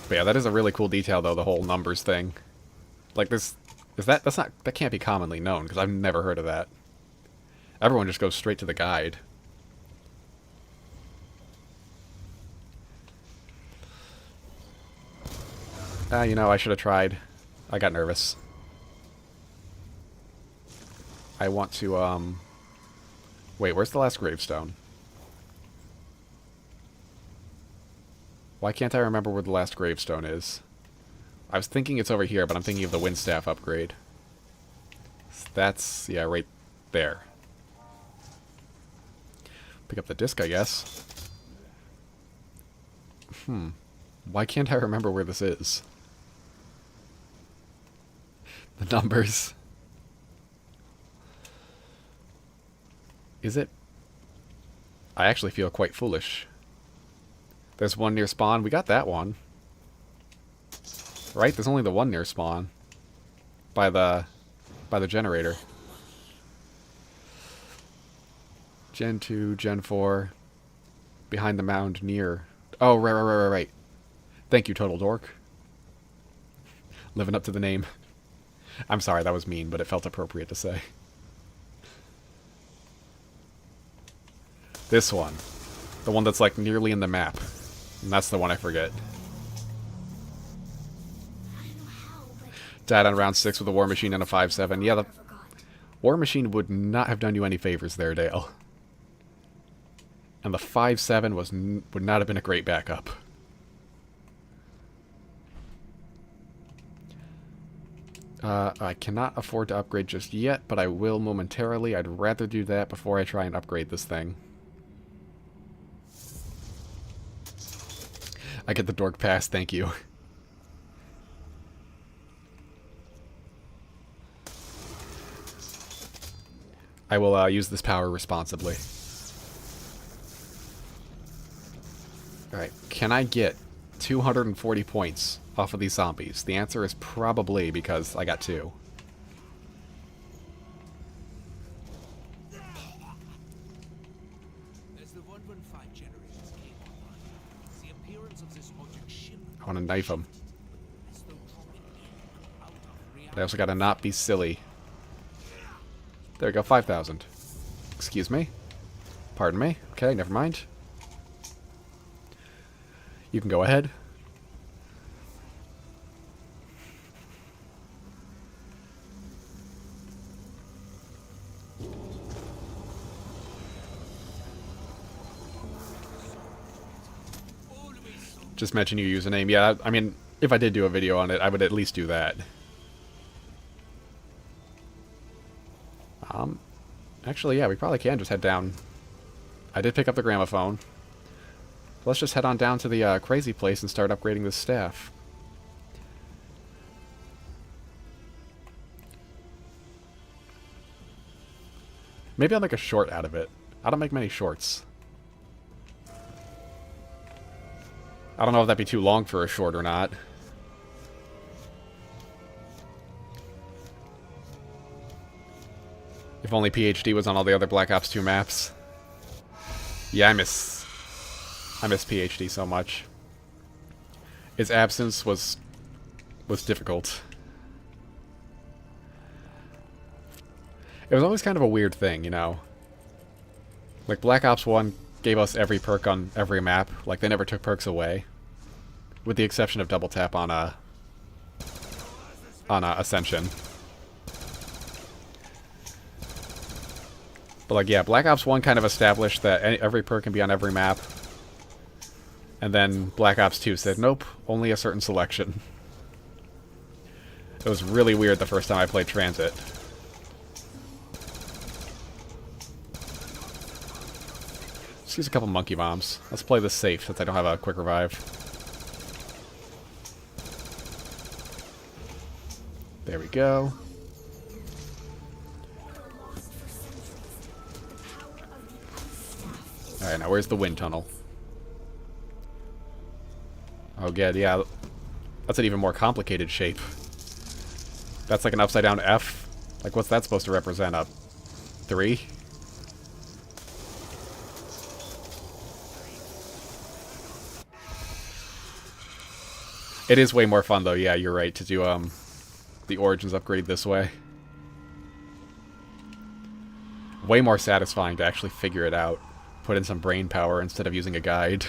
But yeah, that is a really cool detail, though, the whole numbers thing. Like, that can't be commonly known, because I've never heard of that. Everyone just goes straight to the guide. You know, I should have tried. I got nervous. I want to, wait, where's the last gravestone? Why can't I remember where the last gravestone is? I was thinking it's over here, but I'm thinking of the Windstaff upgrade. That's, yeah, right there. Pick up the disc, I guess. Why can't I remember where this is? The numbers. Is it? I actually feel quite foolish. There's one near spawn. We got that one. Right? There's only the one near spawn. By the generator. Gen 2, Gen 4. Behind the mound near. Oh, right. Thank you, Total Dork. Living up to the name. I'm sorry, that was mean, but it felt appropriate to say. This one. The one that's like nearly in the map. And that's the one I forget. Died on round 6 with a War Machine and a 5.7. Yeah, the War Machine would not have done you any favors there, Dale. And the 5.7 would not have been a great backup. I cannot afford to upgrade just yet, but I will momentarily. I'd rather do that before I try and upgrade this thing. I get the Dork Pass, thank you. I will use this power responsibly. Alright, can I get 240 points off of these zombies? The answer is probably, because I got 2. I want to knife him. I also gotta not be silly. There we go, 5,000. Excuse me? Pardon me? Okay, never mind. You can go ahead. Just mention your username. Yeah, I mean, if I did do a video on it, I would at least do that. Actually, yeah, we probably can just head down. I did pick up the gramophone. Let's just head on down to the crazy place and start upgrading this staff. Maybe I'll make a short out of it. I don't make many shorts. I don't know if that'd be too long for a short or not. If only PhD was on all the other Black Ops 2 maps. Yeah, I miss PhD so much. His absence was difficult. It was always kind of a weird thing, you know. Like, Black Ops 1 gave us every perk on every map. Like, they never took perks away. With the exception of double tap on Ascension. But, like, yeah, Black Ops 1 kind of established that every perk can be on every map. And then Black Ops 2 said, nope, only a certain selection. It was really weird the first time I played Transit. Let's use a couple monkey bombs. Let's play this safe since I don't have a quick revive. There we go. Alright, now where's the wind tunnel? Oh, good, yeah. That's an even more complicated shape. That's like an upside down F. Like, what's that supposed to represent? A 3? It is way more fun, though. Yeah, you're right, to do the Origins upgrade this way. Way more satisfying to actually figure it out. Put in some brain power instead of using a guide.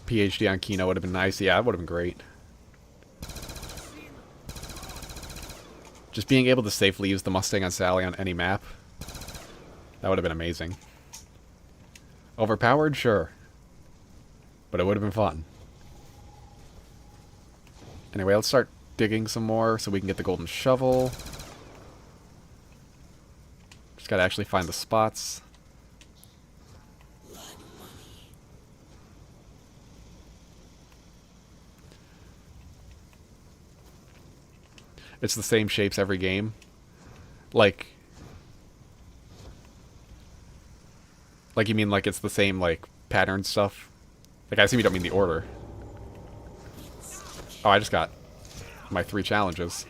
PhD on Kino would have been nice. Yeah, it would have been great. Just being able to safely use the Mustang on Sally on any map. That would have been amazing. Overpowered? Sure. But it would have been fun. Anyway, let's start digging some more so we can get the golden shovel. Just gotta actually find the spots. It's the same shapes every game. Like you mean like it's the same, like, pattern stuff? Like, I assume you don't mean the order. Oh, I just got my 3 challenges.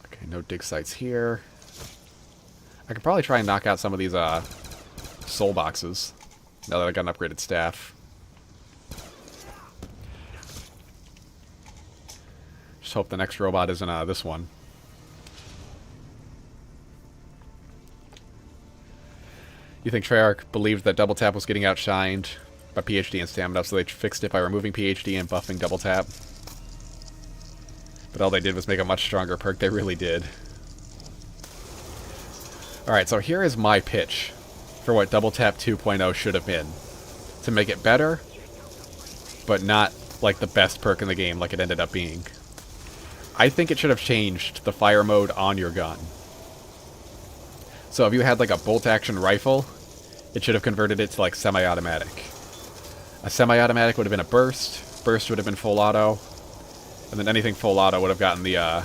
Okay, no dig sites here. I could probably try and knock out some of these, soul boxes. Now that I got an upgraded staff. Just hope the next robot isn't, this one. You think Treyarch believed that Double Tap was getting outshined by PhD and Stamina, so they fixed it by removing PhD and buffing Double Tap? But all they did was make a much stronger perk. They really did. Alright, so here is my pitch for what Double Tap 2.0 should have been. To make it better, but not like the best perk in the game like it ended up being. I think it should have changed the fire mode on your gun. So if you had like a bolt-action rifle, it should have converted it to like semi-automatic. A semi-automatic would have been a burst. Burst would have been full auto. And then anything full auto would have gotten the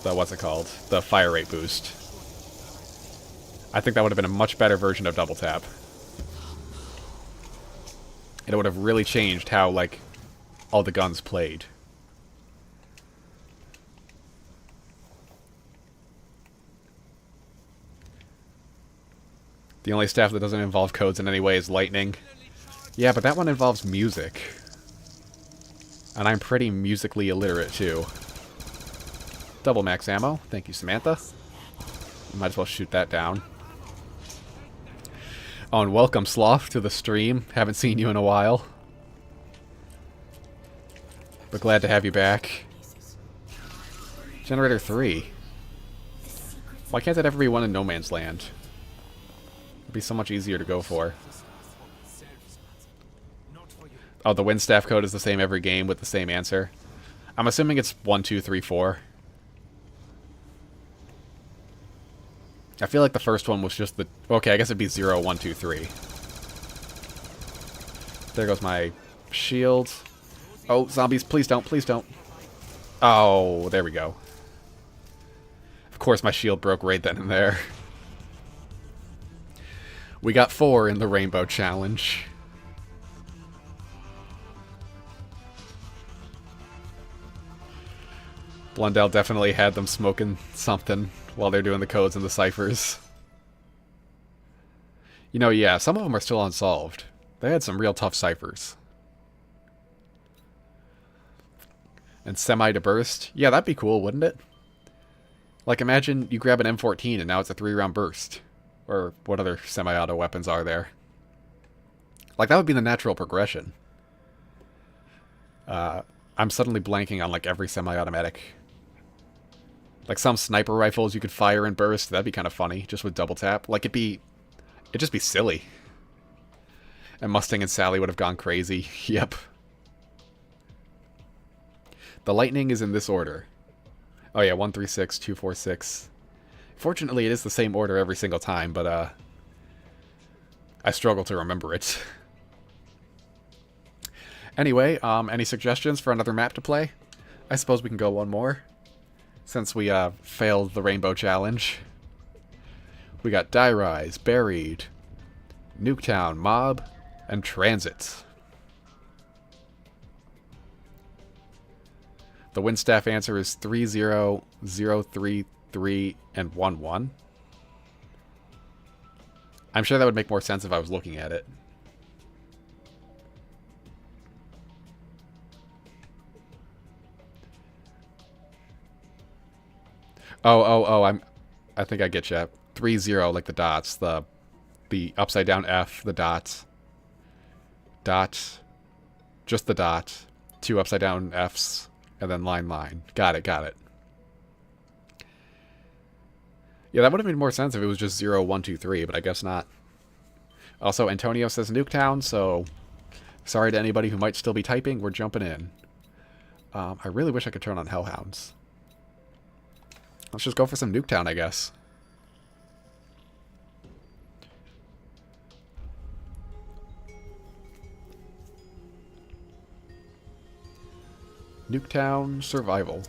what's it called? The fire rate boost. I think that would have been a much better version of Double Tap. And it would have really changed how, like, all the guns played. The only staff that doesn't involve codes in any way is Lightning. Yeah, but that one involves music. And I'm pretty musically illiterate, too. Double max ammo. Thank you, Samantha. Might as well shoot that down. Oh, and welcome, Sloth, to the stream. Haven't seen you in a while. But glad to have you back. Generator 3. Why can't that ever be one in No Man's Land? It'd be so much easier to go for. Oh, the wind staff code is the same every game with the same answer. I'm assuming it's 1, 2, 3, 4. I feel like the first one was just the... Okay, I guess it'd be 0, 1, 2, 3. There goes my shield. Oh, zombies, please don't, please don't. Oh, there we go. Of course my shield broke right then and there. We got 4 in the Rainbow Challenge. Blundell definitely had them smoking something while they're doing the codes and the ciphers. You know, yeah, some of them are still unsolved. They had some real tough ciphers. And semi to burst? Yeah, that'd be cool, wouldn't it? Like, imagine you grab an M14 and now it's a 3-round burst. Or what other semi-auto weapons are there? Like, that would be the natural progression. I'm suddenly blanking on, like, every semi-automatic. Like, some sniper rifles you could fire and burst. That'd be kind of funny, just with double tap. Like, it'd just be silly. And Mustang and Sally would have gone crazy. Yep. The lightning is in this order. Oh yeah, 136, 246. Fortunately, it is the same order every single time, but I struggle to remember it. Anyway, any suggestions for another map to play? I suppose we can go one more, since we failed the Rainbow Challenge. We got Die Rise, Buried, Nuketown, Mob, and Transit. The Windstaff answer is 30033 and 11. I'm sure that would make more sense if I was looking at it. I think I get you. 30 like the dots, the upside down F, the dots. Dot, just the dot, 2 upside down Fs, and then line. Got it. Yeah, that would have made more sense if it was just 0, 1, 2, 3, but I guess not. Also, Antonio says Nuketown, so sorry to anybody who might still be typing, we're jumping in. I really wish I could turn on Hellhounds. Let's just go for some Nuketown, I guess. Nuketown Survival.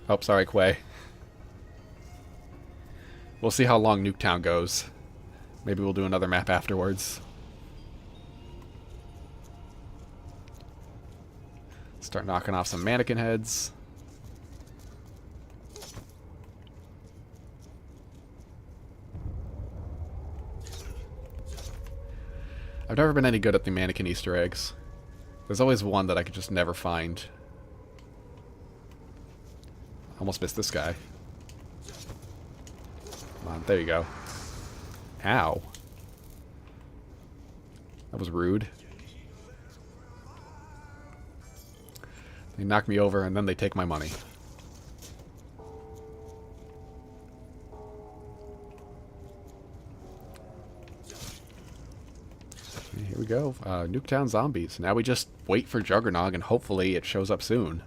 Oh, sorry, Quay. We'll see how long Nuketown goes. Maybe we'll do another map afterwards. Start knocking off some mannequin heads. I've never been any good at the mannequin Easter eggs. There's always one that I could just never find. Almost missed this guy. Come on, there you go. Ow. That was rude. They knock me over and then they take my money. Here we go. Nuketown Zombies. Now we just wait for Juggernog and hopefully it shows up soon.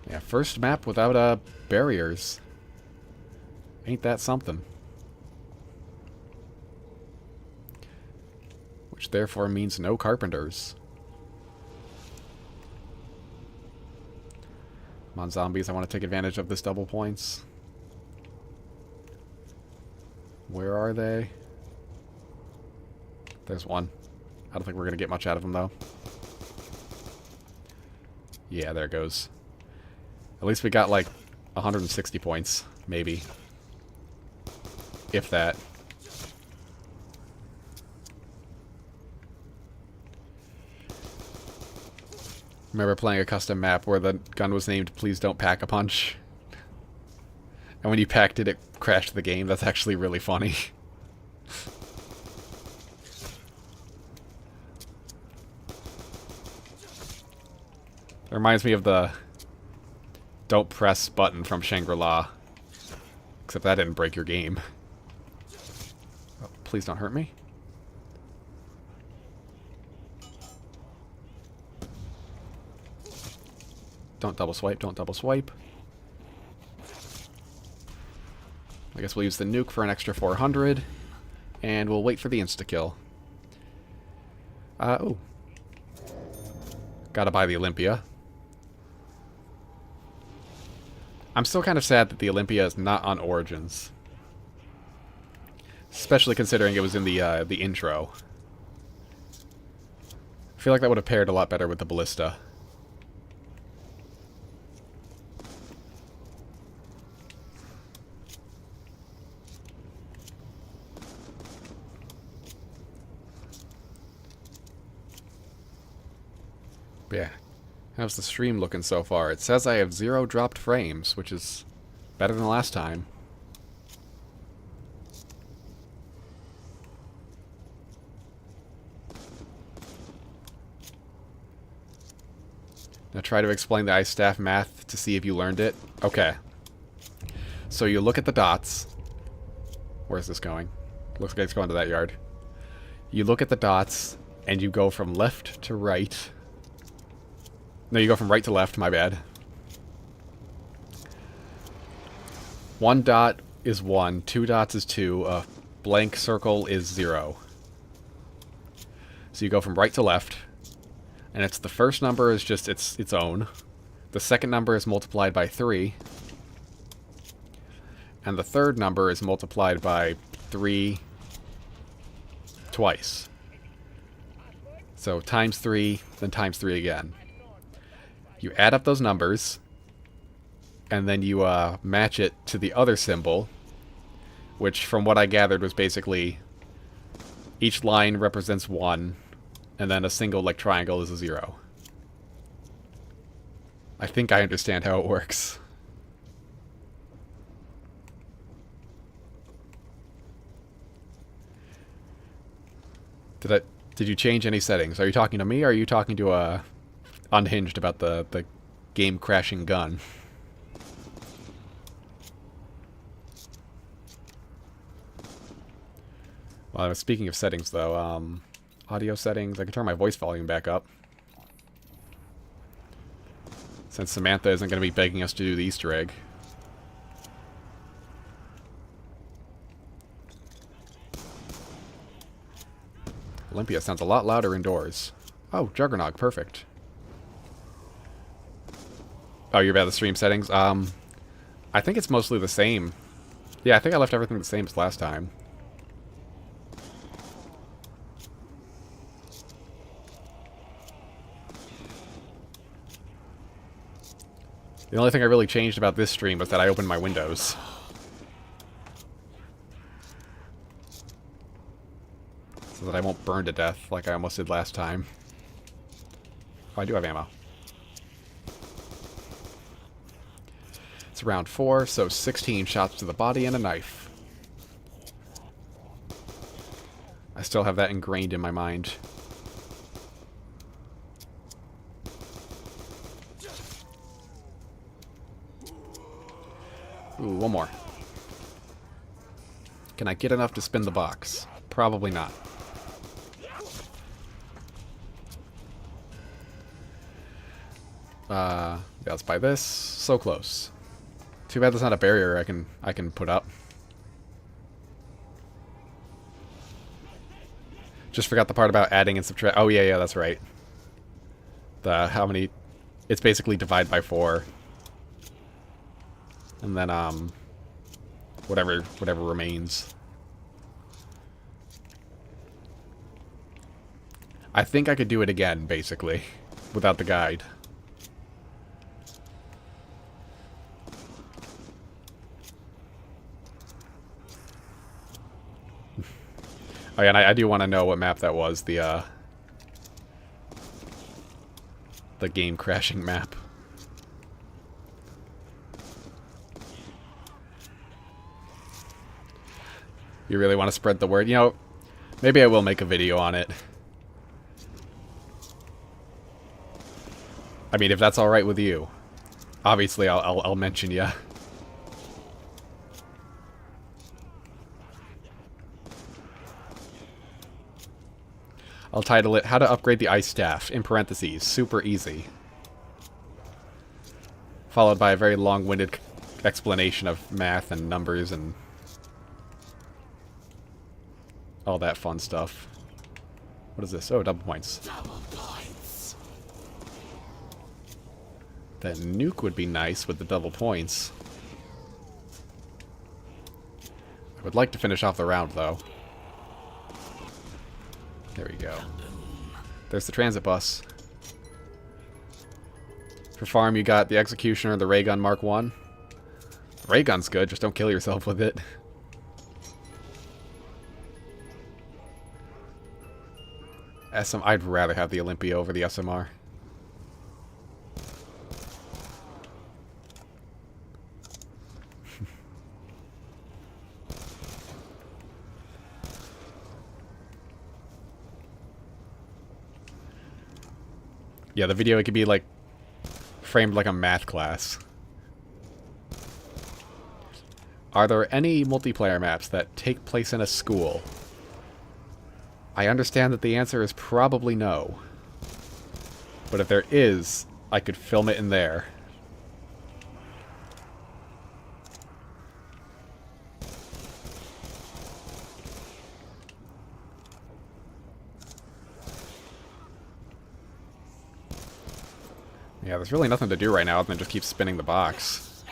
Yeah, first map without barriers. Ain't that something? Which therefore means no carpenters. Come on, zombies, I want to take advantage of this double points. Where are they? There's one. I don't think we're going to get much out of them, though. Yeah, there it goes. At least we got, like, 160 points, maybe. If that. Remember playing a custom map where the gun was named Please Don't Pack a Punch? And when you packed it, it crashed the game. That's actually really funny. It reminds me of the Don't Press button from Shangri-La. Except that didn't break your game. Oh, please don't hurt me. Don't double swipe, don't double swipe. I guess we'll use the nuke for an extra 400. And we'll wait for the insta-kill. Oh. Gotta buy the Olympia. I'm still kind of sad that the Olympia is not on Origins. Especially considering it was in the intro. I feel like that would have paired a lot better with the Ballista. Yeah. How's the stream looking so far? It says I have 0 dropped frames, which is better than last time. Now try to explain the ice staff math to see if you learned it. Okay. So you look at the dots. Where's this going? Looks like it's going to that yard. You look at the dots and you go from left to right. No, you go from right to left, my bad. 1 dot is 1, 2 dots is 2, a blank circle is 0. So you go from right to left, and it's the first number is just its own. The second number is multiplied by 3, and the third number is multiplied by 3 twice. So times 3, then times 3 again. You add up those numbers, and then you match it to the other symbol, which from what I gathered was basically each line represents 1, and then a single like triangle is a 0. I think I understand how it works. Did you change any settings? Are you talking to me, or are you talking to Unhinged about the game crashing gun? Well, speaking of settings, though, audio settings, I can turn my voice volume back up. Since Samantha isn't going to be begging us to do the Easter egg. Olympia sounds a lot louder indoors. Oh, Juggernog, perfect. Oh, you're about the stream settings? I think it's mostly the same. Yeah, I think I left everything the same as last time. The only thing I really changed about this stream was that I opened my windows. So that I won't burn to death like I almost did last time. Oh, I do have ammo. It's round 4, so 16 shots to the body and a knife. I still have that ingrained in my mind. Ooh, one more. Can I get enough to spin the box? Probably not. Yeah, let's buy this. So close. Too bad there's not a barrier I can put up. Just forgot the part about adding and subtract. Oh yeah, that's right. The how many? It's basically divide by 4. And then, whatever remains. I think I could do it again, basically, without the guide. Oh yeah, and I do want to know what map that was, the game crashing map. You really want to spread the word? You know, maybe I will make a video on it. I mean, if that's alright with you. Obviously, I'll mention you. I'll title it, How to Upgrade the Ice Staff, in parentheses, super easy. Followed by a very long-winded explanation of math and numbers and all that fun stuff. What is this? Oh, double points. Double points. That nuke would be nice with the double points. I would like to finish off the round, though. There we go. There's the transit bus. For farm, you got the Executioner, the Ray Gun Mark 1. The Ray Gun's good, just don't kill yourself with it. I'd rather have the Olympia over the SMR. Yeah, the video, it could be like framed like a math class. Are there any multiplayer maps that take place in a school? I understand that the answer is probably no. But if there is, I could film it in there. Yeah, there's really nothing to do right now other than just keep spinning the box.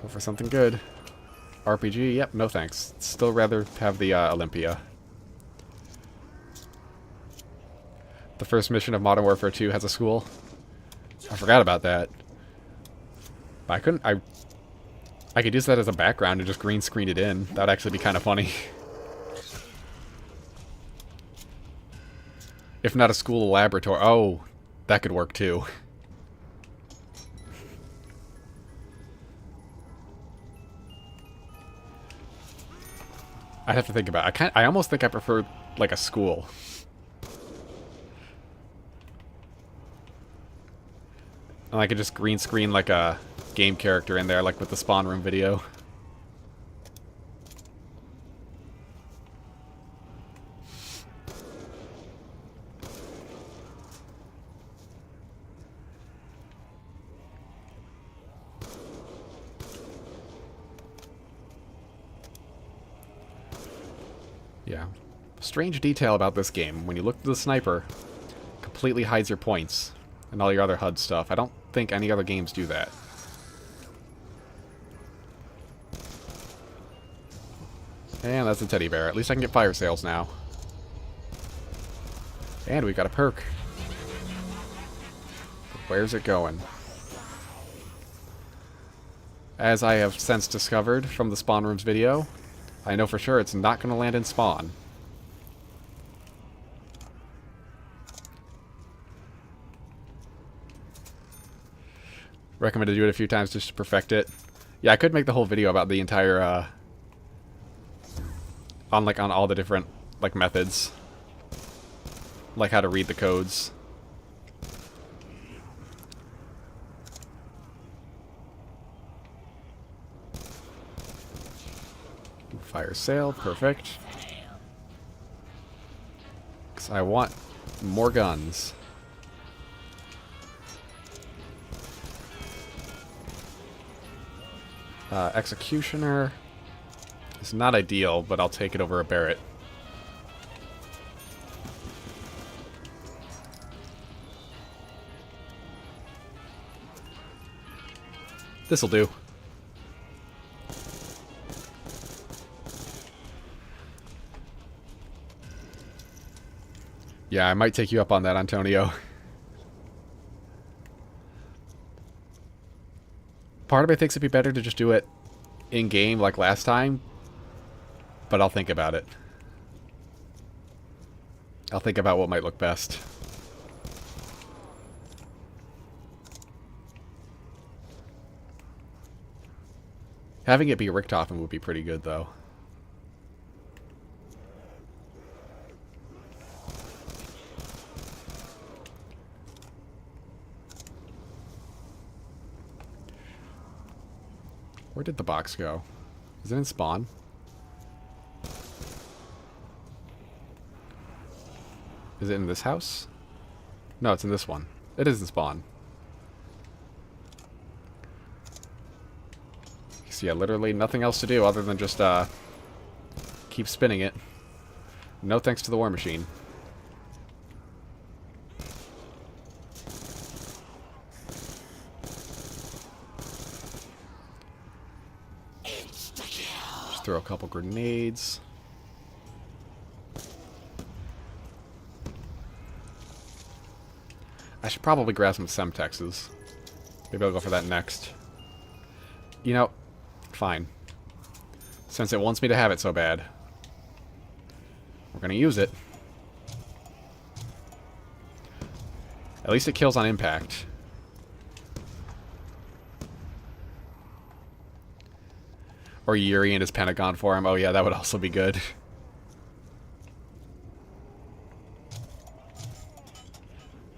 Go for something good. RPG, yep, no thanks. Still rather have the Olympia. The first mission of Modern Warfare 2 has a school. I forgot about that. But I could use that as a background and just green screen it in. That would actually be kind of funny. If not a school, a laboratory. Oh, that could work too. I'd have to think about it. I almost think I prefer like a school. And I could just green screen like a game character in there, like with the spawn room video. Yeah. Strange detail about this game. When you look at the sniper, completely hides your points and all your other HUD stuff. I don't think any other games do that. And that's a teddy bear. At least I can get fire sales now. And we got a perk. Where's it going? As I have since discovered from the Spawn Rooms video, I know for sure it's not going to land in Spawn. Recommend to do it a few times just to perfect it. Yeah, I could make the whole video about the entire, on all the different, like, methods. Like how to read the codes. Fire sale, perfect. 'Cause I want more guns. Executioner is not ideal, but I'll take it over a Barrett. This'll do. Yeah, I might take you up on that, Antonio. Part of me thinks it'd be better to just do it in-game like last time, but I'll think about it. I'll think about what might look best. Having it be Richtofen would be pretty good, though. Where did the box go? Is it in Spawn? Is it in this house? No, it's in this one. It is in Spawn. So yeah, literally nothing else to do other than just keep spinning it. No thanks to the War Machine. Just throw a couple grenades. I should probably grab some Semtexes. Maybe I'll go for that next. You know, fine. Since it wants me to have it so bad, we're gonna use it. At least it kills on impact. Or Yuri and his Pentagon form. Oh yeah, that would also be good.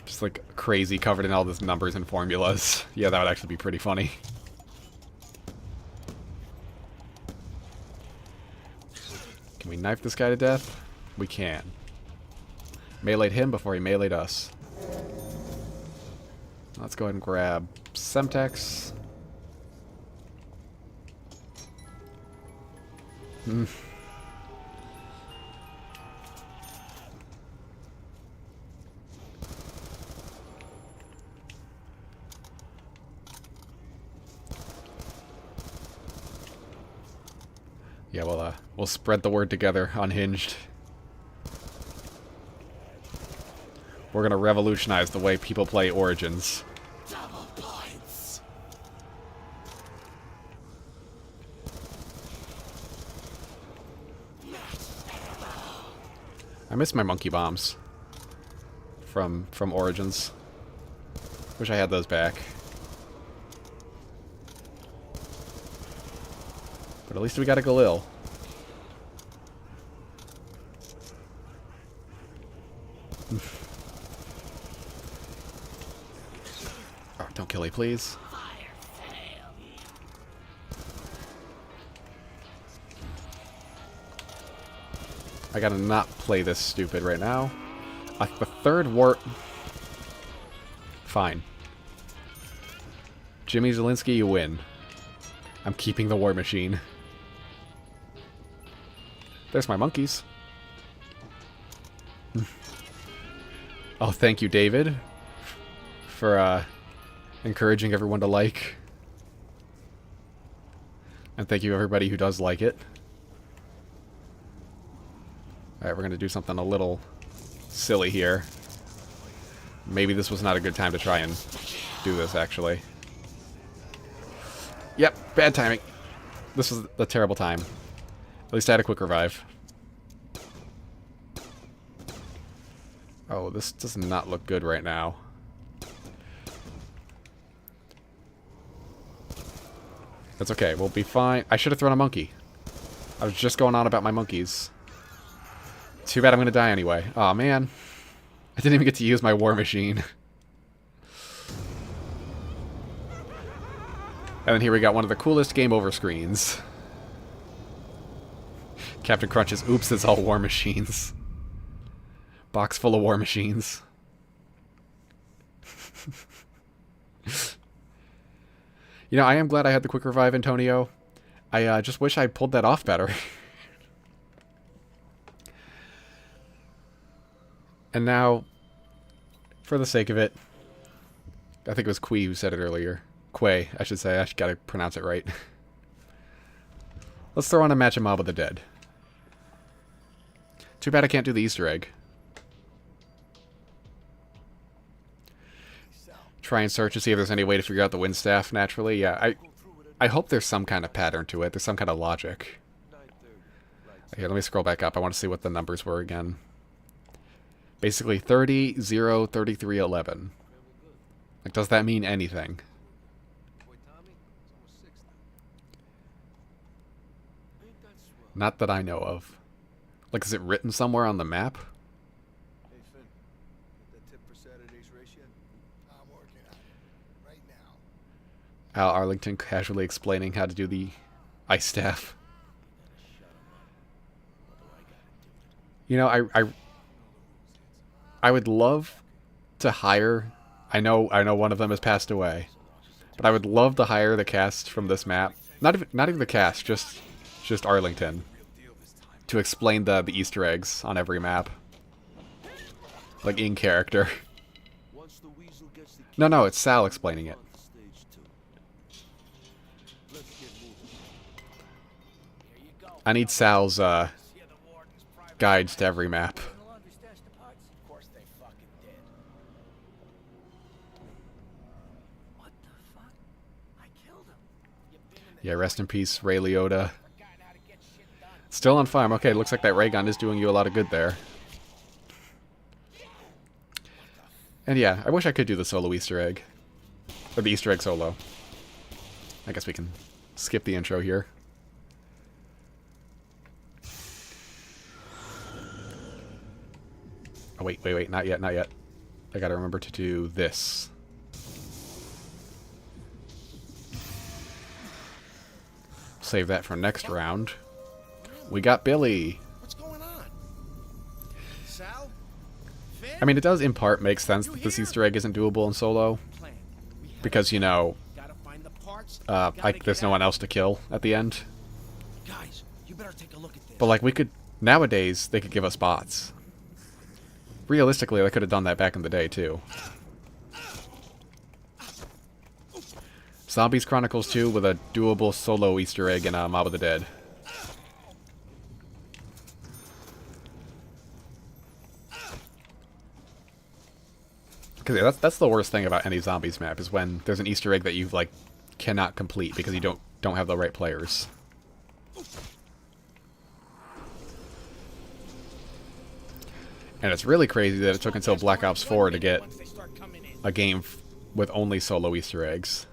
Just just like crazy, covered in all these numbers and formulas. Yeah, that would actually be pretty funny. Can we knife this guy to death? We can. Meleeed him before he meleeed us. Let's go ahead and grab Semtex. Yeah, we'll spread the word together, Unhinged. We're gonna revolutionize the way people play Origins. Double points. I miss my monkey bombs from Origins. Wish I had those back. But at least we got a Galil. Oh, don't kill me, please. I gotta not play this stupid right now. Like the third war... Fine. Jimmy Zielinski, you win. I'm keeping the war machine. There's my monkeys. Oh, thank you, David, for encouraging everyone to like. And thank you, everybody who does like it. Alright, we're going to do something a little silly here. Maybe this was not a good time to try and do this, actually. Yep, bad timing. This was a terrible time. At least I had a quick revive. Oh, this does not look good right now. That's okay, we'll be fine. I should have thrown a monkey. I was just going on about my monkeys. Too bad I'm gonna die anyway. Aw, man. I didn't even get to use my war machine. And then here we got one of the coolest game over screens. Captain Crunch's oops, it's all war machines. Box full of war machines. You know, I am glad I had the quick revive, Antonio. I just wish I pulled that off better. And now, for the sake of it, I think it was Quay who said it earlier. Quay, I should say. I gotta pronounce it right. Let's throw on a match of Mob of the Dead. Too bad I can't do the Easter egg. Try and search and see if there's any way to figure out the wind staff naturally. Yeah, I hope there's some kind of pattern to it. There's some kind of logic. Here, let me scroll back up. I want to see what the numbers were again. Basically 30, 0, 33, 11. Like, does that mean anything? Not that I know of. Like, is it written somewhere on the map? Hey, Finn. Get that tip for Saturday's race yet? I'm working on it. Right now. Al Arlington casually explaining how to do the ice staff. You know, I would love to hire... I know one of them has passed away. But I would love to hire the cast from this map. Not even the cast, just Arlington. To explain the Easter eggs on every map. Like, in character. No, it's Sal explaining it. I need Sal's, guides to every map. Yeah, rest in peace, Ray Liotta. Still on farm. Okay, looks like that ray gun is doing you a lot of good there. And yeah, I wish I could do the solo Easter egg. Or the Easter egg solo. I guess we can skip the intro here. Oh, wait, not yet. I gotta remember to do this. Save that for next round. We got Billy. What's going on? Sal? Finn? I mean, it does in part make sense that this Easter egg isn't doable in solo. Because, you know, Gotta find the parts. there's no one else to kill at the end. Guys, you better take a look at this. But, like, we could... Nowadays, they could give us bots. Realistically, they could have done that back in the day, too. Zombies Chronicles 2 with a doable solo Easter egg in Mob of the Dead. Because yeah, that's the worst thing about any zombies map, is when there's an Easter egg that you, like, cannot complete because you don't have the right players. And it's really crazy that it took until Black Ops 4 to get a game with only solo Easter eggs.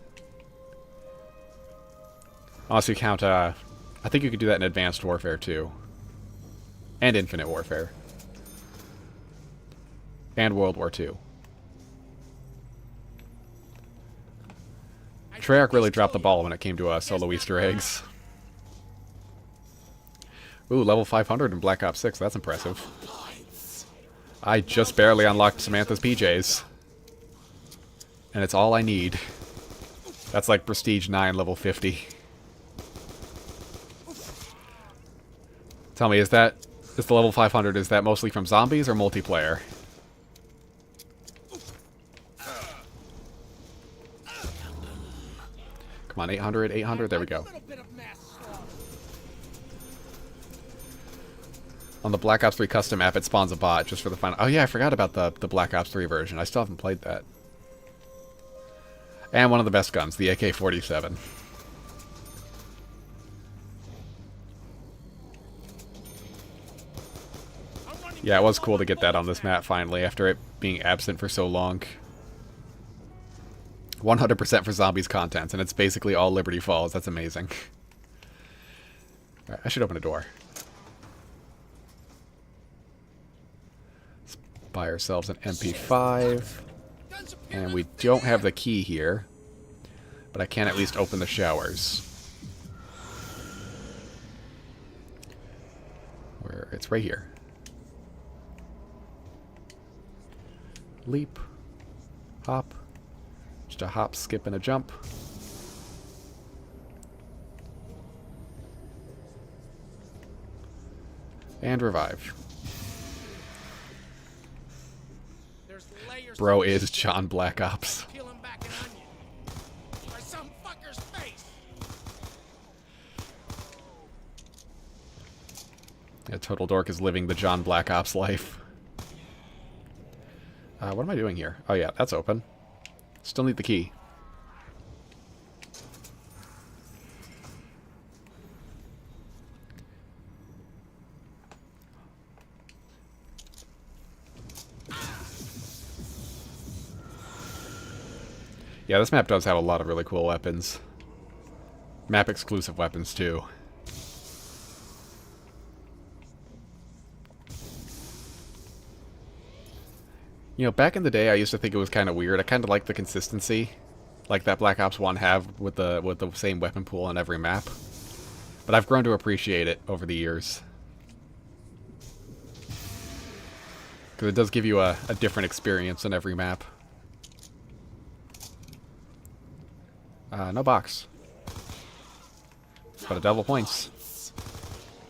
Unless you count, I think you could do that in Advanced Warfare too. And Infinite Warfare. And World War II. Treyarch really dropped the ball when it came to solo Easter eggs. Ooh, level 500 in Black Ops 6, that's impressive. I just barely unlocked Samantha's PJs. And it's all I need. That's like Prestige 9, level 50. Tell me, is the level 500, is that mostly from zombies or multiplayer? Come on, 800, 800, there we go. On the Black Ops 3 custom map, it spawns a bot just for the final... Oh yeah, I forgot about the Black Ops 3 version. I still haven't played that. And one of the best guns, the AK-47. Yeah, it was cool to get that on this map finally, after it being absent for so long. 100% for zombies content, and it's basically all Liberty Falls. That's amazing. Alright, I should open a door. Let's buy ourselves an MP5. And we don't have the key here, but I can at least open the showers. Where it's right here. Leap. Hop. Just a hop, skip, and a jump. And revive. Bro is John Black Ops. Yeah, Total Dork is living the John Black Ops life. What am I doing here? Oh yeah, that's open. Still need the key. Yeah, this map does have a lot of really cool weapons. Map exclusive weapons too. You know, back in the day, I used to think it was kind of weird. I kind of liked the consistency, like that Black Ops 1 have with the same weapon pool on every map. But I've grown to appreciate it over the years. Because it does give you a different experience on every map. No box. But a double points.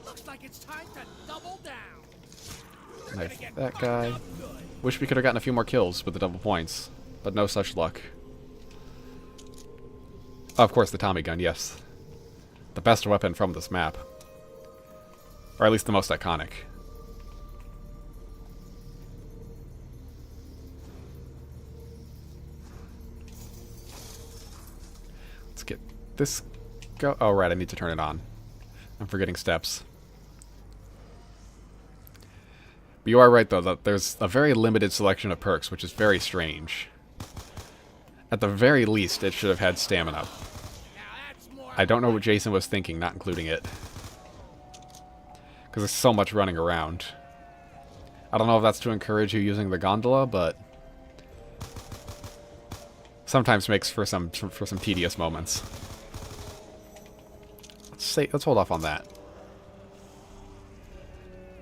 Looks like it's time to double down. Knife that guy. Wish we could have gotten a few more kills with the double points, but no such luck. Oh, of course, the Tommy gun, yes. The best weapon from this map. Or at least the most iconic. Let's get this go. Oh, right, I need to turn it on. I'm forgetting steps. But you are right, though, that there's a very limited selection of perks, which is very strange. At the very least, it should have had stamina. I don't know what Jason was thinking, not including it. Because there's so much running around. I don't know if that's to encourage you using the gondola, but sometimes makes for some tedious moments. Let's hold off on that.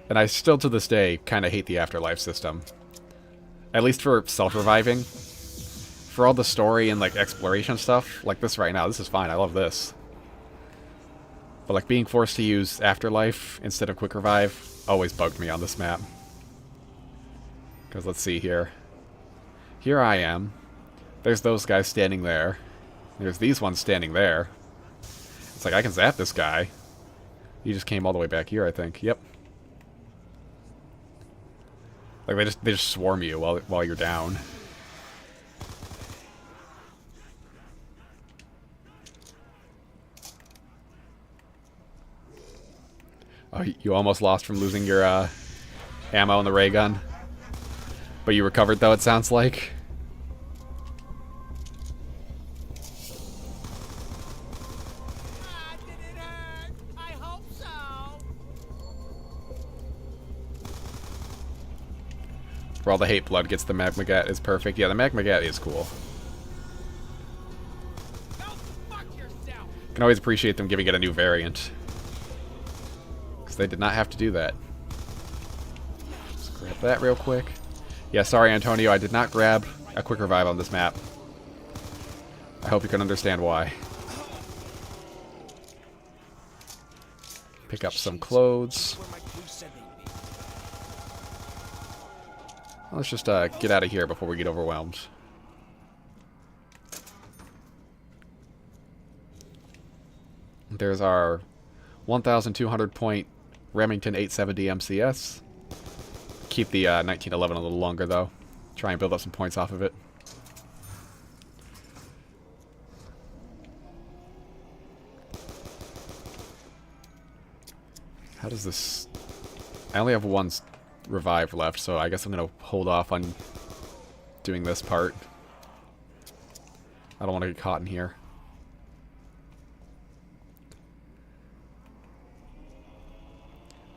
And I still, to this day, kind of hate the afterlife system. At least for self-reviving. For all the story and, like, exploration stuff, like this right now, this is fine. I love this. But, like, being forced to use afterlife instead of quick revive always bugged me on this map. Because let's see here. Here I am. There's those guys standing there. There's these ones standing there. It's like, I can zap this guy. He just came all the way back here, I think. Yep. Like, they just swarm you while you're down. Oh, you almost lost from losing your ammo in the ray gun. But you recovered, though, it sounds like. For all the hate blood gets the Magmagat is perfect. Yeah, the Magmagat is cool. Can always appreciate them giving it a new variant. Because they did not have to do that. Just grab that real quick. Yeah, sorry, Antonio, I did not grab a quick revive on this map. I hope you can understand why. Pick up some clothes. Let's just get out of here before we get overwhelmed. There's our 1,200 point Remington 870 MCS. Keep the 1911 a little longer, though. Try and build up some points off of it. How does this... I only have one revive left, so I guess I'm going to hold off on doing this part. I don't want to get caught in here.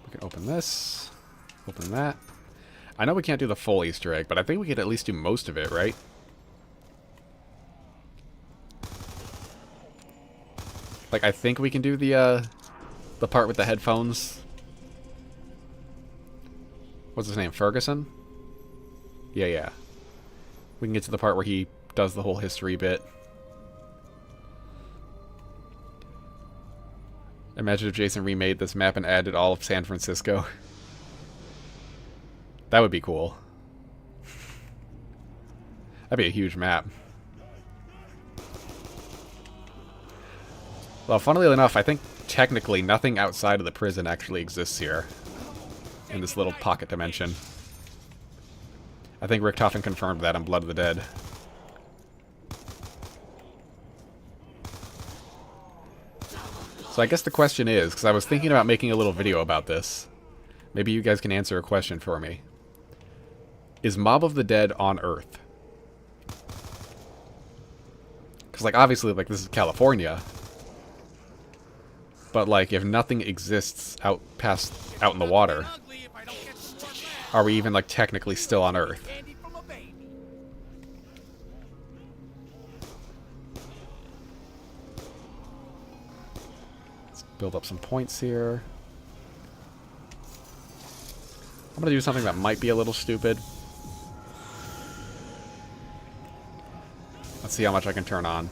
We can open this. Open that. I know we can't do the full Easter egg, but I think we could at least do most of it, right? Like, I think we can do the part with the headphones. What's his name? Ferguson? Yeah. We can get to the part where he does the whole history bit. Imagine if Jason remade this map and added all of San Francisco. That would be cool. That'd be a huge map. Well, funnily enough, I think technically nothing outside of the prison actually exists here. In this little pocket dimension. I think Richtofen confirmed that on Blood of the Dead. So I guess the question is, because I was thinking about making a little video about this. Maybe you guys can answer a question for me. Is Mob of the Dead on Earth? Because, like, obviously, like, this is California. But, like, if nothing exists out in the water, are we even, like, technically still on Earth? Let's build up some points here. I'm gonna do something that might be a little stupid. Let's see how much I can turn on.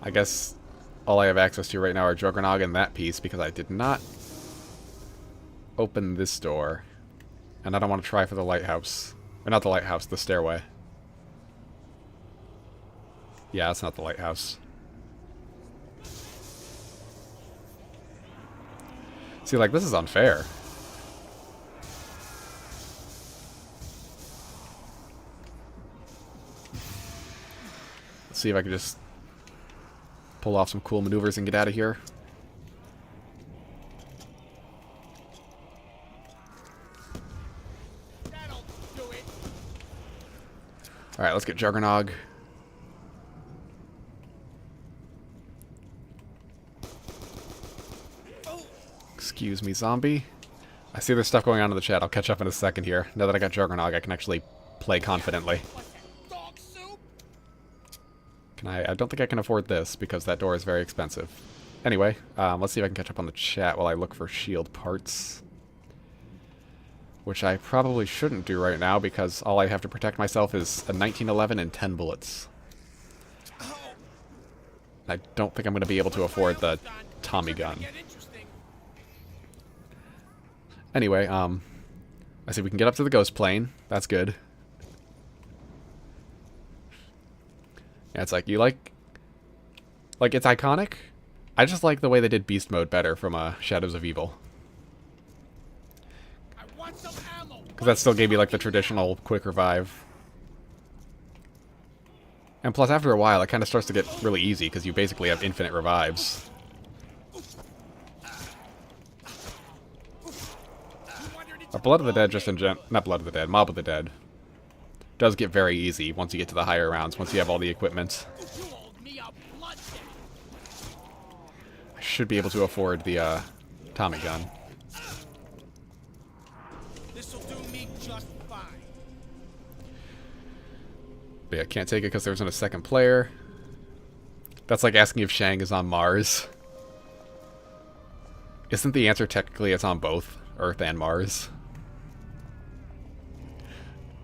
I guess all I have access to right now are Juggernog and that piece, because I did not open this door. And I don't want to try for the lighthouse. Or not the lighthouse, the stairway. Yeah, that's not the lighthouse. See, like, this is unfair. Let's see if I can just pull off some cool maneuvers and get out of here. Alright, let's get Juggernog. Excuse me, zombie. I see there's stuff going on in the chat. I'll catch up in a second here. Now that I got Juggernog, I can actually play confidently. I don't think I can afford this because that door is very expensive. Anyway, let's see if I can catch up on the chat while I look for shield parts. Which I probably shouldn't do right now because all I have to protect myself is a 1911 and 10 bullets. I don't think I'm going to be able to afford the Tommy gun. Anyway, I see we can get up to the ghost plane. That's good. Yeah, it's like, you like, it's iconic. I just like the way they did beast mode better from Shadows of Evil. Because that still gave you like the traditional quick revive. And plus, after a while, it kind of starts to get really easy because you basically have infinite revives. Blood of the Dead, just in not Blood of the Dead, Mob of the Dead, does get very easy once you get to the higher rounds, once you have all the equipment. I should be able to afford the Tommy gun. This'll do me just fine. But yeah, can't take it because there isn't a second player. That's like asking if Shang is on Mars. Isn't the answer technically it's on both Earth and Mars?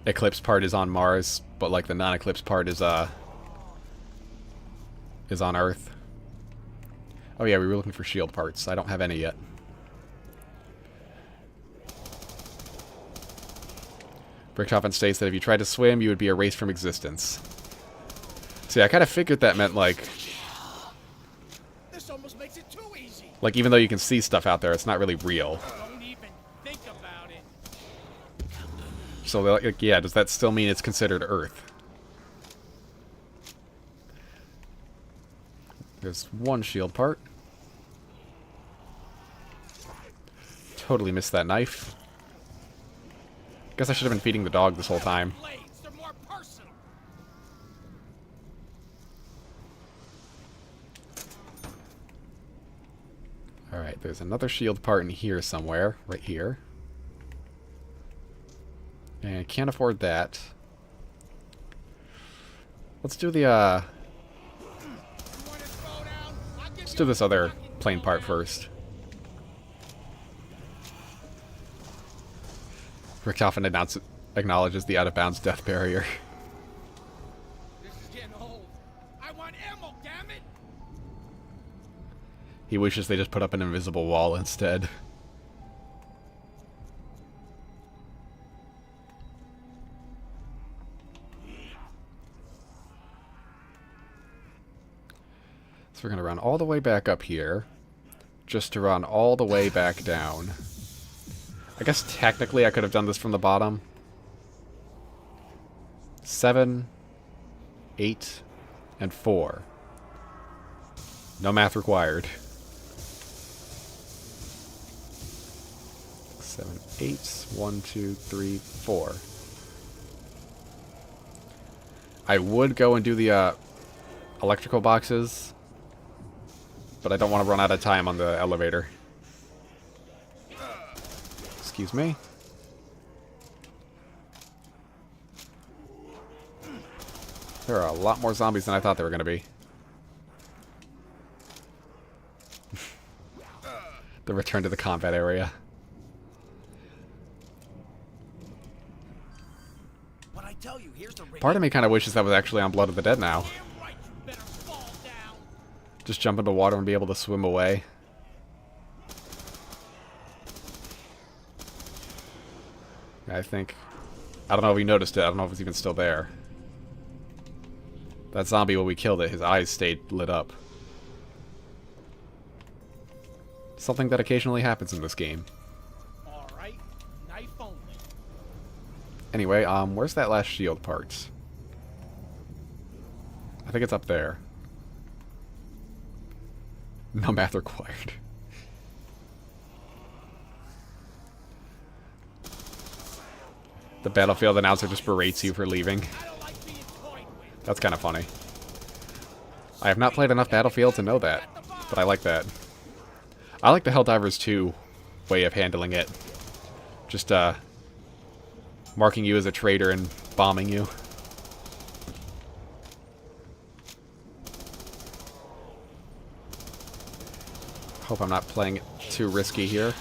Eclipse part is on Mars, but like the non-Eclipse part is on Earth. Oh yeah, we were looking for shield parts. I don't have any yet. Brickhoffen states that if you tried to swim, you would be erased from existence. See, I kind of figured that meant like... This almost makes it too easy. Like, even though you can see stuff out there, it's not really real. Don't even think about it. So, like, yeah, does that still mean it's considered Earth? There's one shield part. Totally missed that knife. Guess I should have been feeding the dog this whole time. Alright, there's another shield part in here somewhere. Right here. And I can't afford that. Let's do the, let's do this other plane part first. Brickhoffen acknowledges the out-of-bounds death barrier. This is getting old. I want ammo, damn it! He wishes they just put up an invisible wall instead. So we're going to run all the way back up here, just to run all the way back down. I guess technically I could have done this from the bottom. 7, 8, and 4. No math required. 7, 8, 1, 2, 3, 4. I would go and do the electrical boxes, but I don't want to run out of time on the elevator. Excuse me. There are a lot more zombies than I thought there were going to be. The return to the combat area. Part of me kind of wishes that was actually on Blood of the Dead now. Just jump into water and be able to swim away. I think... I don't know if you noticed it. I don't know if it's even still there. That zombie, when we killed it, his eyes stayed lit up. Something that occasionally happens in this game. Alright, knife only. Anyway, where's that last shield part? I think it's up there. No math required. The Battlefield announcer just berates you for leaving. That's kind of funny. I have not played enough Battlefield to know that, but I like that. I like the Helldivers 2 way of handling it. Just, marking you as a traitor and just bombing you. Hope I'm not playing it too risky here.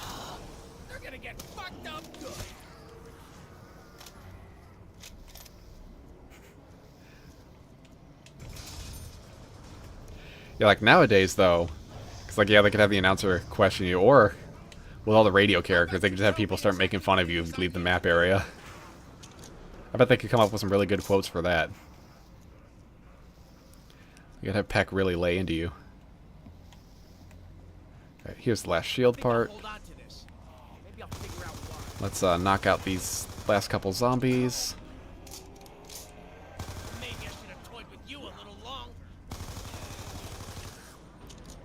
They're gonna get fucked up good. Yeah, like nowadays though, because like yeah, they could have the announcer question you, or with all the radio characters, they could just have people start making fun of you if you leave the map area. I bet they could come up with some really good quotes for that. You gotta have Peck really lay into you. Alright, here's the last shield part. Let's knock out these last couple zombies.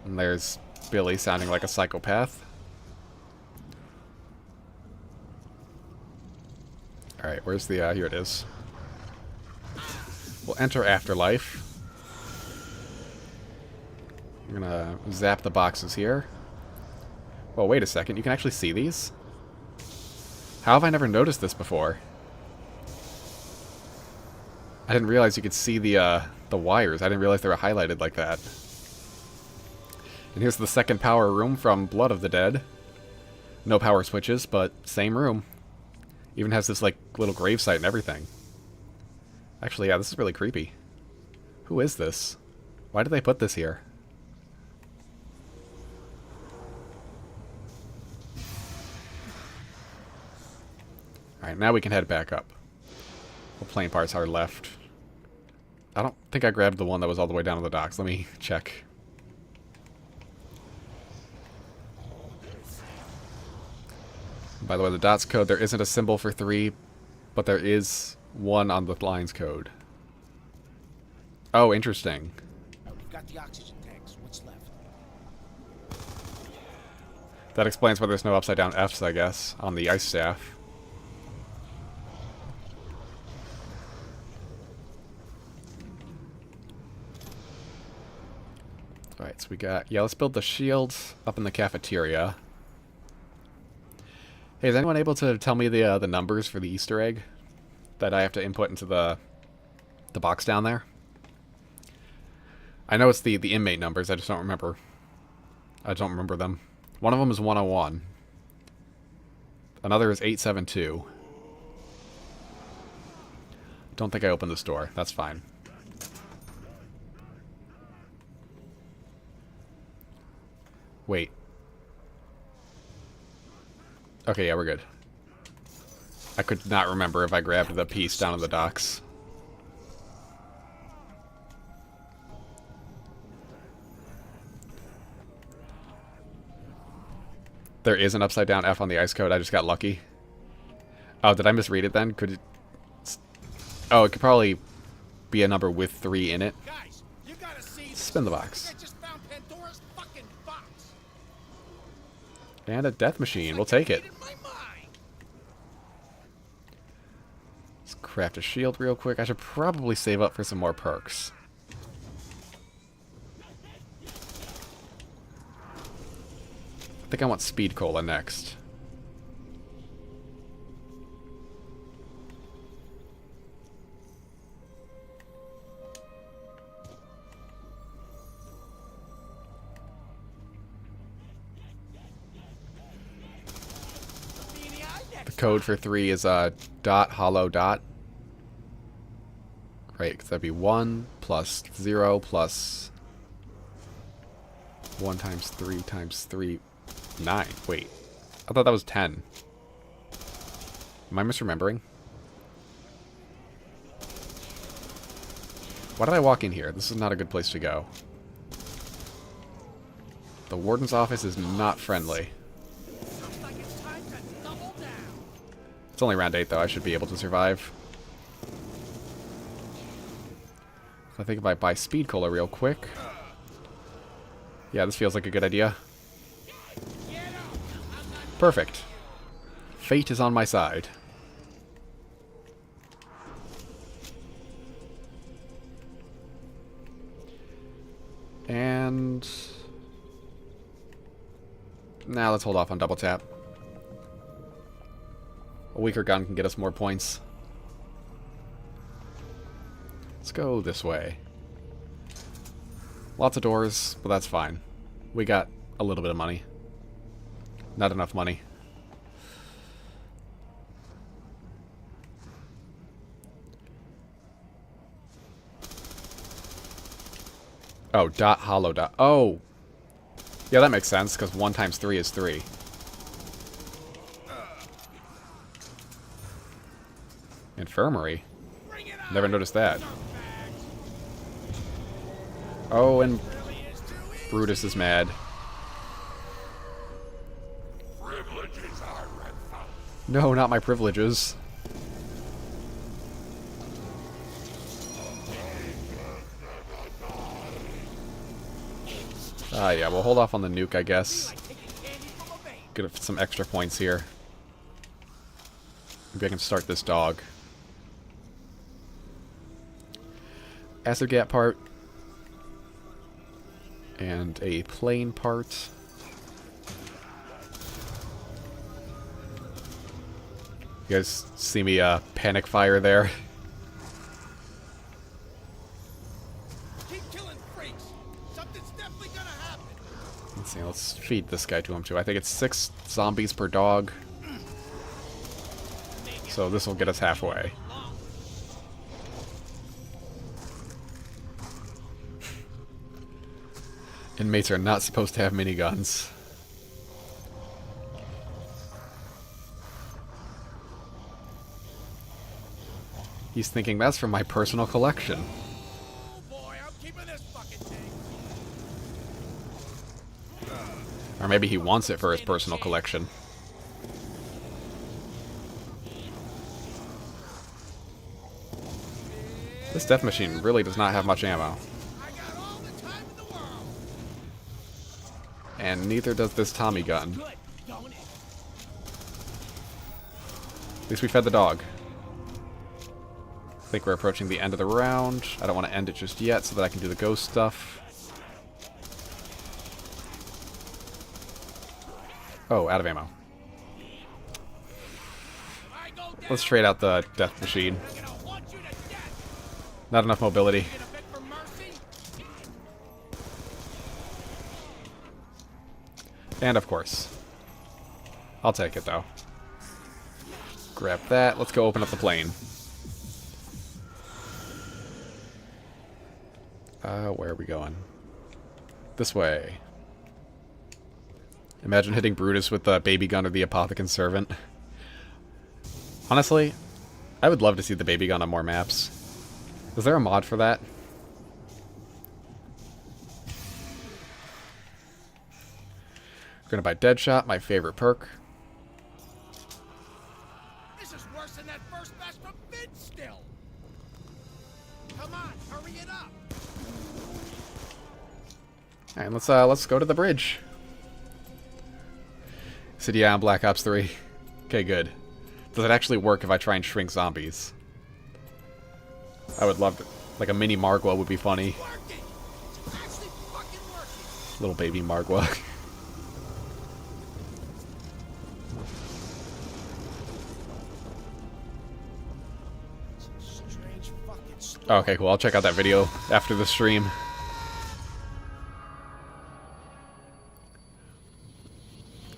And there's Billy sounding like a psychopath. Alright, where's the, here it is. We'll enter Afterlife. We're gonna zap the boxes here. Well, wait a second, you can actually see these? How have I never noticed this before? I didn't realize you could see the wires. I didn't realize they were highlighted like that. And here's the second power room from Blood of the Dead. No power switches, but same room. Even has this, like, little gravesite and everything. Actually, yeah, this is really creepy. Who is this? Why did they put this here? Alright, now we can head back up. The plane parts are left. I don't think I grabbed the one that was all the way down to the docks. Let me check. By the way, the dots code, there isn't a symbol for 3, but there is one on the lines code. Oh, interesting. We've got the oxygen tanks. What's left? That explains why there's no upside down Fs, I guess, on the ice staff. Alright, so we got... Yeah, let's build the shields up in the cafeteria. Hey, is anyone able to tell me the numbers for the Easter egg that I have to input into the box down there? I know it's the inmate numbers, I just don't remember. I don't remember them. One of them is 101. Another is 872. Don't think I opened this door. That's fine. Wait. Okay, yeah, we're good. I could not remember if I grabbed the piece down in the docks. There is an upside down F on the ice code. I just got lucky. Oh, did I misread it then? Could it... Oh, it could probably be a number with 3 in it. Guys, you gotta see Spin the box. I just found Pandora's fucking box. And a death machine. We'll take it. Let's craft a shield real quick. I should probably save up for some more perks. I think I want Speed Cola next. The code for 3 is dot hollow dot. Right, because that'd be 1 plus 0 plus 1 times 3 times 3. 9. Wait. I thought that was 10. Am I misremembering? Why did I walk in here? This is not a good place to go. The warden's office is not friendly. It's only round 8 though. I should be able to survive. I think if I buy Speed Cola real quick. Yeah, this feels like a good idea. Perfect. Fate is on my side. And... now let's hold off on double tap. A weaker gun can get us more points. Let's go this way. Lots of doors, but that's fine. We got a little bit of money. Not enough money. Oh, dot, hollow dot. Oh! Yeah, that makes sense, because 1 times 3 is 3. Infirmary? Never noticed that. Oh, and Brutus is mad. No, not my privileges. Ah, yeah, we'll hold off on the nuke, I guess. Get some extra points here. Maybe I can start this dog. Acid gap part. And a plane part. You guys see me panic fire there? Keep killing freaks. Something's definitely gonna happen. Let's see, let's feed this guy to him too. I think it's 6 zombies per dog. So this will get us halfway. Inmates are not supposed to have miniguns. He's thinking that's from my personal collection. Oh boy, I'm keeping this fucking thing. Or maybe he wants it for his personal collection. This death machine really does not have much ammo. And neither does this Tommy gun. At least we fed the dog. I think we're approaching the end of the round. I don't want to end it just yet so that I can do the ghost stuff. Oh, out of ammo. Let's trade out the death machine. Not enough mobility. And of course. I'll take it though. Grab that. Let's go open up the plane. Where are we going? This way. Imagine hitting Brutus with the baby gun or the Apothicon Servant. Honestly, I would love to see the baby gun on more maps. Is there a mod for that? We're gonna buy Deadshot, my favorite perk. This is worse than that first batch from Finn still. Come on, hurry it up. Alright, let's go to the bridge. City on Black Ops 3. Okay, good. Does it actually work if I try and shrink zombies? I would love to. Like a mini Margwa would be funny. Little baby Margwa. Okay, cool. I'll check out that video after the stream.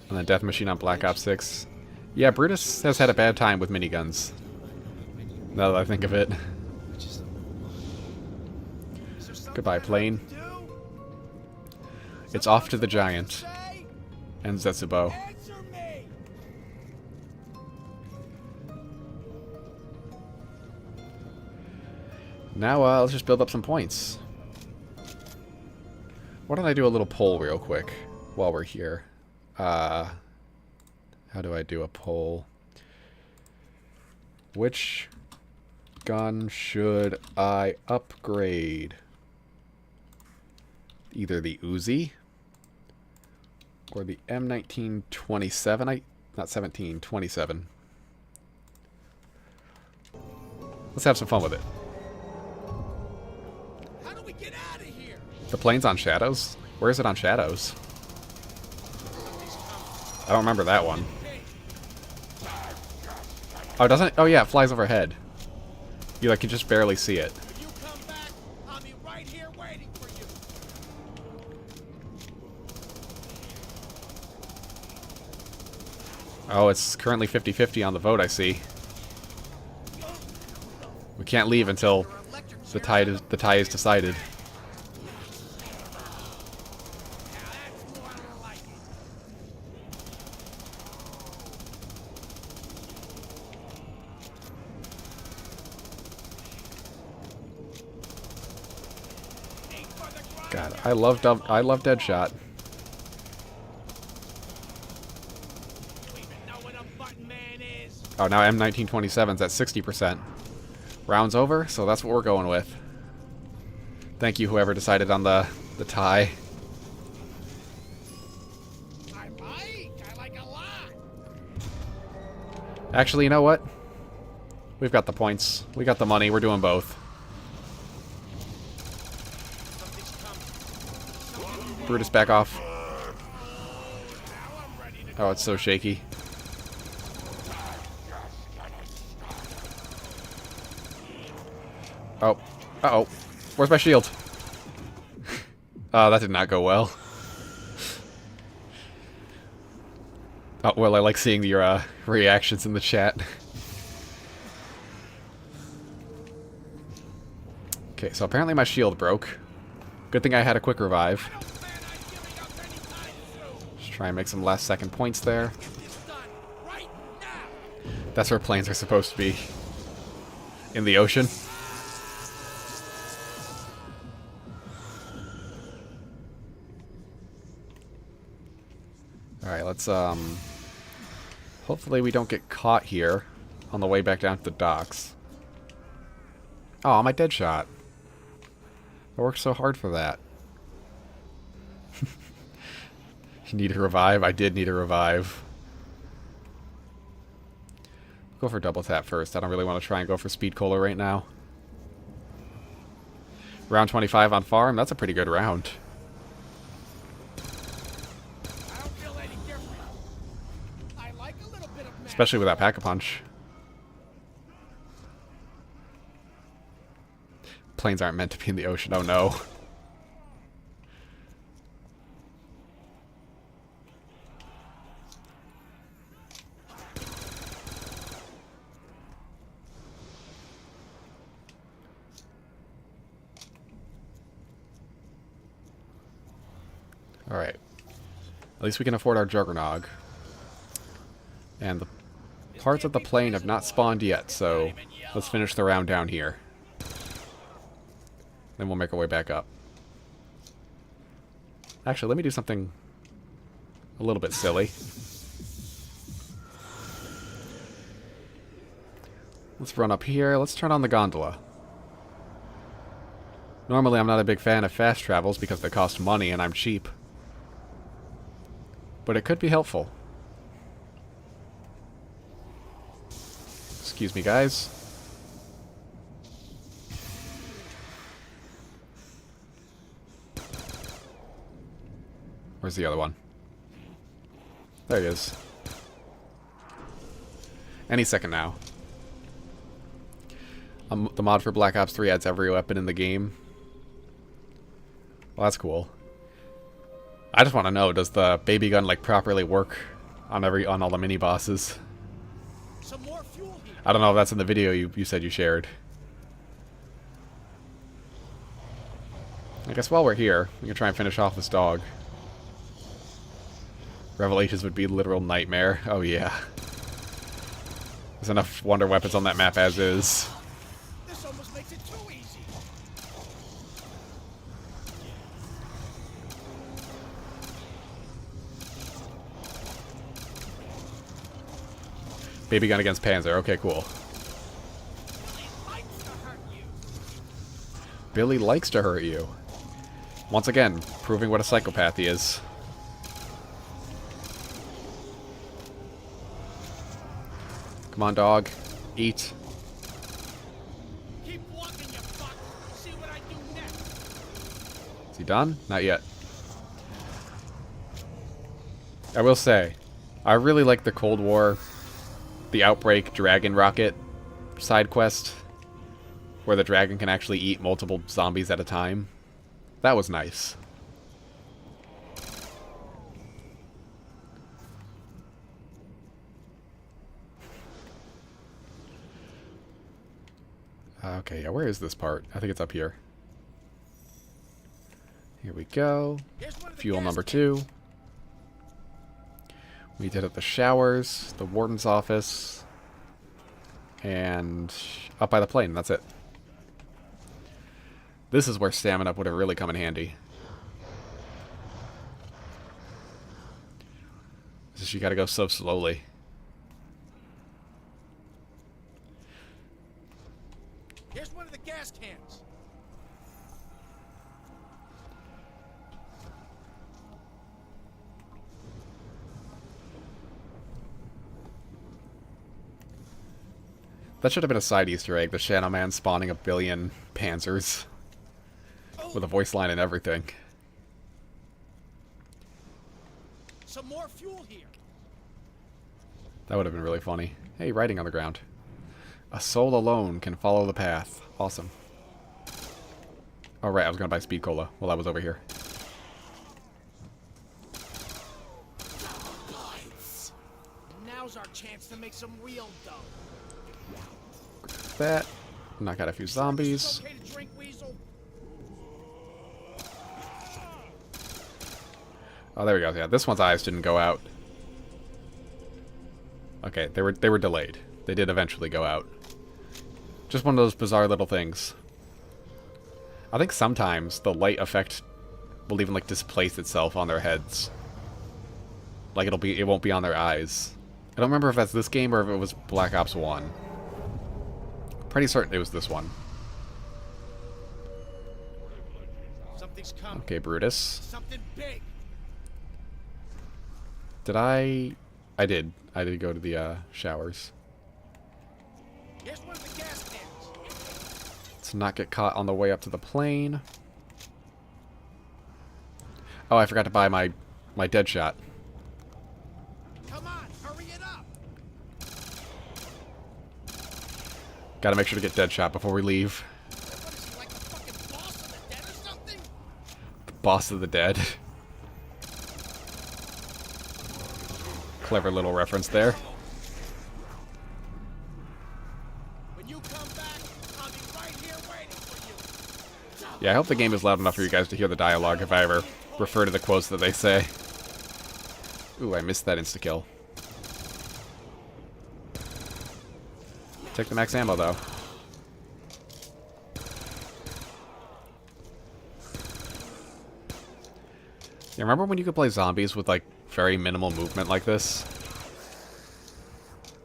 And then Death Machine on Black Ops 6. Yeah, Brutus has had a bad time with miniguns. Now that I think of it. Goodbye, plane. It's off to the giant. And Zetsubo. Now, let's just build up some points. Why don't I do a little poll real quick while we're here? How do I do a poll? Which gun should I upgrade? Either the Uzi or the M1927. Not 17, 27. Let's have some fun with it. How do we get out of here? The plane's on Shadows? Where is it on Shadows? I don't remember that one. Oh, doesn't it? Oh yeah, it flies overhead. You can just barely see it. Oh, it's currently 50-50 on the vote, I see. We can't leave until the tie is decided. God, I love Deadshot. Oh, now M1927's at 60%. Round's over, so that's what we're going with. Thank you, whoever decided on the tie. I like a lot. Actually, you know what? We've got the points. We got the money. We're doing both. Brutus, back off. Oh, it's so shaky. Oh. Uh-oh. Where's my shield? That did not go well. Oh, well, I like seeing your reactions in the chat. Okay, so apparently my shield broke. Good thing I had a quick revive. Just try and make some last second points there. That's where planes are supposed to be. In the ocean. Alright, let's, hopefully we don't get caught here on the way back down to the docks. Oh, my Deadshot. I worked so hard for that. You need a revive? I did need a revive. Go for double tap first. I don't really want to try and go for speed cola right now. Round 25 on farm. That's a pretty good round. Especially with that Pack-a-Punch. Planes aren't meant to be in the ocean. Oh no. Alright. At least we can afford our Juggernog. And the parts of the plane have not spawned yet, so let's finish the round down here. Then we'll make our way back up. Actually, let me do something a little bit silly. Let's run up here. Let's turn on the gondola. Normally, I'm not a big fan of fast travels because they cost money and I'm cheap. But it could be helpful. Excuse me, guys. Where's the other one? There he is. Any second now. The mod for Black Ops 3 adds every weapon in the game. Well, that's cool. I just want to know, does the baby gun like properly work on all the mini bosses? Some more fuel here. I don't know if that's in the video you said you shared. I guess while we're here, we can try and finish off this dog. Revelations would be a literal nightmare. Oh yeah. There's enough wonder weapons on that map as is. This almost makes it too easy. Baby gun against Panzer. Okay, cool. Billy likes to hurt you. Once again, proving what a psychopath he is. Come on, dog. Eat. Keep walking, you fuck. See what I do next. Is he done? Not yet. I will say, I really like the Cold War, the Outbreak Dragon Rocket side quest, where the dragon can actually eat multiple zombies at a time. That was nice. Okay, yeah, where is this part? I think it's up here. Here we go. Fuel number 2. We did it the showers, the warden's office, and up by the plane. That's it. This is where stamina would have really come in handy. It's just you gotta go so slowly. Here's one of the gas cans. That should have been a side Easter egg, the Shadow Man spawning a billion Panzers. With a voice line and everything. Some more fuel here. That would have been really funny. Hey, writing on the ground. A soul alone can follow the path. Awesome. Oh, right, I was going to buy Speed Cola while I was over here. Now's our chance to make some real dough. That. Knock out a few zombies. Okay to drink, Weasel? Oh, there we go. Yeah, this one's eyes didn't go out. Okay, they were delayed. They did eventually go out. Just one of those bizarre little things. I think sometimes the light effect will even like displace itself on their heads. Like it won't be on their eyes. I don't remember if that's this game or if it was Black Ops 1. Pretty certain it was this one. Something's coming. Okay, Brutus. Something big. Did I did. I did go to the showers. Here's one of the gas cans. Let's not get caught on the way up to the plane. Oh, I forgot to buy my dead shot. Come on, hurry it up. Gotta make sure to get dead shot before we leave. What is he, like the fucking boss of the dead or something? The boss of the dead. Clever little reference there. When you come back, I'll be right here waiting for you. Yeah, I hope the game is loud enough for you guys to hear the dialogue if I ever refer to the quotes that they say. Ooh, I missed that insta-kill. Take the max ammo, though. Yeah, remember when you could play zombies with, like, very minimal movement like this?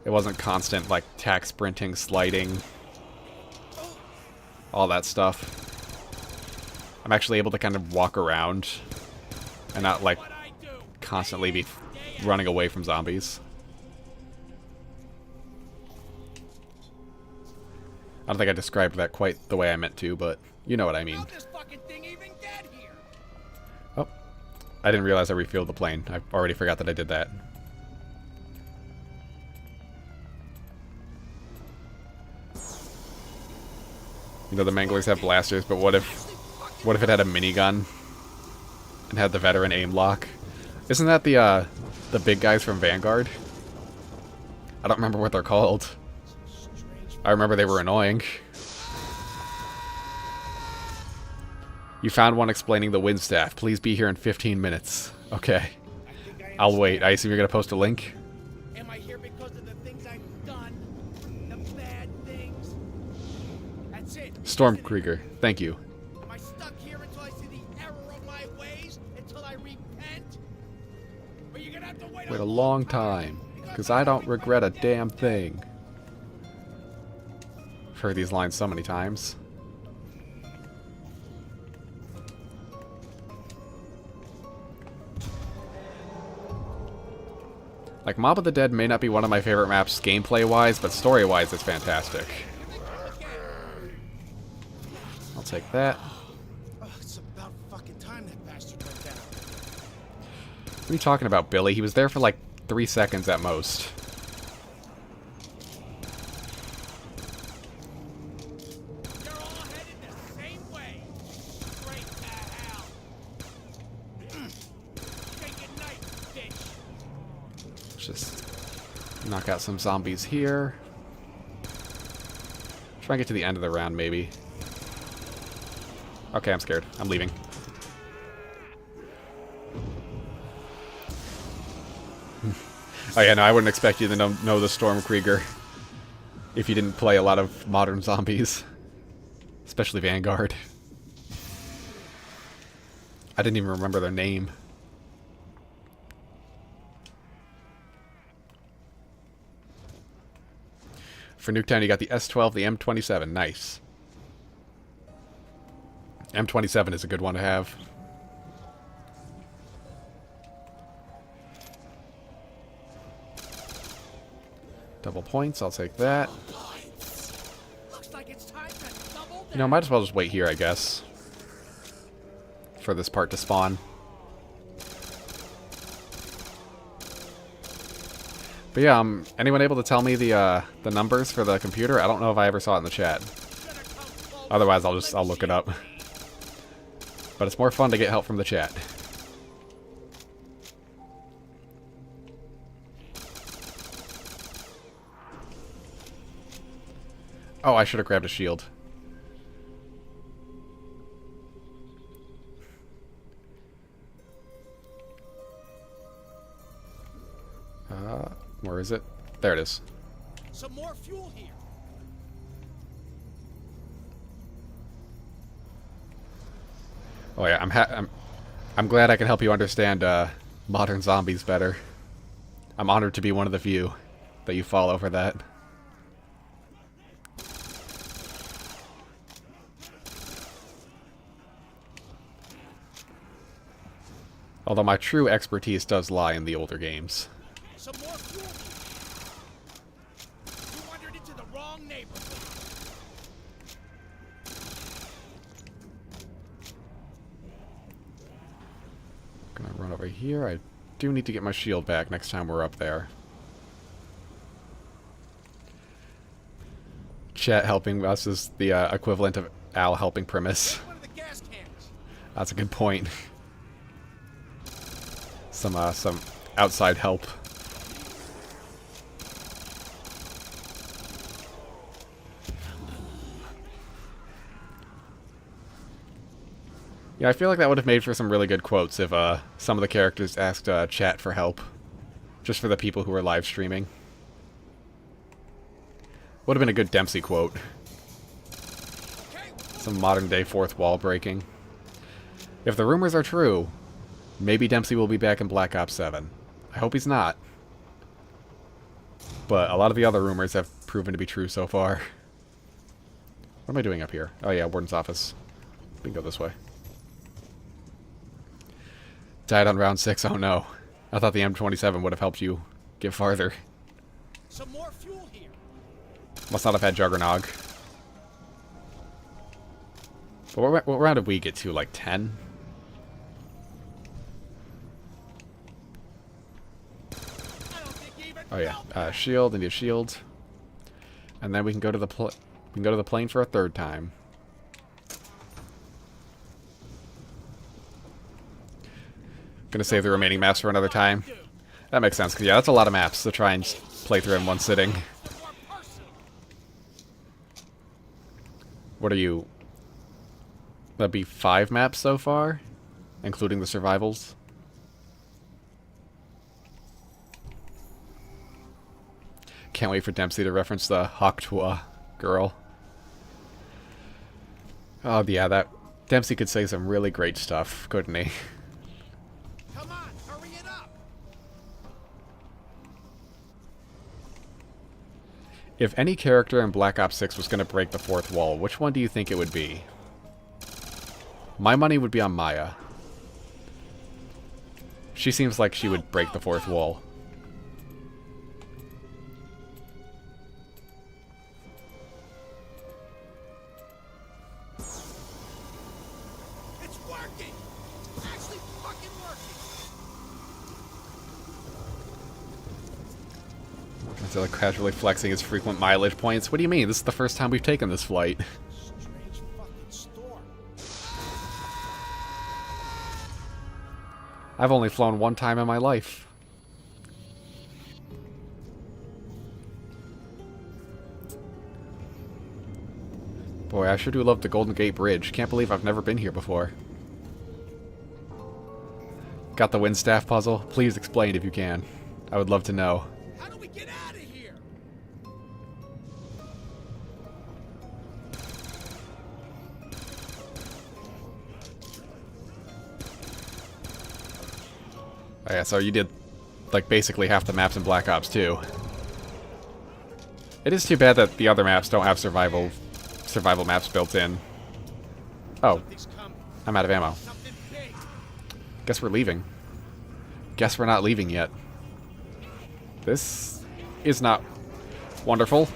It wasn't constant, like, tack sprinting, sliding, all that stuff. I'm actually able to kind of walk around and not, like, constantly be running away from zombies. I don't think I described that quite the way I meant to, but you know what I mean. Oh, I didn't realize I refueled the plane. I already forgot that I did that. You know, the Manglers have blasters, but what if it had a minigun and had the veteran aim lock? Isn't that the big guys from Vanguard? I don't remember what they're called. I remember they were annoying. You found one explaining the wind staff. Please be here in 15 minutes. Okay. I'll wait. I assume you're going to post a link? Am I here because of the things I've done? The bad things? That's it. Stormkrieger. Thank you. Am I stuck here until I see the error of my ways? Until I repent? Or you're gonna have to wait Wait a long time. Because I don't regret a damn thing. I've heard these lines so many times. Like, Mob of the Dead may not be one of my favorite maps gameplay-wise, but story-wise it's fantastic. I'll take that. Oh, it's about fucking time that bastard went down. What are you talking about, Billy? He was there for like 3 seconds at most. You're all headed the same way. Straight to hell. Take it nice, bitch. Let's just knock out some zombies here. Try and get to the end of the round, maybe. Okay, I'm scared. I'm leaving. Oh yeah, no, I wouldn't expect you to know the Stormkrieger if you didn't play a lot of modern zombies. Especially Vanguard. I didn't even remember their name. For Nuketown, you got the S12, the M27. Nice. M27 is a good one to have. Double points, I'll take that. You know, might as well just wait here, I guess. For this part to spawn. But yeah, anyone able to tell me the numbers for the computer? I don't know if I ever saw it in the chat. Otherwise, I'll look it up. But it's more fun to get help from the chat. Oh, I should have grabbed a shield. Where is it? There it is. Some more fuel here. Oh yeah, I'm glad I can help you understand modern zombies better. I'm honored to be one of the few that you follow for that. Although my true expertise does lie in the older games. Some more fuel here. You wandered into the wrong neighborhood. Gonna run over here. I do need to get my shield back next time we're up there. Chet helping us is the equivalent of Al helping Primus. That's a good point. Some outside help. Yeah, I feel like that would have made for some really good quotes if some of the characters asked chat for help. Just for the people who were live streaming. Would have been a good Dempsey quote. Some modern day fourth wall breaking. If the rumors are true, maybe Dempsey will be back in Black Ops 7. I hope he's not. But a lot of the other rumors have proven to be true so far. What am I doing up here? Oh yeah, Warden's office. We can go this way. Died on round 6, oh no. I thought the M27 would have helped you get farther. Some more fuel here. Must not have had Juggernog. But what round did we get to? Like 10? Oh yeah, shield, need a shield. And then we can go to the plane for a third time. Gonna save the remaining maps for another time. That makes sense, because yeah, that's a lot of maps to try and play through in one sitting. What are you... That'd be 5 maps so far? Including the survivals? Can't wait for Dempsey to reference the Hawktua girl. Oh yeah, that... Dempsey could say some really great stuff, couldn't he? Come on, hurry it up. If any character in Black Ops 6 was going to break the fourth wall, which one do you think it would be? My money would be on Maya. She seems like she would break the fourth wall. It's working. It's actually fucking working. Instead of casually flexing his frequent mileage points. What do you mean? This is the first time we've taken this flight. Strange fucking storm. I've only flown one time in my life. Boy, I sure do love the Golden Gate Bridge. Can't believe I've never been here before. Got the wind staff puzzle? Please explain if you can. I would love to know. How do we get out of here? Oh yeah, so you did, like, basically half the maps in Black Ops 2. It is too bad that the other maps don't have survival maps built in. Oh, I'm out of ammo. Guess we're leaving. Guess we're not leaving yet. This is not wonderful.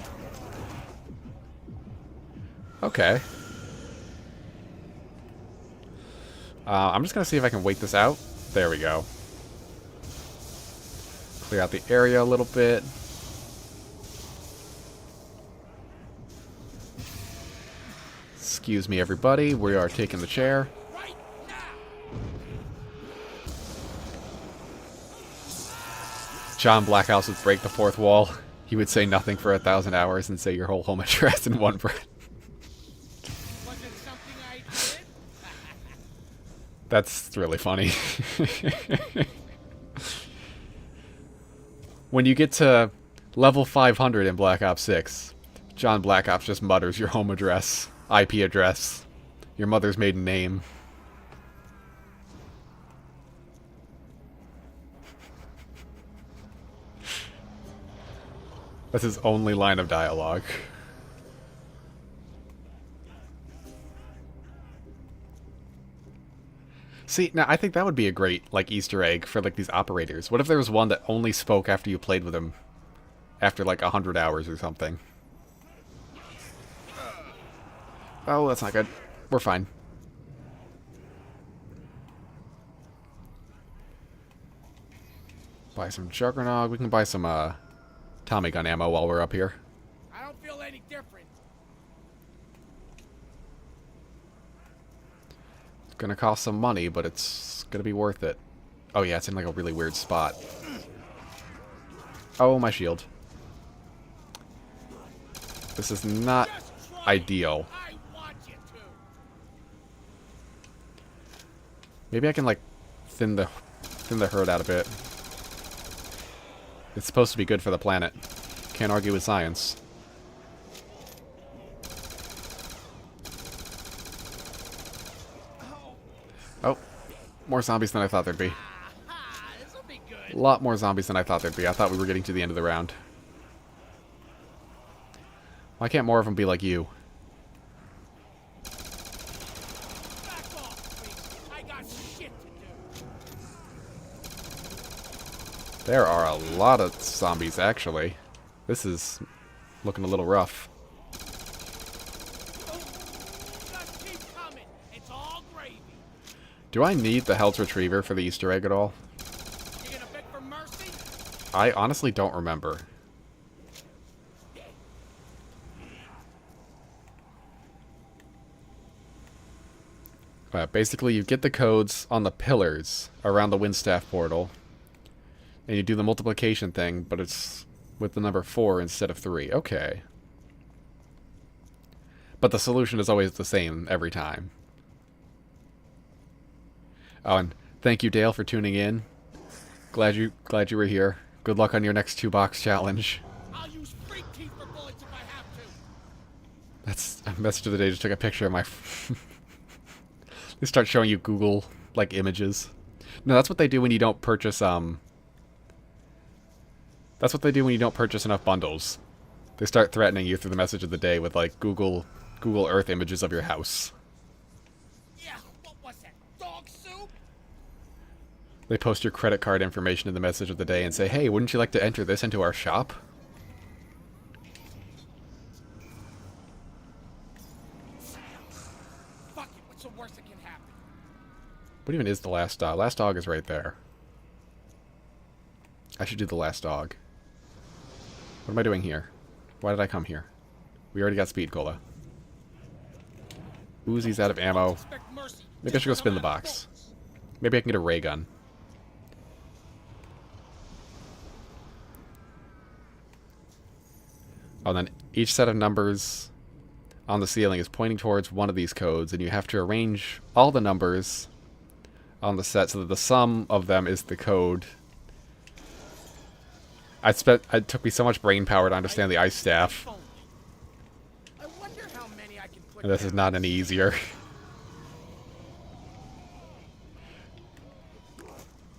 Okay. I'm just gonna see if I can wait this out. There we go. Clear out the area a little bit. Excuse me, everybody. We are taking the chair. John Blackhouse would break the fourth wall. He would say nothing for 1,000 hours and say your whole home address in one breath. Was it something I did? That's really funny. When you get to level 500 in Black Ops 6, John Black Ops just mutters your home address, IP address, your mother's maiden name. That's his only line of dialogue. See, now I think that would be a great, like, Easter egg for, like, these operators. What if there was one that only spoke after you played with him? After, like, 100 hours or something. Oh, that's not good. We're fine. Buy some Juggernog. We can buy some, Tommy gun ammo while we're up here. I don't feel any different. It's gonna cost some money, but it's gonna be worth it. Oh yeah, it's in like a really weird spot. Oh, my shield. This is not ideal. Maybe I can like thin the herd out a bit. It's supposed to be good for the planet. Can't argue with science. Oh, more zombies than I thought there'd be. A lot more zombies than I thought there'd be. I thought we were getting to the end of the round. Why can't more of them be like you? There are a lot of zombies, actually. This is looking a little rough. Do I need the Health Retriever for the Easter egg at all? I honestly don't remember. Basically, you get the codes on the pillars around the Windstaff portal. And you do the multiplication thing, but it's with the number 4 instead of 3. Okay. But the solution is always the same every time. Oh, and thank you, Dale, for tuning in. Glad you were here. Good luck on your next 2-box challenge. I'll use freak teeth for bullets if I have to. That's a message of the day. Just took a picture of my... They start showing you Google, like, images. No, that's what they do when you don't purchase, That's what they do when you don't purchase enough bundles. They start threatening you through the message of the day with, like, Google Earth images of your house. Yeah, what was that? Dog soup? They post your credit card information in the message of the day and say, hey, wouldn't you like to enter this into our shop? Fuck it, what's the worst that can happen? What even is the last dog? Last dog is right there. I should do the last dog. What am I doing here? Why did I come here? We already got Speed Cola. Uzi's out of ammo. Maybe I should go spin the box. Maybe I can get a ray gun. Oh, then each set of numbers on the ceiling is pointing towards one of these codes, and you have to arrange all the numbers on the set so that the sum of them is the code. It took me so much brain power to understand the ice staff. I wonder how many I can put And this is not any easier.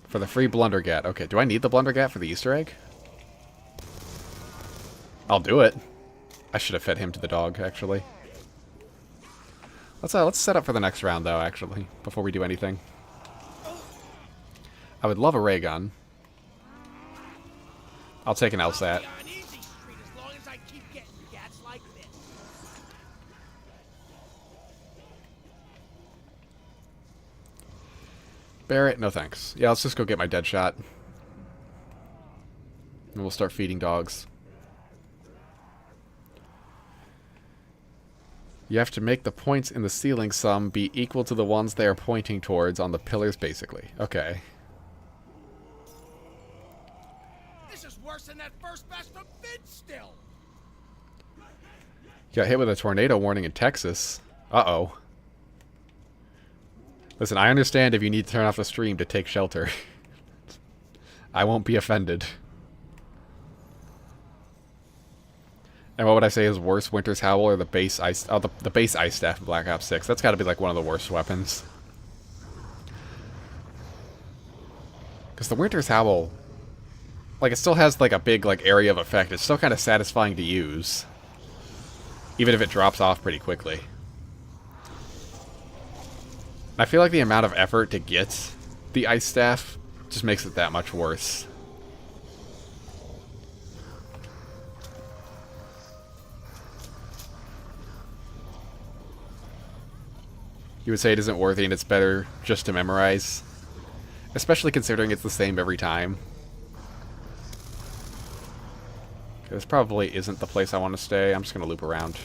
For the free Blundergat. Okay, do I need the Blundergat for the Easter egg? I'll do it. I should have fed him to the dog, actually. Let's set up for the next round, though, actually, before we do anything. I would love a ray gun. I'll take an LSAT. Barrett, no thanks. Yeah, let's just go get my dead shot. And we'll start feeding dogs. You have to make the points in the ceiling sum be equal to the ones they are pointing towards on the pillars, basically. Okay. This is worse than that first batch from Vid still. Got hit with a tornado warning in Texas. Uh-oh. Listen, I understand if you need to turn off the stream to take shelter. I won't be offended. And what would I say is worse, Winter's Howl or the base ice? Oh, the base ice staff in Black Ops 6. That's got to be like one of the worst weapons. Because the Winter's Howl, like, it still has like a big like area of effect. It's still kind of satisfying to use, even if it drops off pretty quickly. I feel like the amount of effort to get the ice staff just makes it that much worse. You would say it isn't worthy and it's better just to memorize, especially considering it's the same every time. Okay, this probably isn't the place I want to stay. I'm just going to loop around.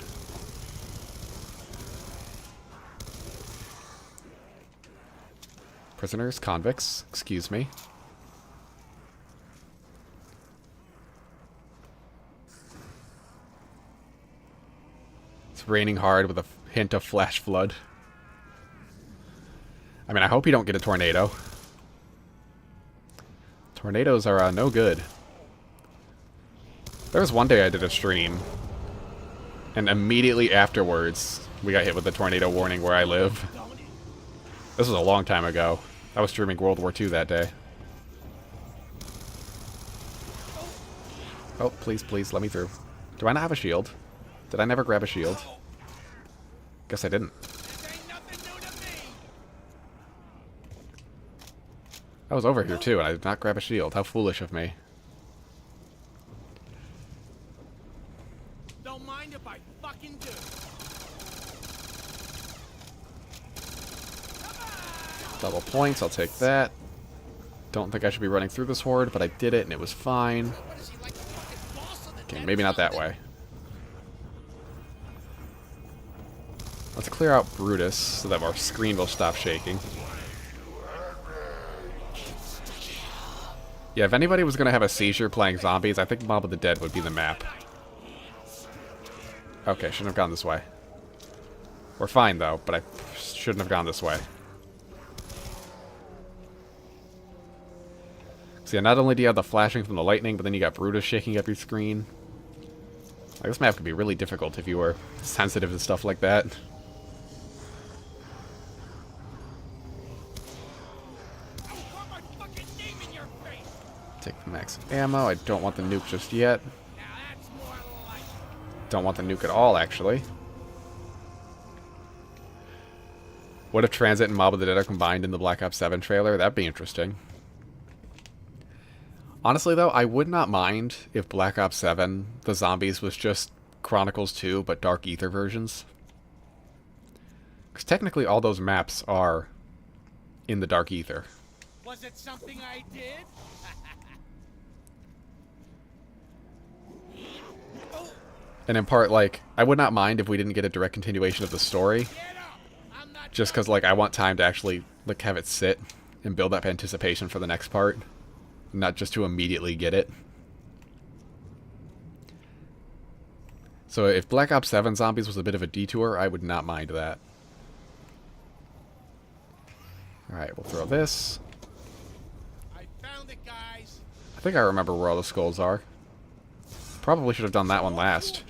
Prisoners, convicts, excuse me. It's raining hard with a hint of flash flood. I mean, I hope you don't get a tornado. Tornadoes are no good. There was one day I did a stream, and immediately afterwards, we got hit with a tornado warning where I live. This was a long time ago. I was streaming World War II that day. Oh, please, please, let me through. Do I not have a shield? Did I never grab a shield? Guess I didn't. I was over here too, and I did not grab a shield. How foolish of me. Don't mind if I fucking do. Double points, I'll take that. Don't think I should be running through this horde, but I did it and it was fine. Okay, maybe not that way. Let's clear out Brutus so that our screen will stop shaking. Yeah, if anybody was going to have a seizure playing zombies, I think Mob of the Dead would be the map. Okay, shouldn't have gone this way. We're fine though, but I shouldn't have gone this way. So yeah, not only do you have the flashing from the lightning, but then you got Brutus shaking up your screen. Like, this map could be really difficult if you were sensitive to stuff like that. Take the max ammo. I don't want the nuke just yet. Don't want the nuke at all, actually. What if Transit and Mob of the Dead are combined in the Black Ops 7 trailer? That'd be interesting. Honestly, though, I would not mind if Black Ops 7, the zombies, was just Chronicles 2, but Dark Ether versions. Because technically all those maps are in the Dark Ether. Was it something I did? And in part, like, I would not mind if we didn't get a direct continuation of the story. Just because, like, I want time to actually, like, have it sit and build up anticipation for the next part. Not just to immediately get it. So if Black Ops 7 Zombies was a bit of a detour, I would not mind that. Alright, we'll throw this. I found it, guys. I think I remember where all the skulls are. Probably should have done that one last.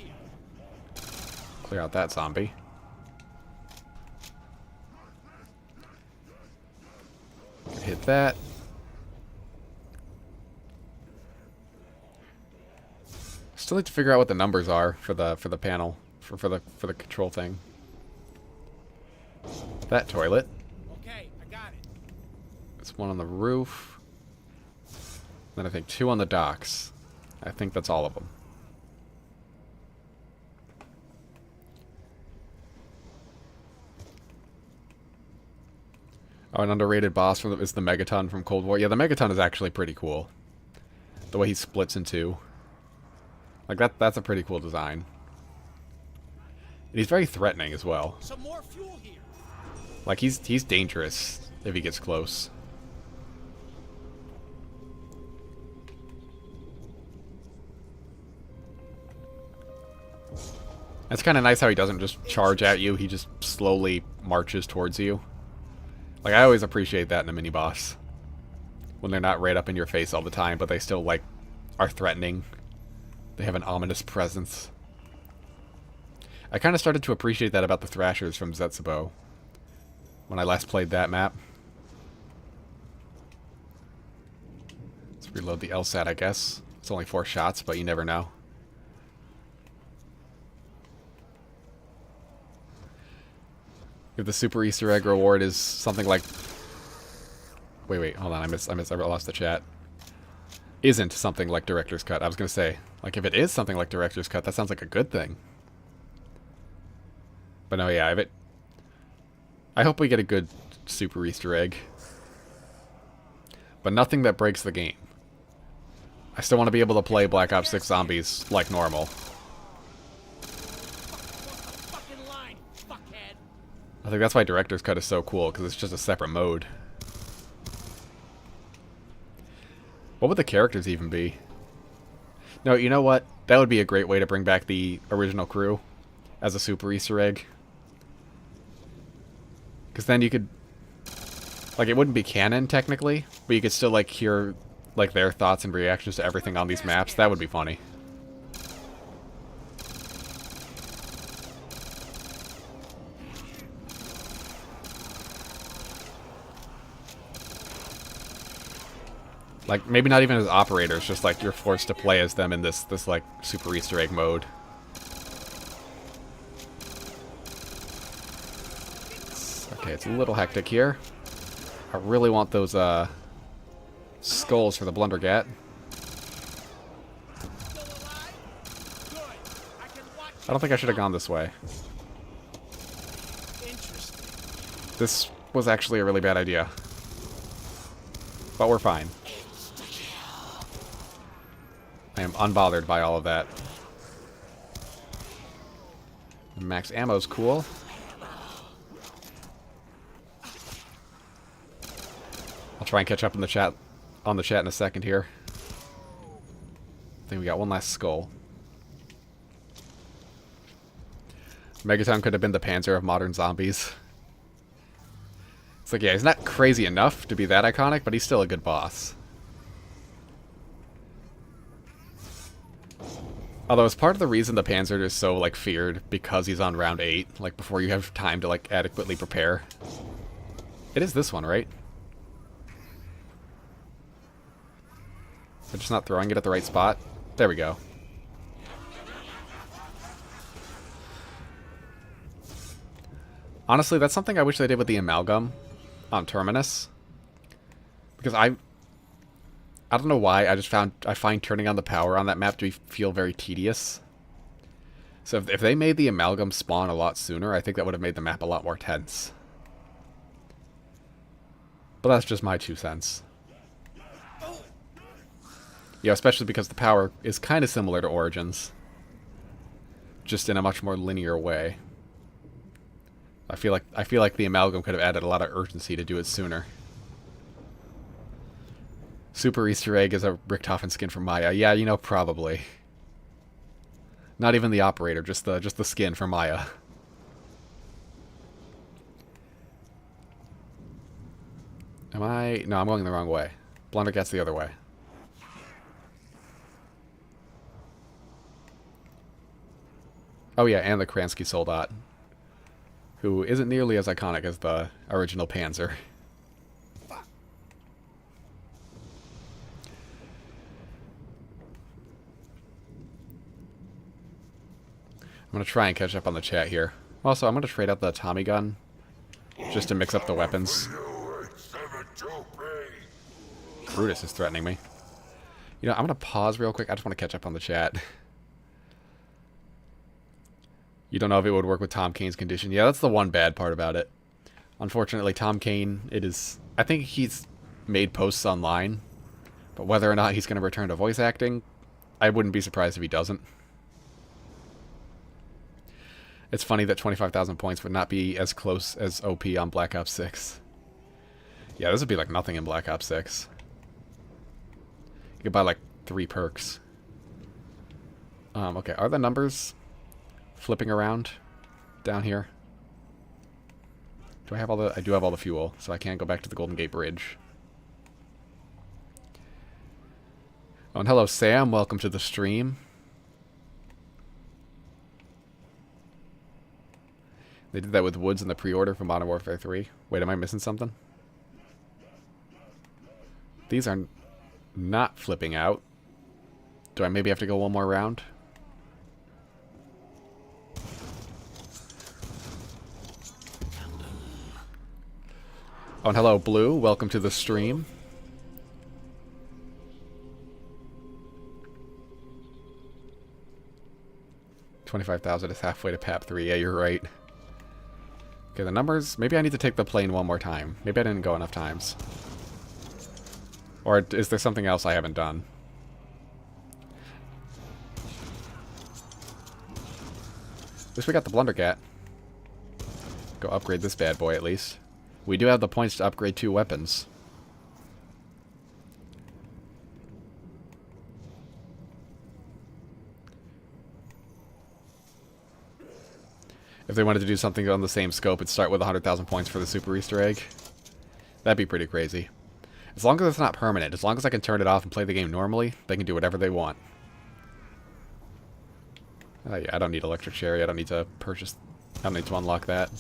Clear out that zombie. Hit that. Still need to figure out what the numbers are for the panel for the control thing. That toilet. Okay, I got it. There's one on the roof. Then I think 2 on the docks. I think that's all of them. Oh, an underrated boss from is the Megaton from Cold War. Yeah, the Megaton is actually pretty cool. The way he splits in 2. Like, that's a pretty cool design. And he's very threatening as well. Some more fuel here. Like, he's dangerous if he gets close. It's kind of nice how he doesn't just charge at you, he just slowly marches towards you. Like, I always appreciate that in a mini-boss. When they're not right up in your face all the time, but they still, like, are threatening. They have an ominous presence. I kind of started to appreciate that about the Thrashers from Zetsubo. When I last played that map. Let's reload the LSAT, I guess. It's only 4 shots, but you never know. If the super Easter egg reward is something like... Wait, hold on, I lost the chat. Isn't something like Director's Cut. I was going to say, like, if it is something like Director's Cut, that sounds like a good thing. But no, yeah, I hope we get a good super Easter egg. But nothing that breaks the game. I still want to be able to play Black Ops 6 Zombies like normal. I think that's why Director's Cut is so cool, because it's just a separate mode. What would the characters even be? No, you know what? That would be a great way to bring back the original crew as a super Easter egg. Because then you could... Like, it wouldn't be canon, technically, but you could still, like, hear, like, their thoughts and reactions to everything on these maps. That would be funny. Like, maybe not even as operators, just like you're forced to play as them in this like super Easter egg mode. Okay, it's a little hectic here. I really want those skulls for the Blundergat. I don't think I should have gone this way. This was actually a really bad idea. But we're fine. I am unbothered by all of that. Max ammo's cool. I'll try and catch up in the chat in a second here. I think we got one last skull. Megaton could have been the Panzer of modern zombies. It's like, yeah, he's not crazy enough to be that iconic, but he's still a good boss. Although it's part of the reason the Panzer is so, like, feared, because he's on round 8, like, before you have time to, like, adequately prepare. It is this one, right? I'm just not throwing it at the right spot. There we go. Honestly, that's something I wish they did with the Amalgam on Terminus. Because I don't know why, I find turning on the power on that map to feel very tedious. So if they made the Amalgam spawn a lot sooner, I think that would have made the map a lot more tense. But that's just my 2 cents. Yeah, especially because the power is kind of similar to Origins. Just in a much more linear way. I feel like the Amalgam could have added a lot of urgency to do it sooner. Super Easter egg is a Richtofen skin from Maya. Yeah, you know, probably. Not even the operator, just the skin for Maya. Am I? No, I'm going the wrong way. Blundercat's the other way. Oh yeah, and the Kransky Soldat, who isn't nearly as iconic as the original Panzer. I'm going to try and catch up on the chat here. Also, I'm going to trade out the Tommy gun just to mix up the weapons. Brutus is threatening me. You know, I'm going to pause real quick. I just want to catch up on the chat. You don't know if it would work with Tom Kane's condition. Yeah, that's the one bad part about it. Unfortunately, Tom Kane, I think he's made posts online, but whether or not he's going to return to voice acting, I wouldn't be surprised if he doesn't. It's funny that 25,000 points would not be as close as OP on Black Ops 6. Yeah, this would be like nothing in Black Ops 6. You could buy like 3 perks. Okay, are the numbers flipping around down here? Do I have all the... I do have all the fuel, so I can't go back to the Golden Gate Bridge. Oh, and hello Sam, welcome to the stream. They did that with Woods in the pre-order for Modern Warfare 3. Wait, am I missing something? These are not flipping out. Do I maybe have to go one more round? Oh, and hello Blue, welcome to the stream. $25,000 is halfway to PAP 3. Yeah, you're right. Okay, the numbers... Maybe I need to take the plane one more time. Maybe I didn't go enough times. Or is there something else I haven't done? At least we got the Blundercat. Go upgrade this bad boy at least. We do have the points to upgrade 2 weapons. If they wanted to do something on the same scope, it'd start with 100,000 points for the Super Easter egg. That'd be pretty crazy. As long as it's not permanent, as long as I can turn it off and play the game normally, they can do whatever they want. Oh yeah, I don't need Electric Cherry, I don't need to purchase... I don't need to unlock that.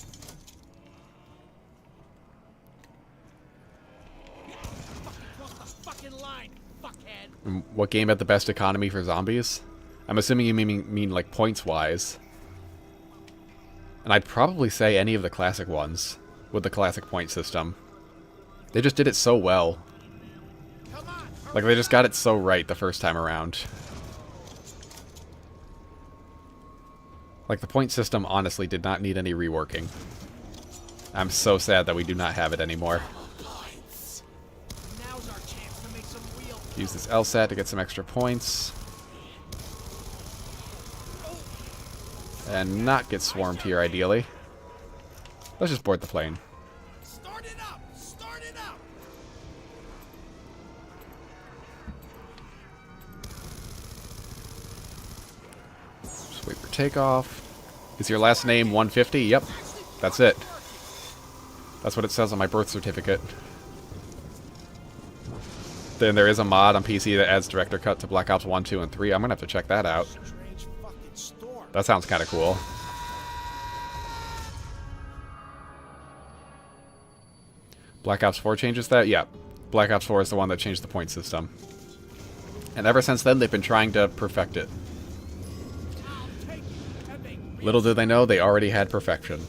And what game had the best economy for zombies? I'm assuming you mean like points-wise. And I'd probably say any of the classic ones with the classic point system. They just did it so well. Like, they just got it so right the first time around. Like, the point system honestly did not need any reworking. I'm so sad that we do not have it anymore. Use this LSAT to get some extra points. And not get swarmed here, ideally. Let's just board the plane. Start it up! Start it up! Just wait for takeoff. Is your last name 150? Yep. That's it. That's what it says on my birth certificate. Then there is a mod on PC that adds Director Cut to Black Ops 1, 2, and 3. I'm gonna have to check that out. That sounds kind of cool. Black Ops 4 changes that? Yeah. Black Ops 4 is the one that changed the point system. And ever since then, they've been trying to perfect it. Little do they know, they already had perfection.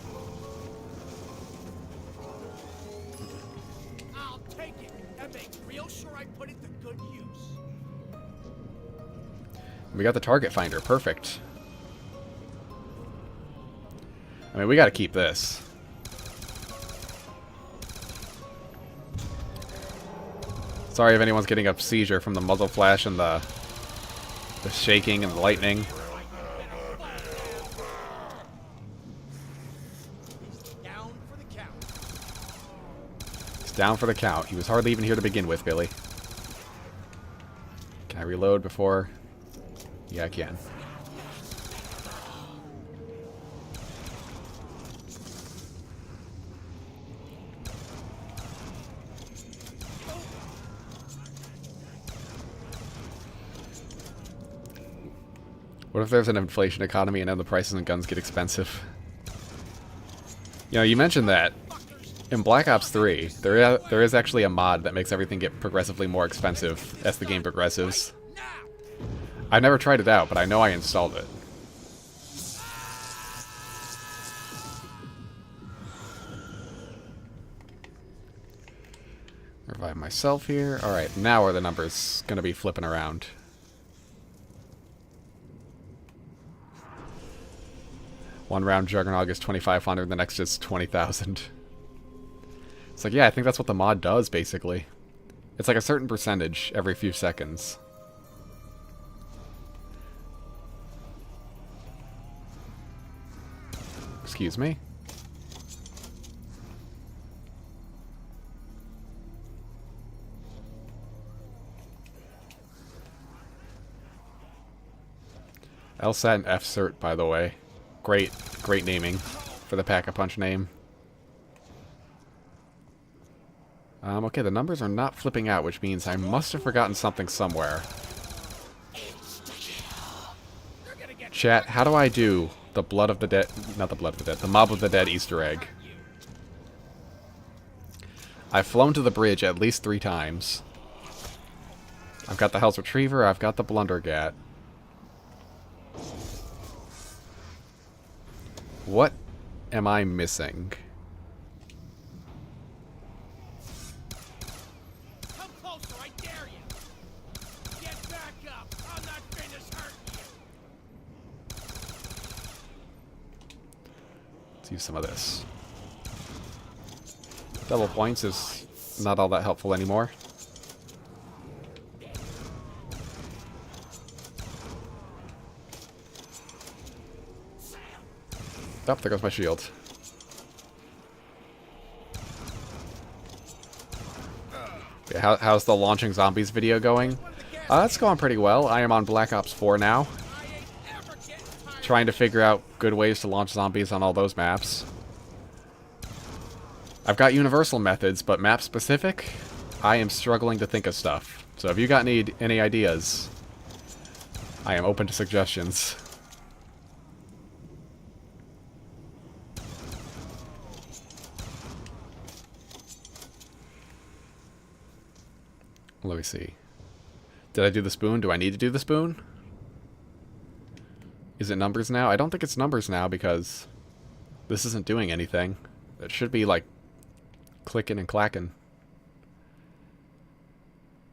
I'll take it and make real sure I put it to good use. We got the target finder. Perfect. I mean, we gotta keep this. Sorry if anyone's getting a seizure from the muzzle flash and the shaking and the lightning. He's down for the count. He was hardly even here to begin with, Billy. Can I reload before? Yeah, I can. What if there's an inflation economy and then the prices and guns get expensive? You know, you mentioned that. In Black Ops 3, there is actually a mod that makes everything get progressively more expensive as the game progresses. I've never tried it out, but I know I installed it. Revive myself here. Alright, now are the numbers going to be flipping around. One round Juggernog is 2,500, the next is 20,000. It's like, yeah, I think that's what the mod does, basically. It's like a certain percentage every few seconds. Excuse me? LSAT and FCERT, by the way. Great naming for the Pack-a-Punch name. Okay, the numbers are not flipping out, which means I must have forgotten something somewhere. Chat, how do I do the Blood of the Dead... Not the Blood of the Dead, the Mob of the Dead Easter egg? I've flown to the bridge at least 3 times. I've got the Hell's Retriever, I've got the Blundergat. What am I missing? Come closer, I dare you. Get back up. I'm not finished hurting you. Let's use some of this. Double points is not all that helpful anymore. Oh, there goes my shield. Yeah, how's the launching zombies video going? That's going pretty well. I am on Black Ops 4 now. Trying to figure out good ways to launch zombies on all those maps. I've got universal methods, but map specific, I am struggling to think of stuff. So if you got any ideas, I am open to suggestions. Let me see. Did I do the spoon? Do I need to do the spoon? Is it numbers now? I don't think it's numbers now because this isn't doing anything. It should be like clicking and clacking.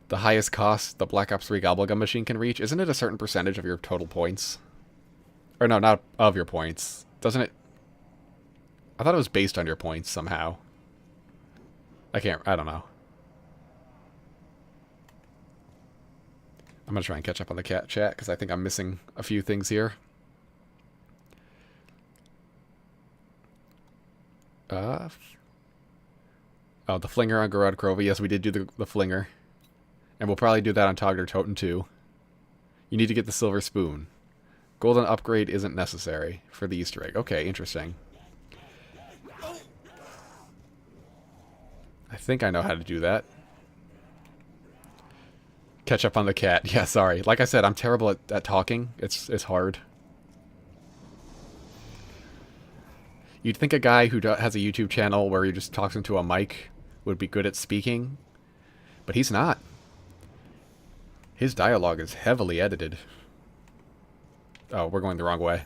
The highest cost the Black Ops 3 Gobblegum machine can reach, isn't it a certain percentage of your total points? Or no, not of your points. Doesn't it? I thought it was based on your points somehow. I don't know. I'm going to try and catch up on the cat chat because I think I'm missing a few things here. Oh, the flinger on Gorod Krova. Yes, we did do the flinger. And we'll probably do that on Togger Toten too. You need to get the silver spoon. Golden upgrade isn't necessary for the Easter egg. Okay, interesting. I think I know how to do that. Catch up on the cat. Yeah, sorry. Like I said, I'm terrible at talking. It's hard. You'd think a guy who has a YouTube channel where he just talks into a mic would be good at speaking, but he's not. His dialogue is heavily edited. Oh, we're going the wrong way.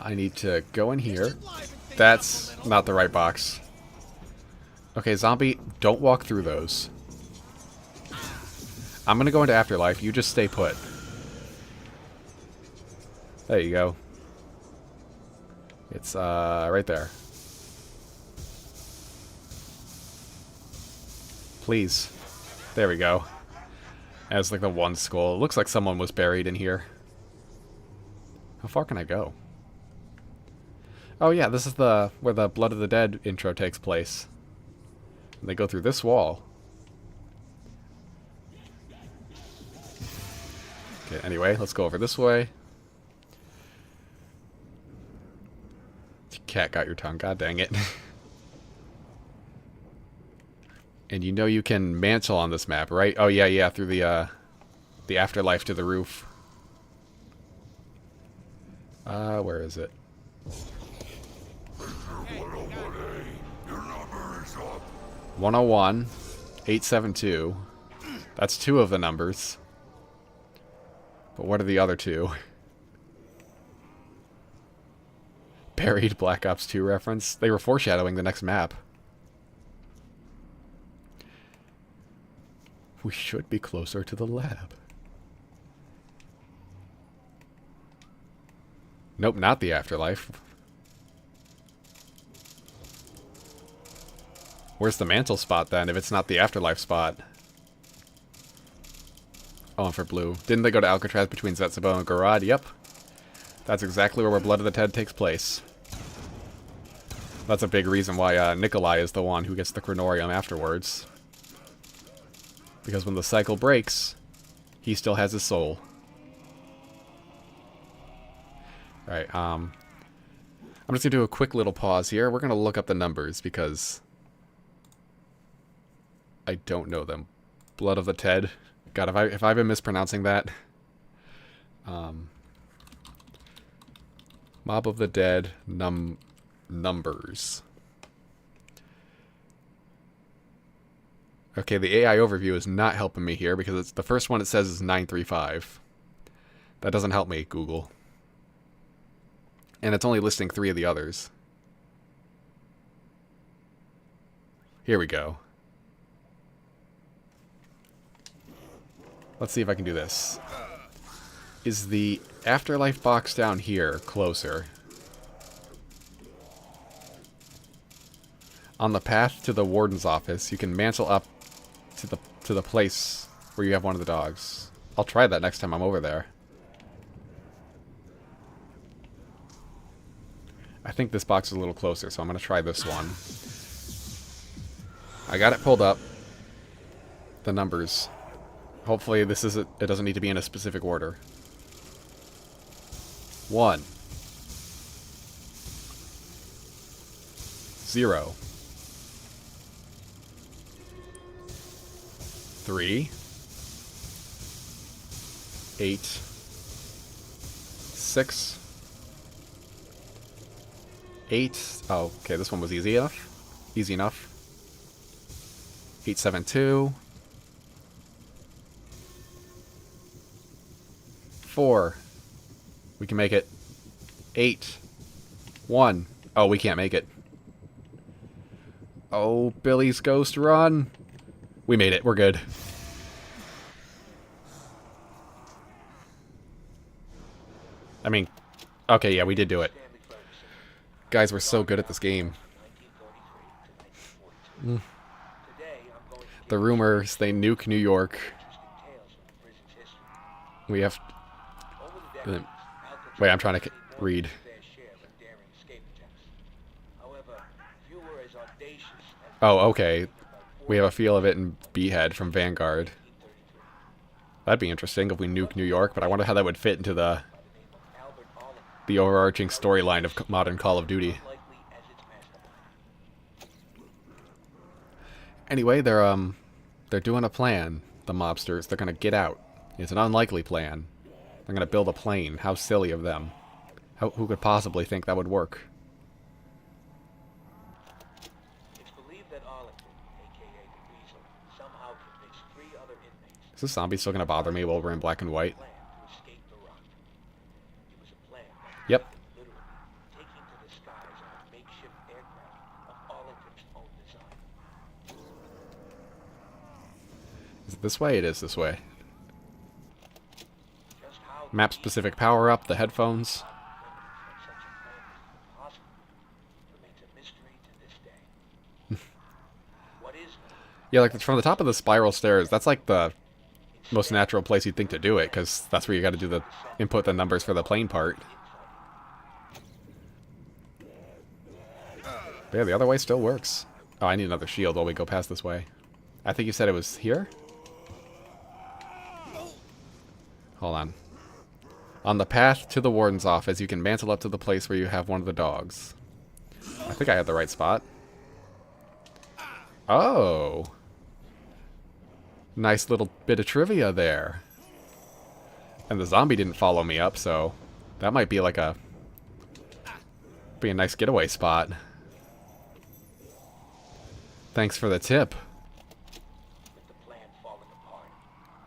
I need to go in here. That's not the right box. Okay, zombie, don't walk through those. I'm gonna go into Afterlife. You just stay put. There you go. It's, right there. Please. There we go. As like the one skull. It looks like someone was buried in here. How far can I go? Oh yeah, this is where the Blood of the Dead intro takes place. And they go through this wall. Okay, anyway, let's go over this way. Cat got your tongue, god dang it. And you know you can mantle on this map, right? Oh yeah, yeah, through the afterlife to the roof. Where is it? 101, 872. That's 2 of the numbers. But what are the other 2? Buried Black Ops 2 reference. They were foreshadowing the next map. We should be closer to the lab. Nope, not the afterlife. Where's the mantle spot then, if it's not the afterlife spot? Oh, and for blue. Didn't they go to Alcatraz between Zetsubou and Gorod? Yep. That's exactly where Blood of the Dead takes place. That's a big reason why Nikolai is the one who gets the Chronorium afterwards. Because when the cycle breaks, he still has his soul. Alright, I'm just going to do a quick little pause here. We're going to look up the numbers because I don't know them. Blood of the Dead. God, if I've been mispronouncing that. Mob of the Dead numbers. Okay, the AI overview is not helping me here because it's the first one it says is 935. That doesn't help me, Google. And it's only listing 3 of the others. Here we go. Let's see if I can do this. Is the afterlife box down here closer? On the path to the warden's office, you can mantle up to the place where you have one of the dogs. I'll try that next time I'm over there. I think this box is a little closer, so I'm going to try this one. I got it pulled up. The numbers. Hopefully this isn't, it doesn't need to be in a specific order. 1 0 3 8 6 8. Oh, okay, this one was easy enough. Easy enough. 872. 4. We can make it. 8 1. Oh, we can't make it. Oh, Billy's Ghost Run. We made it. We're good. I mean, okay, yeah, we did do it. Guys, we're so good at this game. The rumors, they nuke New York. We have... Wait, I'm trying to read. Oh, okay. We have a feel of it in Behead from Vanguard. That'd be interesting if we nuke New York, but I wonder how that would fit into the overarching storyline of modern Call of Duty. Anyway, they're doing a plan, the mobsters. They're gonna get out. It's an unlikely plan. They're gonna build a plane. How silly of them. Who could possibly think that would work? Is this zombie still gonna bother me while we're in black and white? Yep. Is it this way? It is this way. Map specific power up, the headphones. Yeah, like from the top of the spiral stairs, that's like the most natural place you'd think to do it, because that's where you got to do the input the numbers for the plane part. But yeah, the other way still works. Oh, I need another shield while we go past this way. I think you said it was here? Hold on. On the path to the warden's office, you can mantle up to the place where you have one of the dogs. I think I had the right spot. Oh. Nice little bit of trivia there. And the zombie didn't follow me up, so that might be like a nice getaway spot. Thanks for the tip. With the plan falling apart,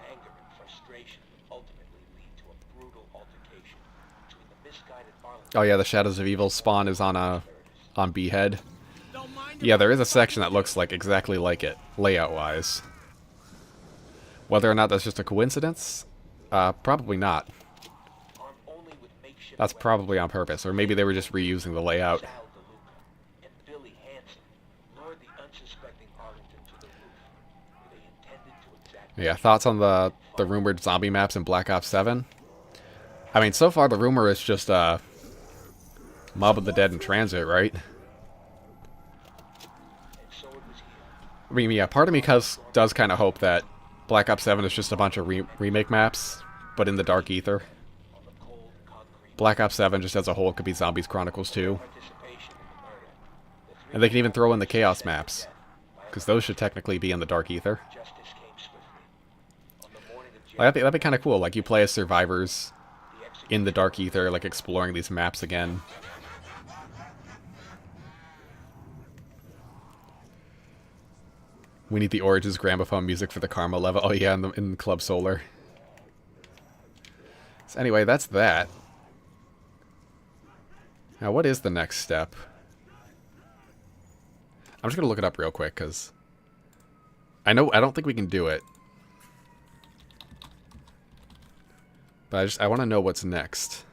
anger and frustration ultimately lead to a brutal altercation between the misguided Arlington. Oh yeah, the Shadows of Evil spawn is on Behead. Yeah, there is a section that looks like exactly like it, layout-wise. Whether or not that's just a coincidence? Probably not. That's probably on purpose, or maybe they were just reusing the layout. Sal DeLuca and Billy Hansen lured the unsuspecting Arlington to the roof, where they intended to exact. Yeah, thoughts on the rumored zombie maps in Black Ops 7? I mean, so far the rumor is just Mob of the Dead in Transit, right? I mean, yeah, part of me does kind of hope that Black Ops 7 is just a bunch of remake maps, but in the Dark Ether. Black Ops 7 just as a whole could be Zombies Chronicles 2. And they can even throw in the Chaos maps, because those should technically be in the Dark Ether. Like, that'd be kind of cool, like you play as survivors in the Dark Ether, like exploring these maps again. We need the Origins gramophone music for the Karma level. Oh yeah, in Club Solar. So anyway, that's that. Now, what is the next step? I'm just gonna look it up real quick, because I don't think we can do it. But I want to know what's next.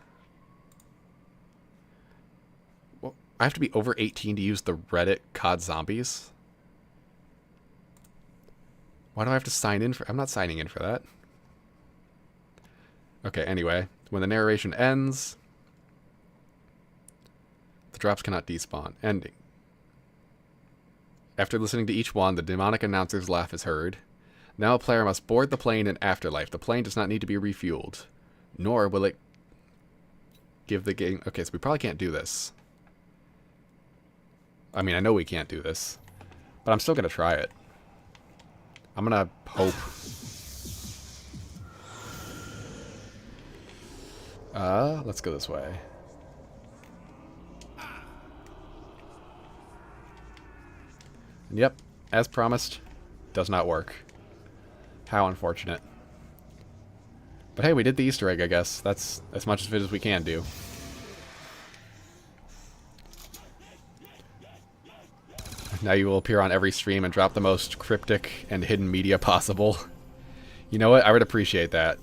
Well, I have to be over 18 to use the Reddit COD Zombies? Why do I have to sign in for... I'm not signing in for that. Okay, anyway. When the narration ends... The drops cannot despawn. Ending. After listening to each one, the demonic announcer's laugh is heard. Now a player must board the plane in Afterlife. The plane does not need to be refueled. Nor will it give the game... Okay, so we probably can't do this. I mean, I know we can't do this. But I'm still going to try it. I'm gonna hope. Let's go this way. And yep, as promised, does not work. How unfortunate. But hey, we did the Easter egg, I guess. That's as much of it as we can do. Now you will appear on every stream and drop the most cryptic and hidden media possible. You know what? I would appreciate that.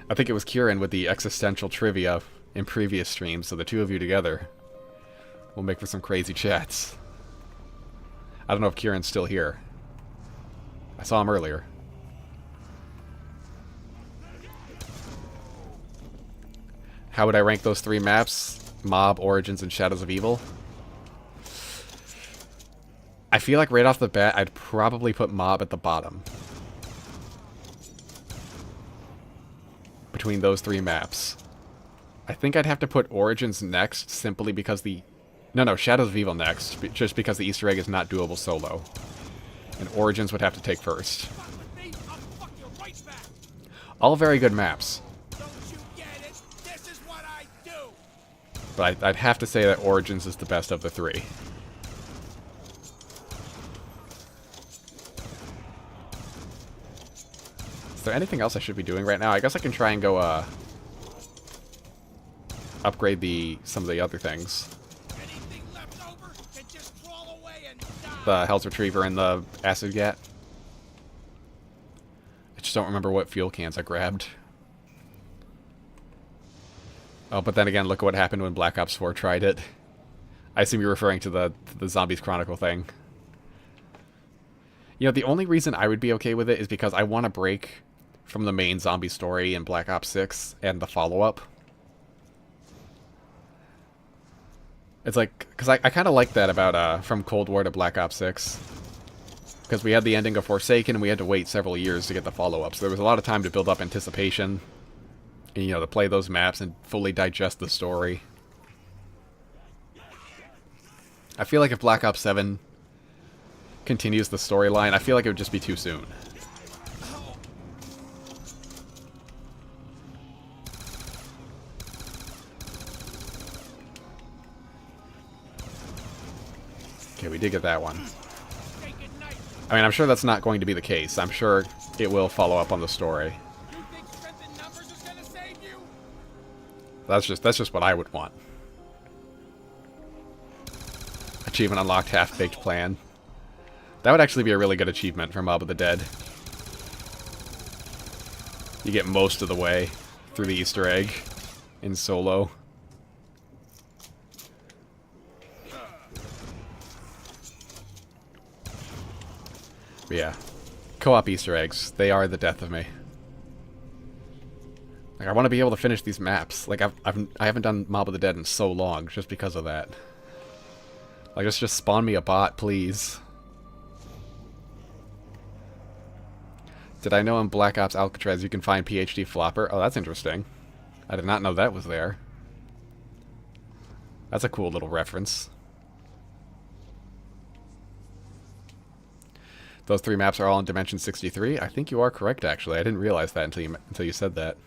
I think it was Kieran with the existential trivia in previous streams, so the two of you together will make for some crazy chats. I don't know if Kieran's still here. I saw him earlier. How would I rank those three maps? Mob, Origins, and Shadows of Evil? I feel like right off the bat, I'd probably put Mob at the bottom. Between those three maps. I think I'd have to put Origins next, simply because the... No, Shadows of Evil next, just because the Easter egg is not doable solo. And Origins would have to take first. All very good maps. But I'd have to say that Origins is the best of the three. Is there anything else I should be doing right now? I guess I can try and go, upgrade some of the other things. The Hell's Retriever and the Acid Gat. I just don't remember what fuel cans I grabbed. Oh, but then again, look at what happened when Black Ops 4 tried it. I assume you're referring to the Zombies Chronicle thing. You know, the only reason I would be okay with it is because I want to break from the main zombie story in Black Ops 6 and the follow-up. It's like, because I kind of like that about, from Cold War to Black Ops 6. Because we had the ending of Forsaken and we had to wait several years to get the follow-up. So there was a lot of time to build up anticipation. And, you know, to play those maps and fully digest the story. I feel like if Black Ops 7 continues the storyline, I feel like it would just be too soon. Okay, we did get that one. I mean, I'm sure that's not going to be the case. I'm sure it will follow up on the story. That's just what I would want. Achievement unlocked, half-baked plan. That would actually be a really good achievement for Mob of the Dead. You get most of the way through the Easter egg in solo. But yeah, co-op Easter eggs, they are the death of me. Like, I want to be able to finish these maps. Like, I haven't done Mob of the Dead in so long just because of that. Like, just spawn me a bot, please. Did I know in Black Ops Alcatraz you can find PhD Flopper? Oh, that's interesting. I did not know that was there. That's a cool little reference. Those 3 maps are all in Dimension 63? I think you are correct, actually. I didn't realize that until you said that.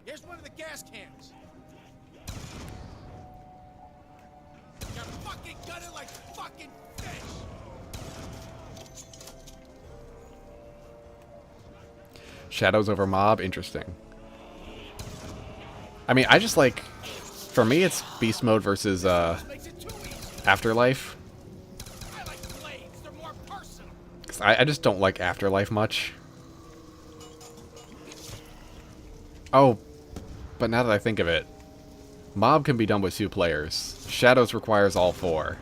Here's one of the gas cans. You're fucking gutted like fucking fish. Shadows over Mob? Interesting. I mean, I just like... For me, it's Beast Mode versus Afterlife. I just don't like Afterlife much. Oh, but now that I think of it, Mob can be done with 2 players. Shadows requires all 4.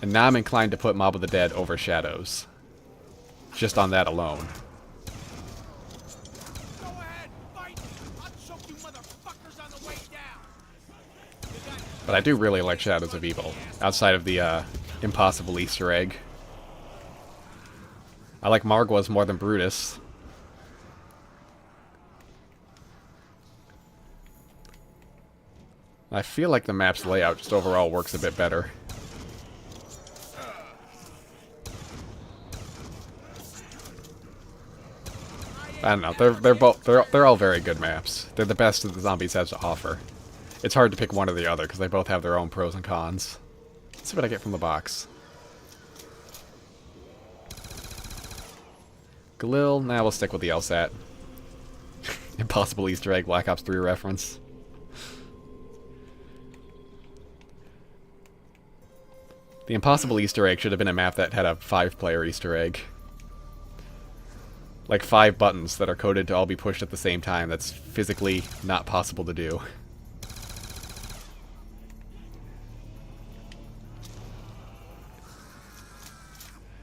And now I'm inclined to put Mob of the Dead over Shadows. Just on that alone. Go ahead, fight. I'll choke you motherfuckers on the way down. But I do really like Shadows of Evil, outside of the impossible Easter egg. I like Margwas more than Brutus. I feel like the map's layout just overall works a bit better. I don't know. They're all very good maps. They're the best that the Zombies has to offer. It's hard to pick one or the other because they both have their own pros and cons. Let's see what I get from the box. Galil, nah, we'll stick with the LSAT. Impossible Easter egg, Black Ops 3 reference. The impossible Easter egg should have been a map that had a 5-player Easter egg. Like 5 buttons that are coded to all be pushed at the same time. That's physically not possible to do.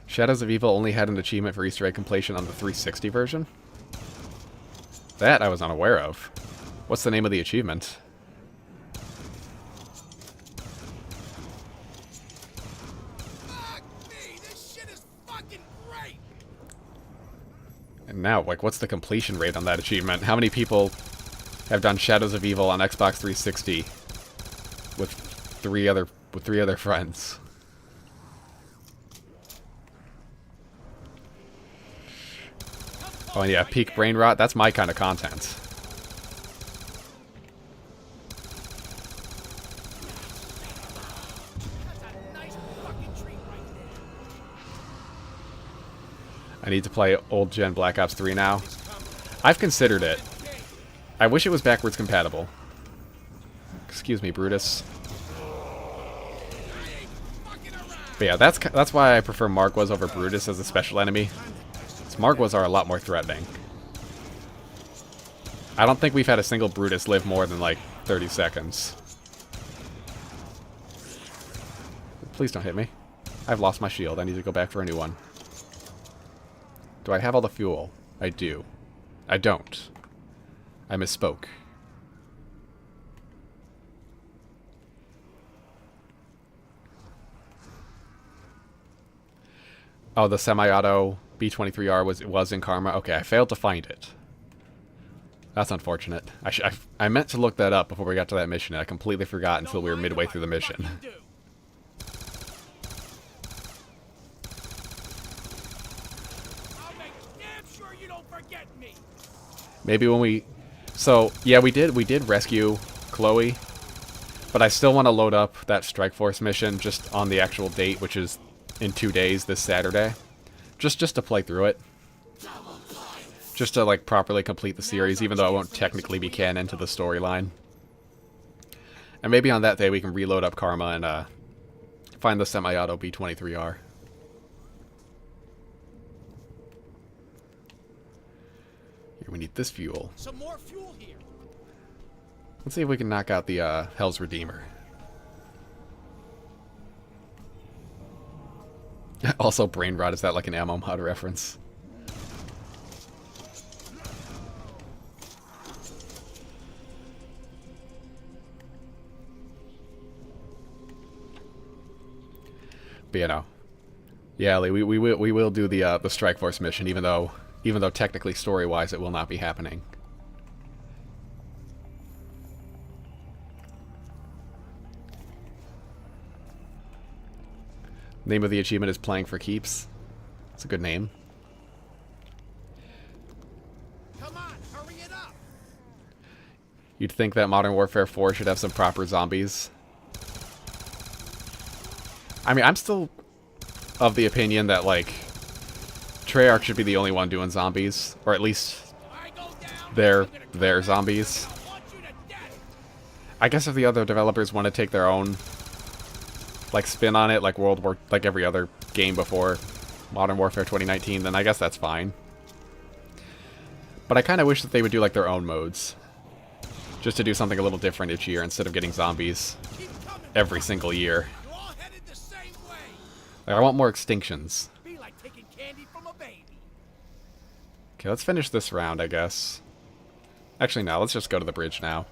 Shadows of Evil only had an achievement for Easter egg completion on the 360 version? That I was unaware of. What's the name of the achievement? And now, like, what's the completion rate on that achievement? How many people have done Shadows of Evil on Xbox 360 with three other friends? Oh, and yeah, peak brain rot, that's my kind of content. I need to play old-gen Black Ops 3 now. I've considered it. I wish it was backwards compatible. Excuse me, Brutus. But yeah, that's why I prefer Margwas over Brutus as a special enemy. Margwas are a lot more threatening. I don't think we've had a single Brutus live more than, like, 30 seconds. Please don't hit me. I've lost my shield. I need to go back for a new one. Do I have all the fuel? I do. I don't. I misspoke. Oh, the semi-auto B-23R was in Karma? Okay, I failed to find it. That's unfortunate. I meant to look that up before we got to that mission, and I completely forgot until we were midway through the mission. Maybe when we... So, yeah, we did rescue Chloe. But I still want to load up that Strike Force mission just on the actual date, which is in 2 days, this Saturday. Just to play through it. Just to, like, properly complete the series, even though it won't technically be canon to the storyline. And maybe on that day we can reload up Karma and find the semi-auto B-23R. Here, we need this fuel. Some more fuel here. Let's see if we can knock out the Hell's Redeemer. Also, Brain Rot, is that like an ammo mod reference? But you know, yeah, Lee, we will do the Strike Force mission, even though technically story-wise it will not be happening. Name of the achievement is Playing for Keeps. It's a good name. Come on, hurry it up. You'd think that Modern Warfare 4 should have some proper zombies. I mean, I'm still of the opinion that, like, Treyarch should be the only one doing zombies. Or at least they're zombies. I guess if the other developers want to take their own, like, spin on it, like like every other game before Modern Warfare 2019, then I guess that's fine. But I kind of wish that they would do, like, their own modes. Just to do something a little different each year instead of getting zombies every single year. Like, I want more extinctions. Okay, let's finish this round, I guess. Actually, no, let's just go to the bridge now.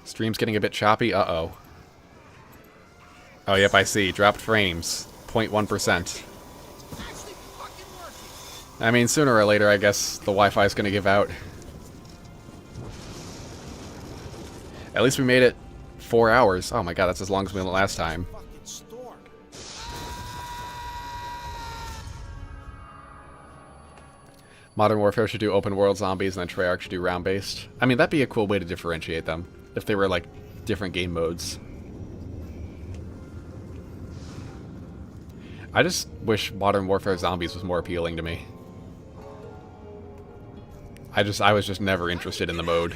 Stream's getting a bit choppy. Uh-oh. Oh, yep, I see. Dropped frames. 0.1%. I mean, sooner or later, I guess the Wi-Fi is going to give out. At least we made it 4 hours. Oh my god, that's as long as we went last time. Modern Warfare should do open world zombies, and then Treyarch should do round-based. I mean, that'd be a cool way to differentiate them, if they were, like, different game modes. I just wish Modern Warfare Zombies was more appealing to me. I was just never interested in the mode.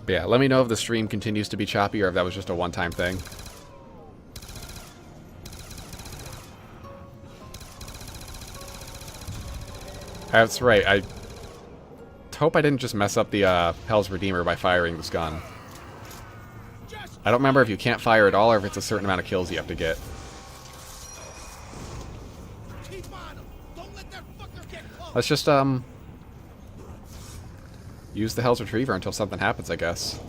But yeah, let me know if the stream continues to be choppy or if that was just a one-time thing. That's right, I hope I didn't just mess up the Hell's Redeemer by firing this gun. I don't remember if you can't fire at all or if it's a certain amount of kills you have to get. Let's just, use the Hell's Retriever until something happens, I guess.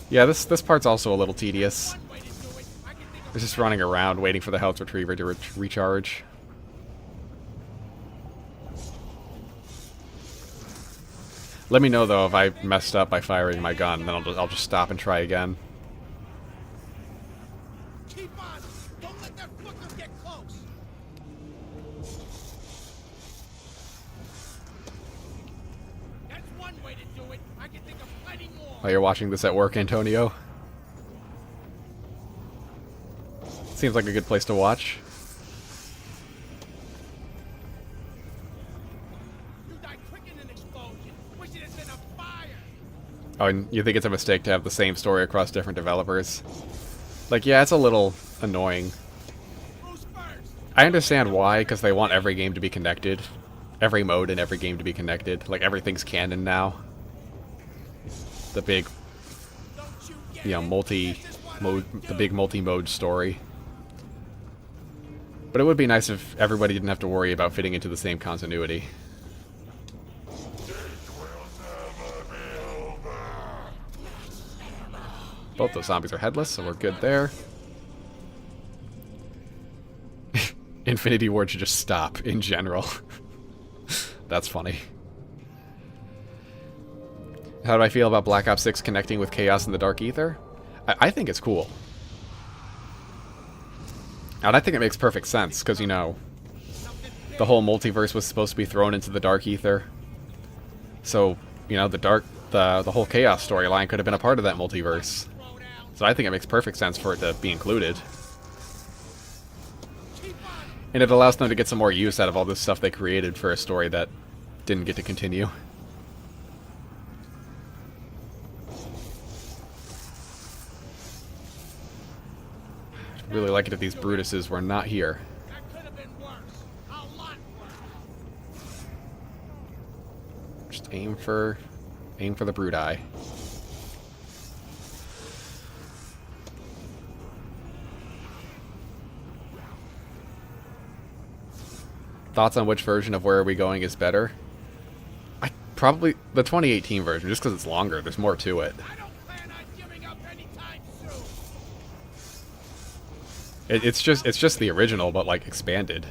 Yeah, this part's also a little tedious. It's just running around waiting for the Hell's Retriever to recharge. Let me know, though, if I messed up by firing my gun, then I'll just stop and try again. Keep on. Don't let that fucker get close. That's one way to do it. I can think of plenty more. Oh, you're watching this at work, Antonio? Seems like a good place to watch. Oh, and you think it's a mistake to have the same story across different developers? Like, yeah, it's a little annoying. I understand why, because they want every game to be connected. Every mode in every game to be connected. Like, everything's canon now. The big, you know, the big multi-mode story. But it would be nice if everybody didn't have to worry about fitting into the same continuity. Both those zombies are headless, so we're good there. Infinity Ward should just stop, in general. That's funny. How do I feel about Black Ops 6 connecting with Chaos in the Dark Ether? I think it's cool. And I think it makes perfect sense, because, you know, the whole multiverse was supposed to be thrown into the Dark Ether. So, you know, the whole Chaos storyline could have been a part of that multiverse. So I think it makes perfect sense for it to be included. And it allows them to get some more use out of all this stuff they created for a story that didn't get to continue. I'd really like it if these Brutuses were not here. Just aim for the Brute Eye. Thoughts on which version of Where Are We Going is better? Probably the 2018 version, just because it's longer. There's more to it. It's just the original, but like expanded.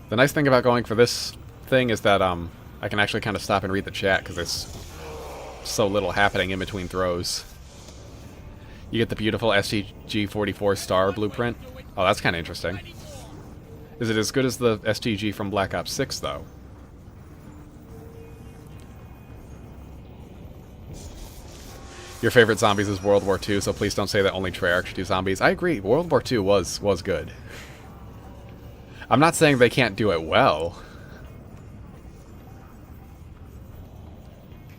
The nice thing about going for this thing is that I can actually kind of stop and read the chat because there's so little happening in between throws. You get the beautiful STG-44 star blueprint. Oh, that's kind of interesting. Is it as good as the STG from Black Ops 6, though? Your favorite zombies is World War II, so please don't say that only Treyarch should do zombies. I agree, World War II was good. I'm not saying they can't do it well.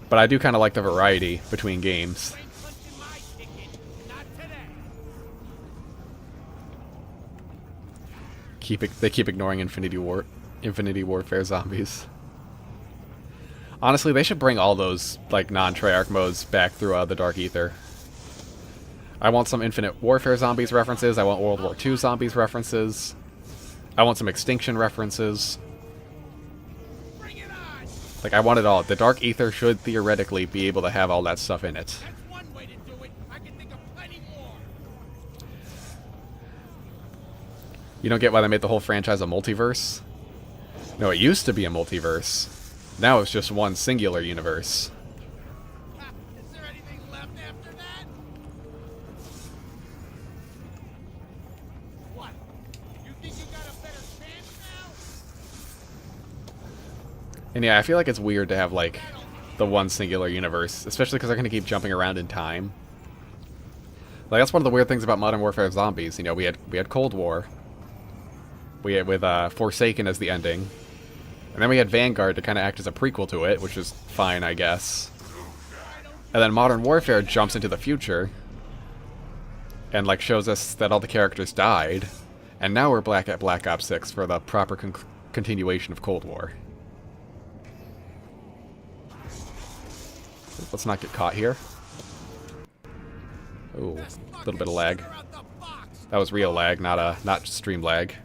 But I do kind of like the variety between games. They keep ignoring Infinity Warfare zombies. Honestly, they should bring all those like non-Treyarch modes back through the Dark Ether. I want some Infinite Warfare zombies references. I want World War II zombies references. I want some Extinction references. Like, I want it all. The Dark Ether should theoretically be able to have all that stuff in it. You don't get why they made the whole franchise a multiverse? No, it used to be a multiverse. Now it's just one singular universe. Is there anything left after that? What? You think you got a better chance now? And yeah, I feel like it's weird to have, like, the one singular universe. Especially because they're going to keep jumping around in time. Like, that's one of the weird things about Modern Warfare Zombies. You know, we had Cold War. We had with Forsaken as the ending. And then we had Vanguard to kind of act as a prequel to it, which is fine, I guess. And then Modern Warfare jumps into the future. And, like, shows us that all the characters died. And now we're back at Black Ops 6 for the proper continuation of Cold War. Let's not get caught here. Ooh, a little bit of lag. That was real lag, not stream lag.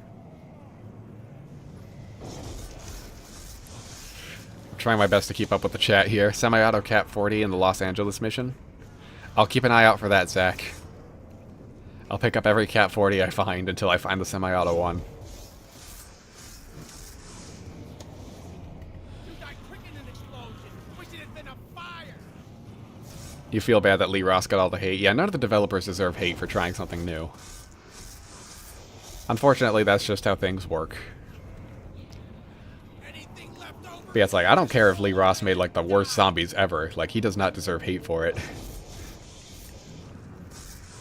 Trying my best to keep up with the chat here. Semi-auto Cap 40 in the Los Angeles mission. I'll keep an eye out for that, Zach. I'll pick up every Cap 40 I find until I find the semi-auto one. You feel bad that Lee Ross got all the hate. Yeah, none of the developers deserve hate for trying something new. Unfortunately, that's just how things work. But yeah, it's like, I don't care if Lee Ross made, like, the worst zombies ever. Like, he does not deserve hate for it.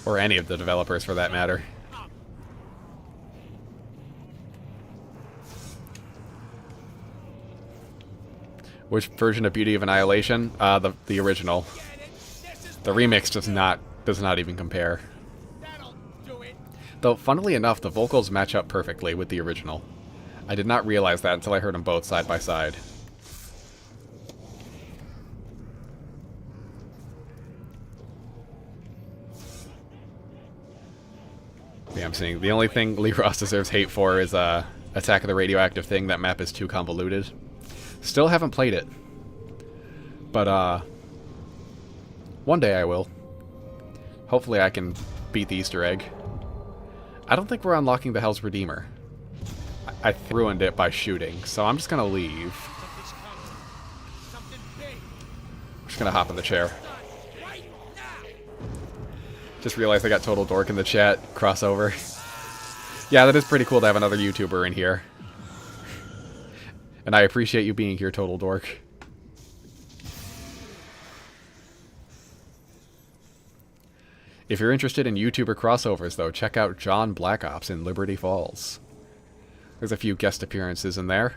Or any of the developers, for that matter. Which version of Beauty of Annihilation? The original. The remix does not even compare. Though, funnily enough, the vocals match up perfectly with the original. I did not realize that until I heard them both side by side. Yeah, I'm seeing the only thing Lee Ross deserves hate for is Attack of the Radioactive Thing. That map is too convoluted. Still haven't played it. But, one day I will. Hopefully I can beat the Easter egg. I don't think we're unlocking the Hell's Redeemer. I ruined it by shooting, so I'm just gonna leave. I'm just gonna hop in the chair. Just realized I got Total Dork in the chat. Crossover. Yeah, that is pretty cool to have another YouTuber in here. And I appreciate you being here, Total Dork. If you're interested in YouTuber crossovers, though, check out John Black Ops in Liberty Falls. There's a few guest appearances in there.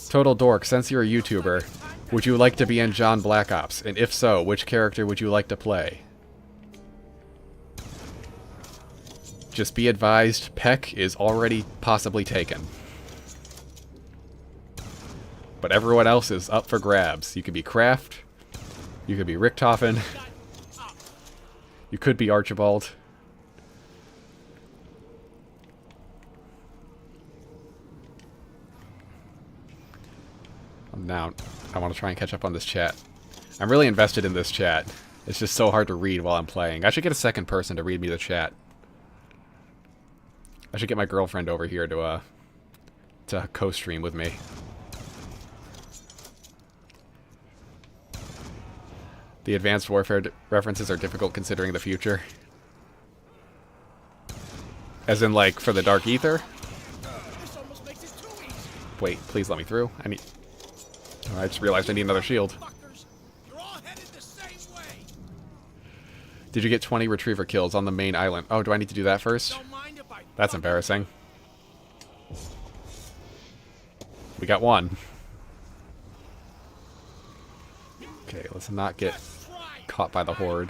Total Dork, since you're a YouTuber, would you like to be in John Black Ops? And if so, which character would you like to play? Just be advised, Peck is already possibly taken. But everyone else is up for grabs. You could be Kraft. You could be Richtofen. You could be Archibald. Now, I want to try and catch up on this chat. I'm really invested in this chat. It's just so hard to read while I'm playing. I should get a second person to read me the chat. I should get my girlfriend over here to co-stream with me. The Advanced Warfare references are difficult considering the future. As in, like, for the Dark Ether? Wait, please let me through. I need... Oh, I just realized I need another shield. Did you get 20 retriever kills on the main island? Oh, do I need to do that first? That's embarrassing. We got one. Okay, let's not get caught by the horde.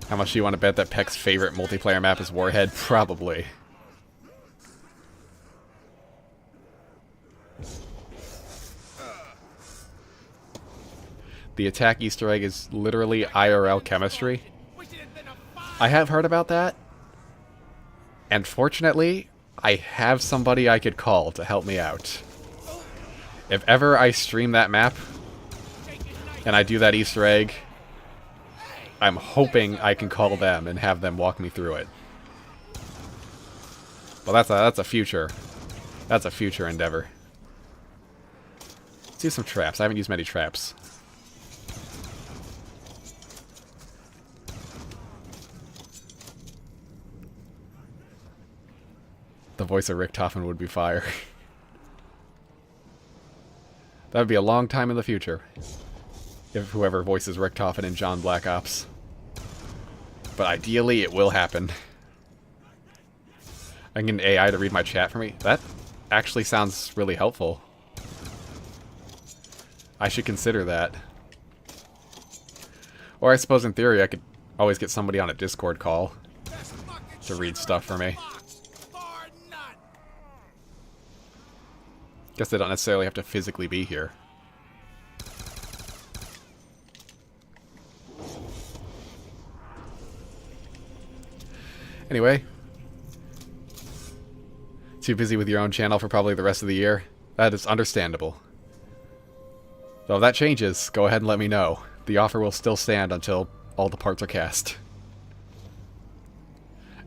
How much do you want to bet that Peck's favorite multiplayer map is Warhead? Probably. The attack Easter egg is literally IRL chemistry. I have heard about that. And fortunately, I have somebody I could call to help me out. If ever I stream that map, and I do that Easter egg, I'm hoping I can call them and have them walk me through it. Well, that's a future endeavor. Let's do some traps. I haven't used many traps. The voice of Richtofen would be fire. That would be a long time in the future. If whoever voices Richtofen in John Black Ops. But ideally, it will happen. I can get an AI to read my chat for me. That actually sounds really helpful. I should consider that. Or I suppose in theory I could always get somebody on a Discord call to read stuff for me. Guess they don't necessarily have to physically be here. Anyway. Too busy with your own channel for probably the rest of the year? That is understandable. So if that changes, go ahead and let me know. The offer will still stand until all the parts are cast.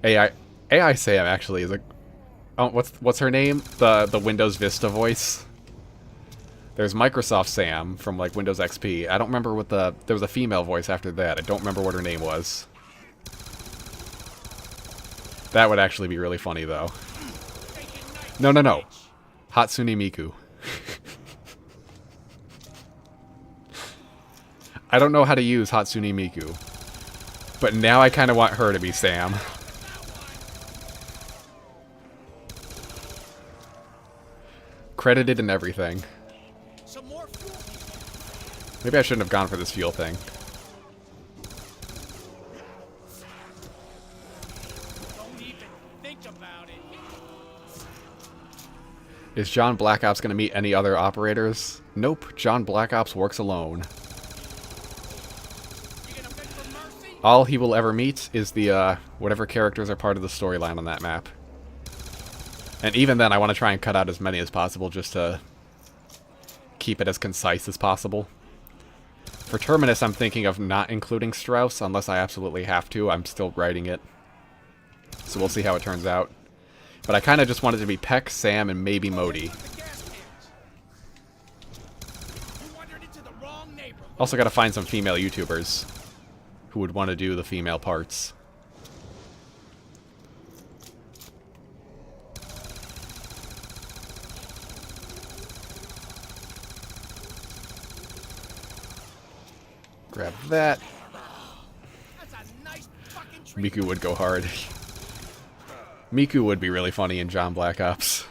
AI Sam actually is a... Oh, what's her name? The Windows Vista voice? There's Microsoft Sam from like Windows XP. I don't remember what there was a female voice after that. I don't remember what her name was. That would actually be really funny though. No. Hatsune Miku. I don't know how to use Hatsune Miku. But now I kind of want her to be Sam. Credited and everything. Maybe I shouldn't have gone for this fuel thing. Don't even think about it. Is John Black Ops going to meet any other operators? Nope, John Black Ops works alone. All he will ever meet is the, whatever characters are part of the storyline on that map. And even then, I want to try and cut out as many as possible just to keep it as concise as possible. For Terminus, I'm thinking of not including Strauss unless I absolutely have to. I'm still writing it. So we'll see how it turns out. But I kind of just wanted to be Peck, Sam, and maybe Modi. Also got to find some female YouTubers who would want to do the female parts. Grab that. Miku would go hard. Miku would be really funny in John Black Ops.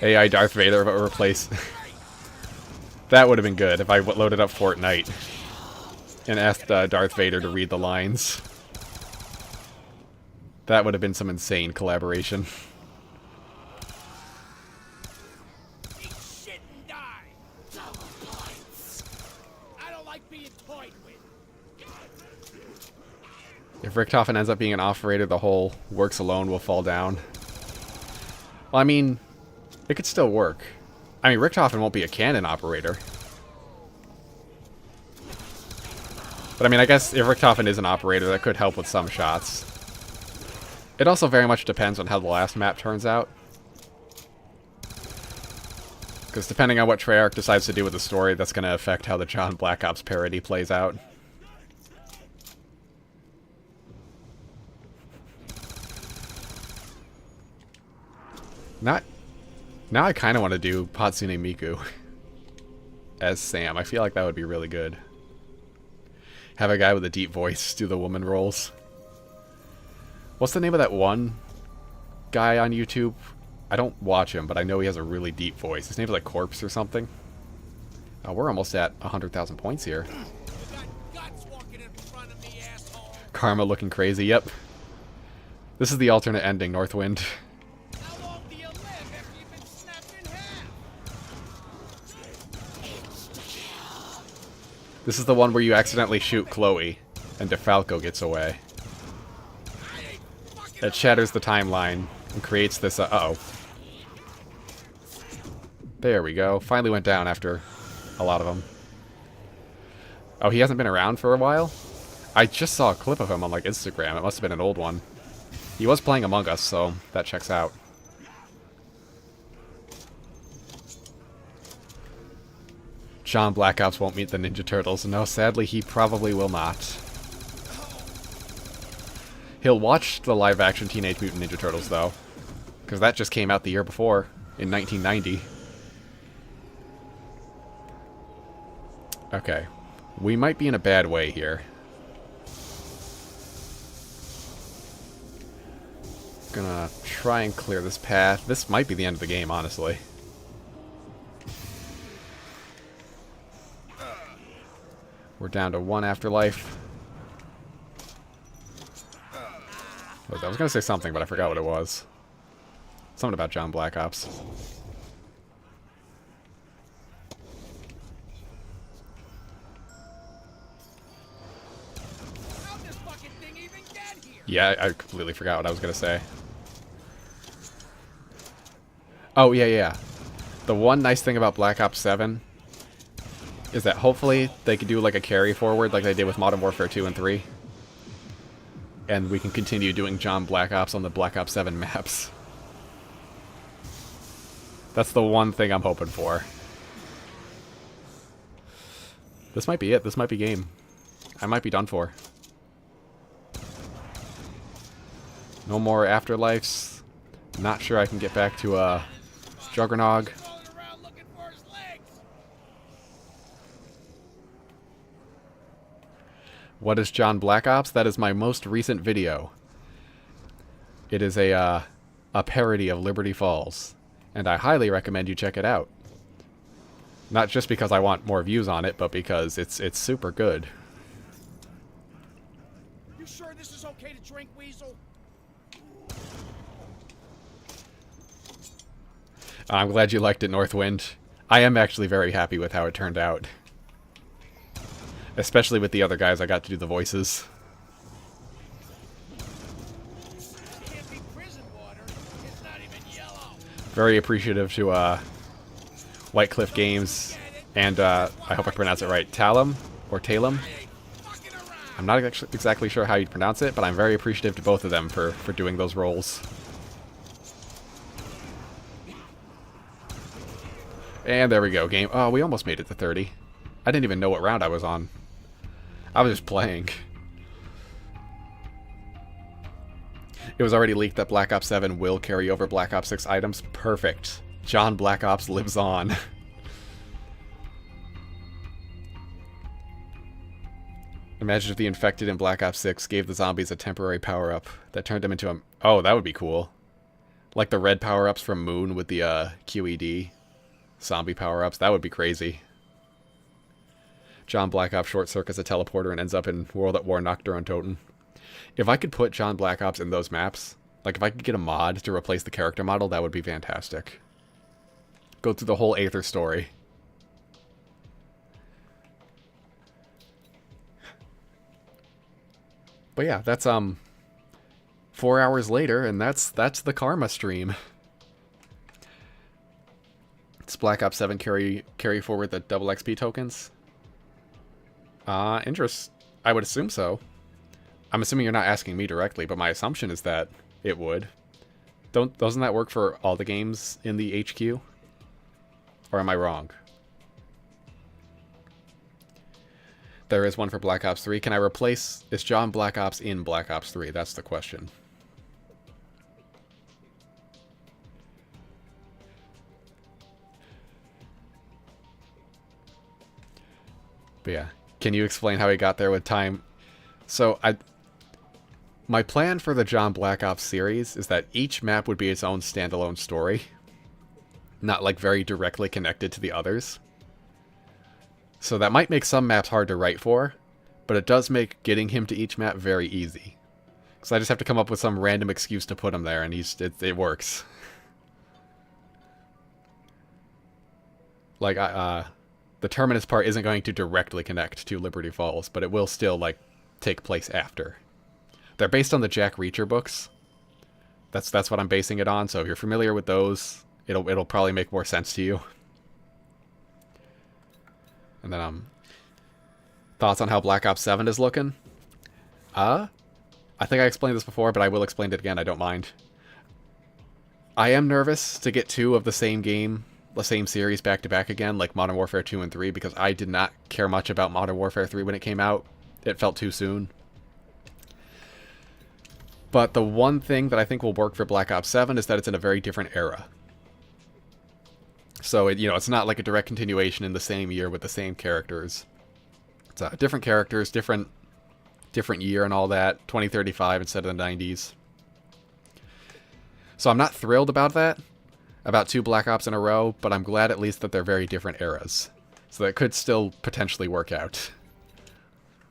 AI Darth Vader but replace... That would have been good if I loaded up Fortnite and asked Darth Vader to read the lines. That would have been some insane collaboration. If Richthofen ends up being an operator, the whole works alone will fall down. Well, I mean, it could still work. I mean, Richthofen won't be a cannon operator. But I mean, I guess if Richthofen is an operator, that could help with some shots. It also very much depends on how the last map turns out. Because depending on what Treyarch decides to do with the story, that's going to affect how the John Black Ops parody plays out. Now I kind of want to do Hatsune Miku as Sam. I feel like that would be really good. Have a guy with a deep voice do the woman roles. What's the name of that one guy on YouTube? I don't watch him, but I know he has a really deep voice. His name's like Corpse or something. Oh, we're almost at 100,000 points here. Karma looking crazy, yep. This is the alternate ending, Northwind. This is the one where you accidentally shoot Chloe, and DeFalco gets away. It shatters the timeline, and creates this, uh-oh. There we go. Finally went down after a lot of them. Oh, he hasn't been around for a while? I just saw a clip of him on, like, Instagram. It must have been an old one. He was playing Among Us, so that checks out. John Black Ops won't meet the Ninja Turtles. No, sadly, he probably will not. He'll watch the live-action Teenage Mutant Ninja Turtles, though. Because that just came out the year before, in 1990. Okay. We might be in a bad way here. Gonna try and clear this path. This might be the end of the game, honestly. We're down to 1 afterlife. I was gonna say something, but I forgot what it was. Something about John Black Ops. Yeah, I completely forgot what I was gonna say. Oh, yeah. The one nice thing about Black Ops 7 is that hopefully they could do like a carry forward like they did with Modern Warfare 2 and 3. And we can continue doing John Black Ops on the Black Ops 7 maps. That's the one thing I'm hoping for. This might be it. This might be game. I might be done for. No more afterlives. Not sure I can get back to Juggernog. What is John Black Ops? That is my most recent video. It is a parody of Liberty Falls, and I highly recommend you check it out. Not just because I want more views on it, but because it's super good. You sure this is okay to drink, Weasel? I'm glad you liked it, Northwind. I am actually very happy with how it turned out. Especially with the other guys I got to do the voices. Very appreciative to White Cliff Games and I hope I pronounce it right, Talum or Talum. I'm not exactly sure how you'd pronounce it, but I'm very appreciative to both of them for doing those roles. And there we go, game. Oh, we almost made it to 30. I didn't even know what round I was on. I was just playing. It was already leaked that Black Ops 7 will carry over Black Ops 6 items. Perfect. John Black Ops lives on. Imagine if the infected in Black Ops 6 gave the zombies a temporary power-up that turned them into a... Oh, that would be cool. Like the red power-ups from Moon with the QED. Zombie power-ups. That would be crazy. John Black Ops short circuits a teleporter and ends up in World at War Nocturne Toten. If I could put John Black Ops in those maps, like if I could get a mod to replace the character model, that would be fantastic. Go through the whole Aether story. But yeah, that's 4 hours later, and that's the Karma stream. Does Black Ops 7 carry forward the double XP tokens? Interest. I would assume so. I'm assuming you're not asking me directly, but my assumption is that it would. Doesn't that work for all the games in the HQ? Or am I wrong? There is one for Black Ops 3. Can I replace... Is John Black Ops in Black Ops 3? That's the question. But yeah. Can you explain how he got there with time? So, my plan for the John Black Ops series is that each map would be its own standalone story. Not, like, very directly connected to the others. So that might make some maps hard to write for, but it does make getting him to each map very easy. Because I just have to come up with some random excuse to put him there, and it works. Like, the Terminus part isn't going to directly connect to Liberty Falls, but it will still, like, take place after. They're based on the Jack Reacher books. That's what I'm basing it on, so if you're familiar with those, it'll probably make more sense to you. And then, thoughts on how Black Ops 7 is looking? I think I explained this before, but I will explain it again, I don't mind. I am nervous to get two of the same game, the same series back to back again, like Modern Warfare 2 and 3, because I did not care much about Modern Warfare 3 when it came out. It felt too soon. But the one thing that I think will work for Black Ops 7 is that it's in a very different era. So, it's not like a direct continuation in the same year with the same characters. It's different characters, different year and all that. 2035 instead of the 90s. So I'm not thrilled about that. About two Black Ops in a row, but I'm glad at least that they're very different eras. So that could still potentially work out.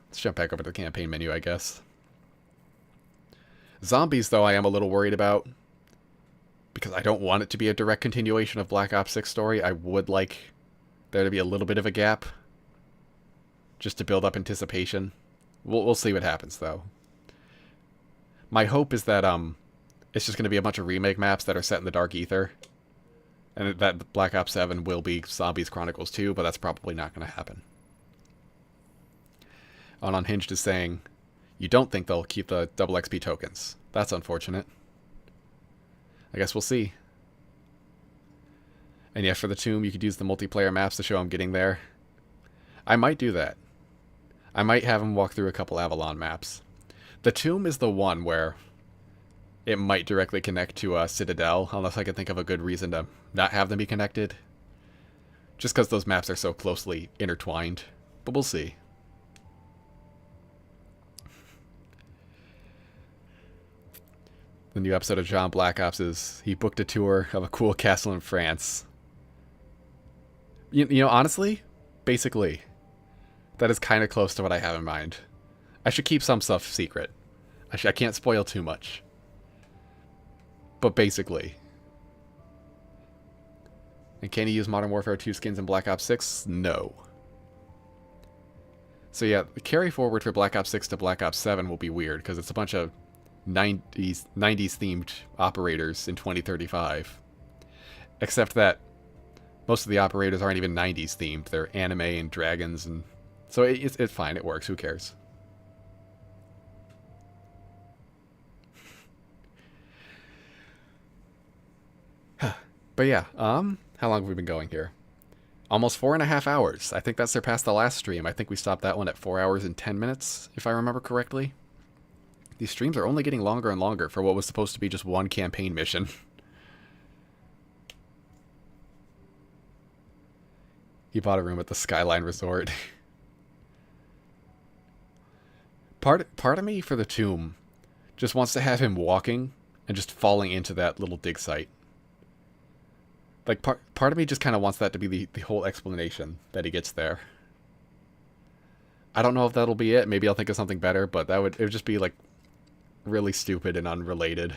Let's jump back over to the campaign menu, I guess. Zombies, though, I am a little worried about. Because I don't want it to be a direct continuation of Black Ops 6 story. I would like there to be a little bit of a gap. Just to build up anticipation. We'll see what happens, though. My hope is that it's just going to be a bunch of remake maps that are set in the Dark Ether. And that Black Ops 7 will be Zombies Chronicles 2, but that's probably not going to happen. Unhinged is saying, you don't think they'll keep the double XP tokens. That's unfortunate. I guess we'll see. And yeah, for the Tomb, you could use the multiplayer maps to show I'm getting there. I might do that. I might have him walk through a couple Avalon maps. The Tomb is the one where it might directly connect to Citadel, unless I can think of a good reason to not have them be connected. Just because those maps are so closely intertwined. But we'll see. The new episode of John Black Ops is he booked a tour of a cool castle in France. You know, honestly, basically, that is kind of close to what I have in mind. I should keep some stuff secret. I can't spoil too much. But basically. And can you use Modern Warfare 2 skins in Black Ops 6? No. So yeah, the carry forward for Black Ops 6 to Black Ops 7 will be weird, because it's a bunch of 90s themed operators in 2035. Except that most of the operators aren't even 90s themed. They're anime and dragons, and so it's fine. It works. Who cares? But yeah, how long have we been going here? Almost 4.5 hours. I think that surpassed the last stream. I think we stopped that one at 4 hours and 10 minutes, if I remember correctly. These streams are only getting longer and longer for what was supposed to be just one campaign mission. He bought a room at the Skyline Resort. Part of me for the tomb just wants to have him walking and just falling into that little dig site. Like, part of me just kind of wants that to be the whole explanation that he gets there. I don't know if that'll be it. Maybe I'll think of something better, but it would just be, like, really stupid and unrelated.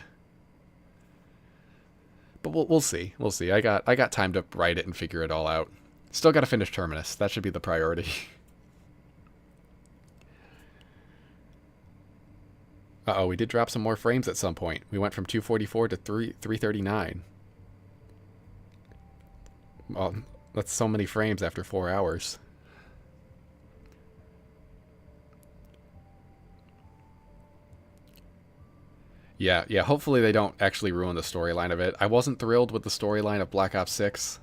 But we'll see. We'll see. I got time to write it and figure it all out. Still got to finish Terminus. That should be the priority. Uh-oh, we did drop some more frames at some point. We went from 244 to 339. Well, that's so many frames after 4 hours. Yeah, hopefully they don't actually ruin the storyline of it. I wasn't thrilled with the storyline of Black Ops 6.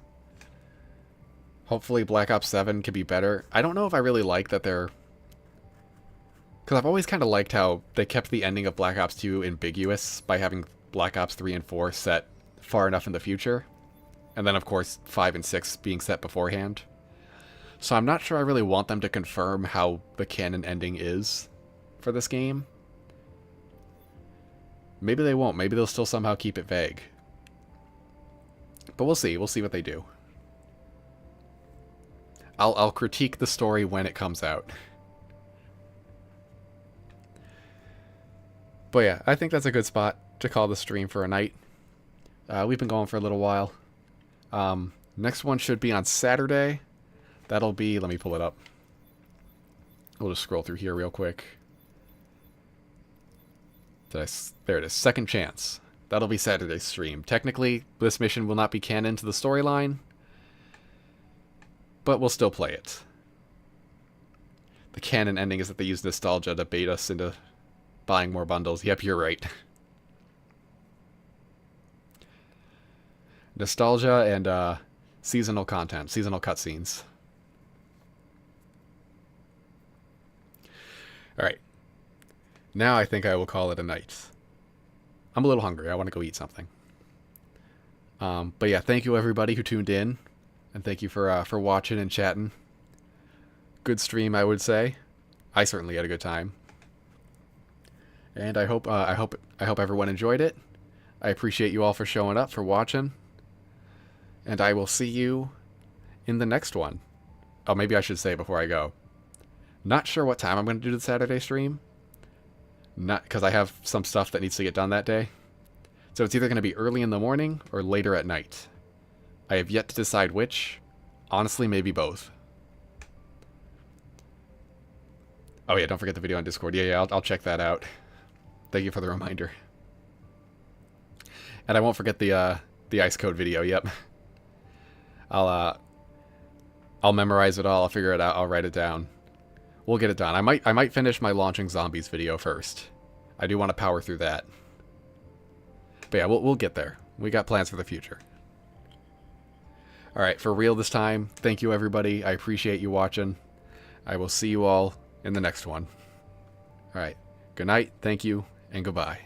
Hopefully Black Ops 7 can be better. I don't know if I really like that they're... Because I've always kind of liked how they kept the ending of Black Ops 2 ambiguous by having Black Ops 3 and 4 set far enough in the future. And then, of course, 5 and 6 being set beforehand. So I'm not sure I really want them to confirm how the canon ending is for this game. Maybe they won't. Maybe they'll still somehow keep it vague. But we'll see. We'll see what they do. I'll critique the story when it comes out. But yeah, I think that's a good spot to call the stream for a night. We've been going for a little while. Next one should be on Saturday. That'll be... Let me pull it up. We'll just scroll through here real quick. There it is. Second Chance. That'll be Saturday's stream. Technically, this mission will not be canon to the storyline, but we'll still play it. The canon ending is that they use nostalgia to bait us into buying more bundles. Yep, you're right. Nostalgia and seasonal content, seasonal cutscenes. Alright. Now I think I will call it a night. I'm a little hungry. I want to go eat something. But yeah, thank you everybody who tuned in. And thank you for watching and chatting. Good stream, I would say. I certainly had a good time. And I hope everyone enjoyed it. I appreciate you all for showing up, for watching. And I will see you in the next one. Oh, maybe I should say before I go. Not sure what time I'm going to do the Saturday stream. Not because I have some stuff that needs to get done that day. So it's either going to be early in the morning or later at night. I have yet to decide which. Honestly, maybe both. Oh yeah, don't forget the video on Discord. Yeah, I'll check that out. Thank you for the reminder. And I won't forget the Ice Code video. Yep. I'll memorize it all. I'll figure it out. I'll write it down. We'll get it done. I might finish my Launching Zombies video first. I do want to power through that. But yeah, we'll get there. We got plans for the future. Alright, for real this time, thank you everybody. I appreciate you watching. I will see you all in the next one. Alright, good night, thank you, and goodbye.